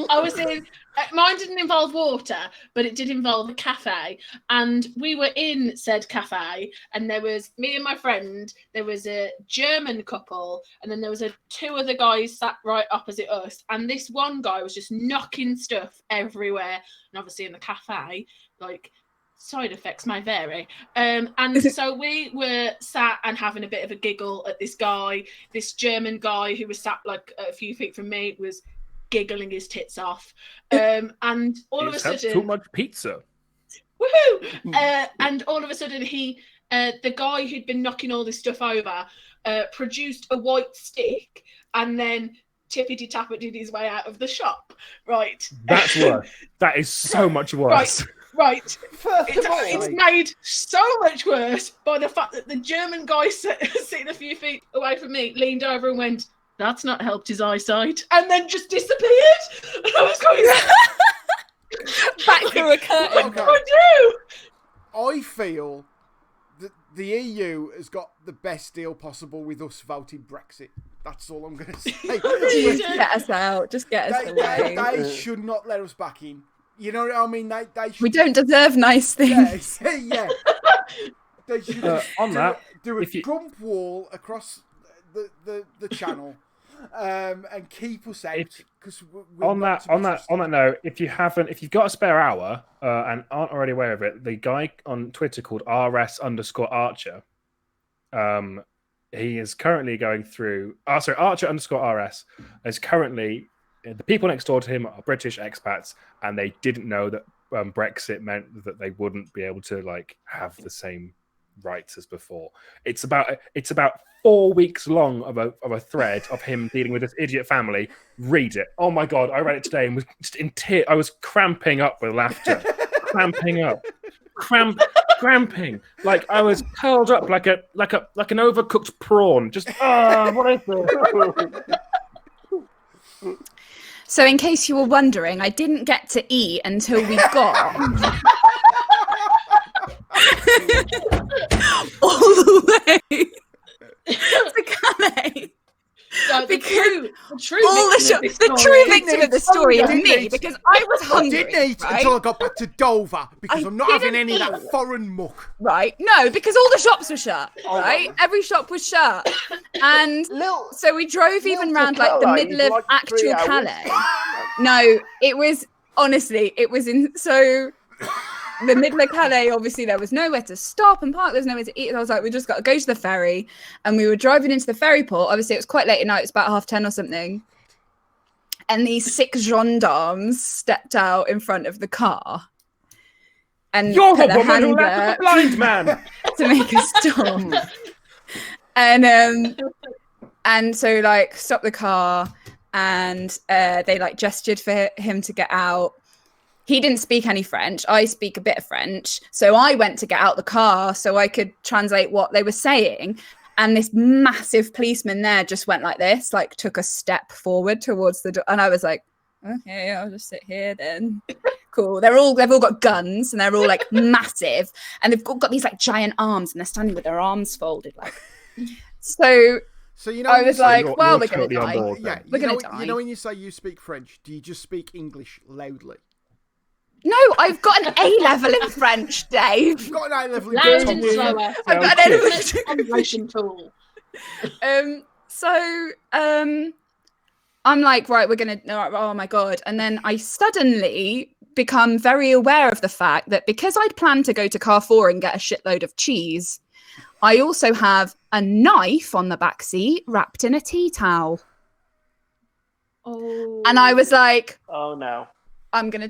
I was in. Mine didn't involve water, but it did involve a cafe. And we were in said cafe, and there was me and my friend. There was a German couple, and then there was 2 other guys sat right opposite us. And this one guy was just knocking stuff everywhere, and obviously in the cafe, like. Side effects may vary. And so we were sat and having a bit of a giggle at this guy. This German guy who was sat like a few feet from me was giggling his tits off. And all of a He's had sudden, too much pizza. woohoo! And all of a sudden, the guy who'd been knocking all this stuff over, produced a white stick and then tippity tappeted his way out of the shop. Right. That's worse. That is so much worse. Right. first of all, It's made so much worse by the fact that the German guy sitting a few feet away from me leaned over and went, That's not helped his eyesight. And then just disappeared. And I was going, Back through a curtain. what do I do? I feel that the EU has got the best deal possible with us voting Brexit. That's all I'm going to say. Just get us out. Just get us away. They should not let us back in. You know what I mean? They should, We don't deserve nice things. yeah. They should do a Trump wall across the channel and keep us out. On that note, if you've got a spare hour and aren't already aware of it, the guy on Twitter called rs_Archer, he is currently going through. Archer_RS is currently. The people next door to him are British expats, and they didn't know that Brexit meant that they wouldn't be able to like have the same rights as before. It's about 4 weeks long of a thread of him dealing with this idiot family. Read it. Oh my god, I read it today and was just in tears. I was cramping up with laughter. Cramping. Like I was curled up like an overcooked prawn. Just what is this? So, in case you were wondering, I didn't get to eat until we got all the way to Calais. No, Because the true victim of the story is me, because I was I hungry. didn't eat right? until I got back to Dover because I I'm not having didn't any of that eat. foreign muck. Right? No, because all the shops were shut. Right? Every shop was shut, and so we drove even round like the middle of like 3 actual hours. Calais. No, it was honestly, it was in so. The middle of Calais, obviously, there was nowhere to stop and park. There's nowhere to eat. I was like, we just got to go to the ferry. And we were driving into the ferry port. Obviously, it was quite late at night. It's about 10:30 or something. And these 6 gendarmes stepped out in front of the car. And You're put the their woman who hand left up the blind man. to make a stop. And so, like, stopped the car. And they, like, gestured for him to get out. He didn't speak any French. I speak a bit of French. So I went to get out the car so I could translate what they were saying. And this massive policeman there just went like this, like took a step forward towards the door. And I was like, okay, I'll just sit here then. Cool. They've all got guns and they're all like massive. And they've got these like giant arms and they're standing with their arms folded. Like, so you know, I was like, you're well, we're going to totally on die. board, yeah, We're going to die. You know when you say you speak French, do you just speak English loudly? No, I've got an A level in French, Dave. You've got an A level in Loud French. and slower. I've got an A level. It's a translation tool. I'm like, right, we're gonna. Oh my god! And then I suddenly become very aware of the fact that because I'd planned to go to Carrefour and get a shitload of cheese, I also have a knife on the back seat wrapped in a tea towel. Oh. And I was like, Oh no. I'm gonna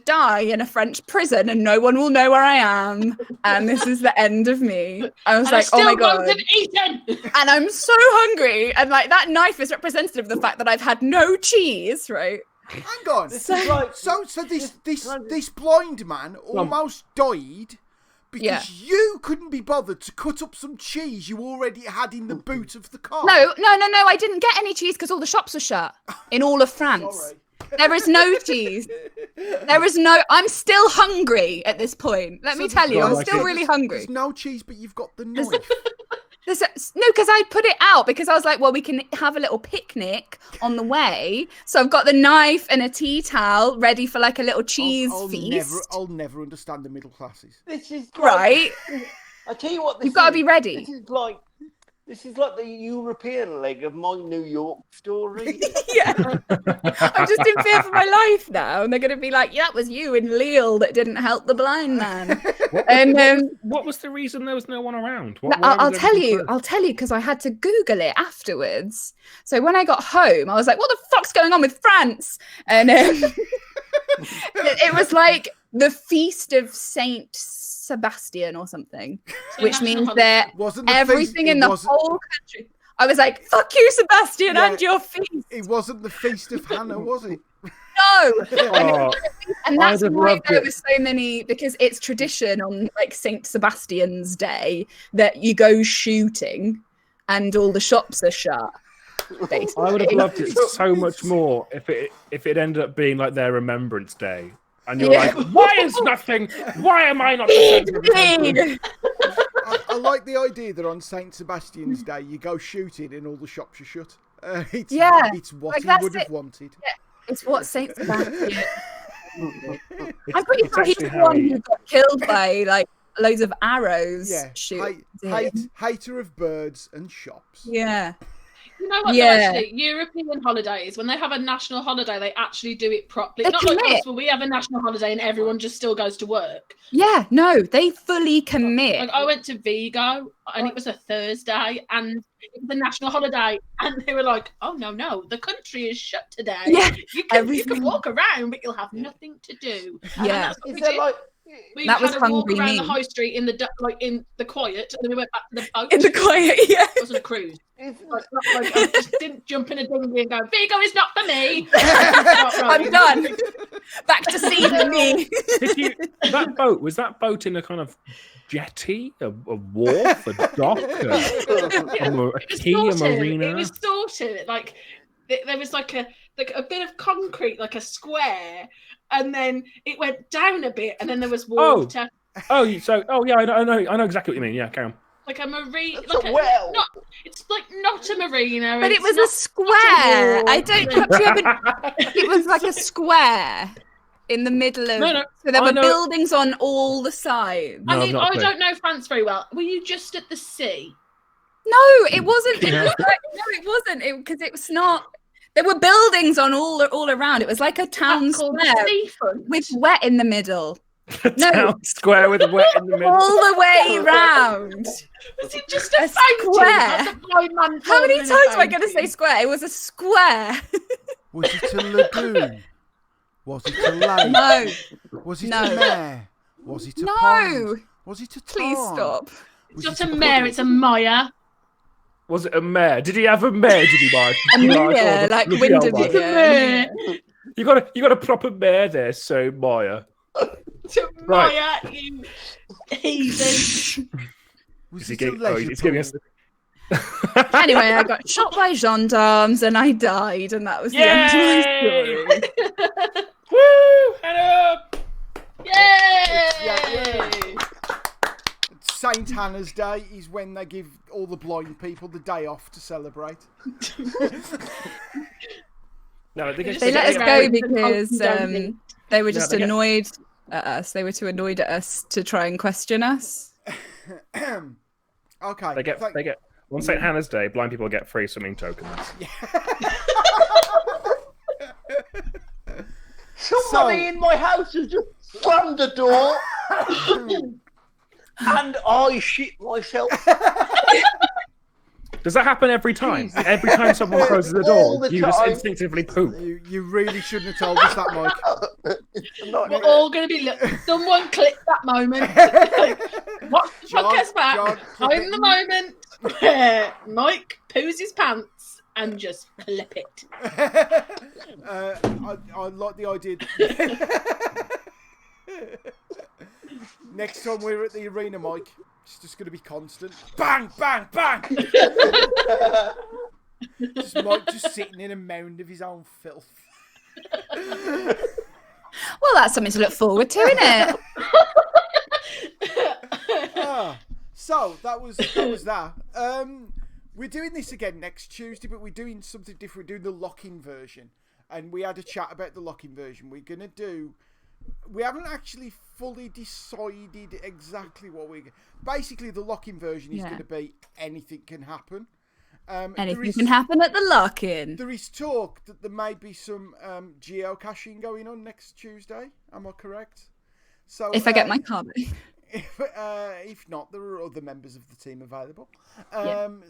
die in a French prison and no one will know where I am. And this is the end of me. I was And I like, oh my still god. wasn't eaten. And I'm so hungry. And like that knife is representative of the fact that I've had no cheese, right? Hang on. This is like So this blind man almost died because you couldn't be bothered to cut up some cheese you already had in the boot of the car. No, I didn't get any cheese because all the shops were shut in all of France. Sorry. There is no cheese. I'm still hungry at this point. Let me tell you, I'm still really hungry. There's no cheese, but you've got the knife. No, because I put it out because I was like, well, we can have a little picnic on the way. So I've got the knife and a tea towel ready for like a little cheese feast. I'll never understand the middle classes. this is Right? I tell you what, You've got to be ready. This is like the European leg of my New York story. Yeah. I'm just in fear for my life now. And they're going to be like, yeah, that was you in Lille that didn't help the blind man. And What was the reason there was no one around? I'll tell you because I had to Google it afterwards. So when I got home, I was like, what the fuck's going on with France? And it was like the feast of Saint Sebastian or something, which means that everything in the whole country. I was like, fuck you, Sebastian, and your feast. It wasn't the Feast of Hannah, was it? No. And that's why there were so many, because it's tradition on like Saint Sebastian's Day that you go shooting and all the shops are shut. Basically. I would have loved it so much more if it ended up being like their Remembrance Day. And you're like, why is nothing? Why am I not the centre of attention? I like the idea that on St. Sebastian's Day you go shooting and all the shops are shut. It's what he would have wanted. Yeah, it's what St. Sebastian. I'm pretty sure he's the one who got killed by like loads of arrows. Yeah, hater of birds and shops. Yeah. You know what? Actually, European holidays, when they have a national holiday, they actually do it properly. They Not commit. like us, where we have a national holiday and everyone just still goes to work. Yeah, no, they fully commit. Like I went to Vigo and it was a Thursday and it was a national holiday and they were like, "Oh no, the country is shut today. Yeah, you can walk around, but you'll have nothing to do." Yeah, Is there like? We that was had a walk hungry around me. the high street in the quiet, and then we went back to the boat. In the quiet, yeah. It wasn't a cruise. I just didn't jump in a dinghy and go, Vigo is not for me. I'm done. Back to sea for me. Was that boat in a kind of jetty, a wharf, a dock, a quay, a marina? It was sort of like there was like a bit of concrete, like a square, and then it went down a bit, and then there was water. I know exactly what you mean. Yeah, carry on. Like a marina, It's a well. It's like not a marina, But it was a square. I don't know. It was like a square in the middle of. No. So there were buildings on all the sides. No, I don't know France very well. Were you just at the sea? No, it wasn't. No, it wasn't. Because it was not. There were buildings on all around. It was like a town square with wet in the middle. Town square with wet in the middle. All the way round. Was it just a square? Like How many times am I going to say square? It was a square. Was it a lagoon? Was it a lake? No. Was it a mare? Was it a pond? Was it a tarn? Please stop. It's not a mare, it's a mire. Was it a mare? Did he have a mare? Did he, Mark? A mare, like Windermere. You got a proper mare there, so Maya. Maya, you heathen. Was it a leisure he's giving us. Anyway, I got shot by gendarmes and I died, and that was the end of my story. Woo! Hannah! Yay! Saint Hannah's Day is when they give all the blind people the day off to celebrate. No, they let us go because they were just annoyed at us. They were too annoyed at us to try and question us. Okay. They get on St. Hannah's Day, blind people get free swimming tokens. Somebody in my house has just slammed the door. And I shit myself. Does that happen every time? Every time someone closes the door, you just instinctively poop. You really shouldn't have told us that, Mike. We're all going to be... Someone click that moment. Watch the podcast back. Find the moment where Mike poos his pants and just clip it. I like the idea that... Next time we're at the arena, Mike, it's just going to be constant. Bang, bang, bang! Just Mike just sitting in a mound of his own filth. Well, that's something to look forward to, isn't it? So, that was that. We're doing this again next Tuesday, but we're doing something different. We're doing the lock-in version. And we had a chat about the lock-in version. We're going to do... We haven't actually fully decided exactly what we're... Basically, the lock-in version is going to be anything can happen. Anything can happen at the lock-in. There is talk that there may be some geocaching going on next Tuesday. Am I correct? So if I get my car back. If not, there are other members of the team available.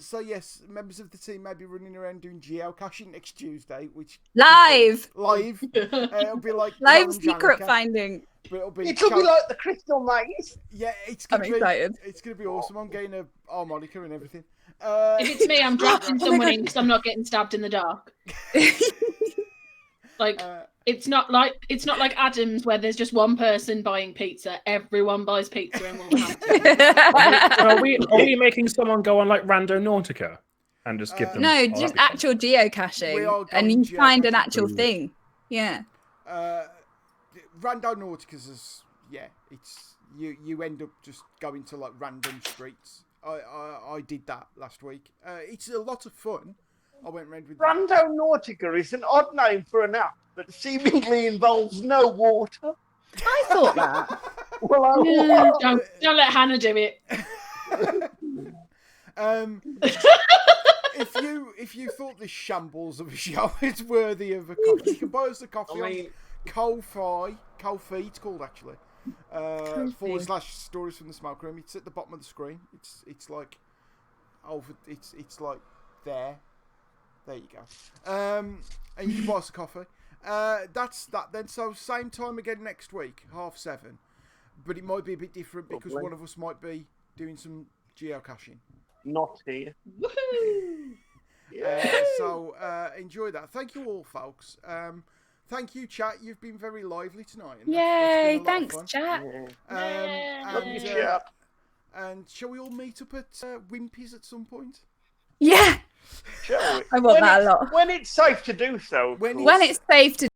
So yes, members of the team may be running around doing geocaching next Tuesday, which live. It'll be like live secret finding. It'll be like the Crystal Maze. Yeah, I'm excited. It's gonna be awesome. I'm getting a harmonica and everything. If it's me, I'm drafting someone in because I'm not getting stabbed in the dark. It's not like Adams where there's just one person buying pizza. Everyone buys pizza in Wolverhampton. Are we making someone go on like Rando Nautica and just give them. No, oh, just that'd be fun. actual We are geocaching, going and you find an geocaching. actual thing. Yeah. Rando Nauticas is it's you end up just going to like random streets. I did that last week. It's a lot of fun. I went round with Rando Nautica is an odd name for an app that seemingly involves no water. I thought that. Well, Don't let Hannah do it. If you thought this shambles of a show is worthy of a coffee, you can buy us the coffee on Ko-fi, it's called actually. / stories from the smoke room. It's at the bottom of the screen. It's like over. It's like there. There you go. And you can buy us a coffee. That's that then. So same time again next week, 7:30. But it might be a bit different because one of us might be doing some geocaching. not here. Woohoo! So enjoy that. Thank you all, folks. Thank you, chat. You've been very lively tonight. And Yay! that's been a lot of Thanks, fun. chat. And shall we all meet up at Wimpy's at some point? Yeah, Shall we? I want that a lot. When it's safe to do so. When When it's safe to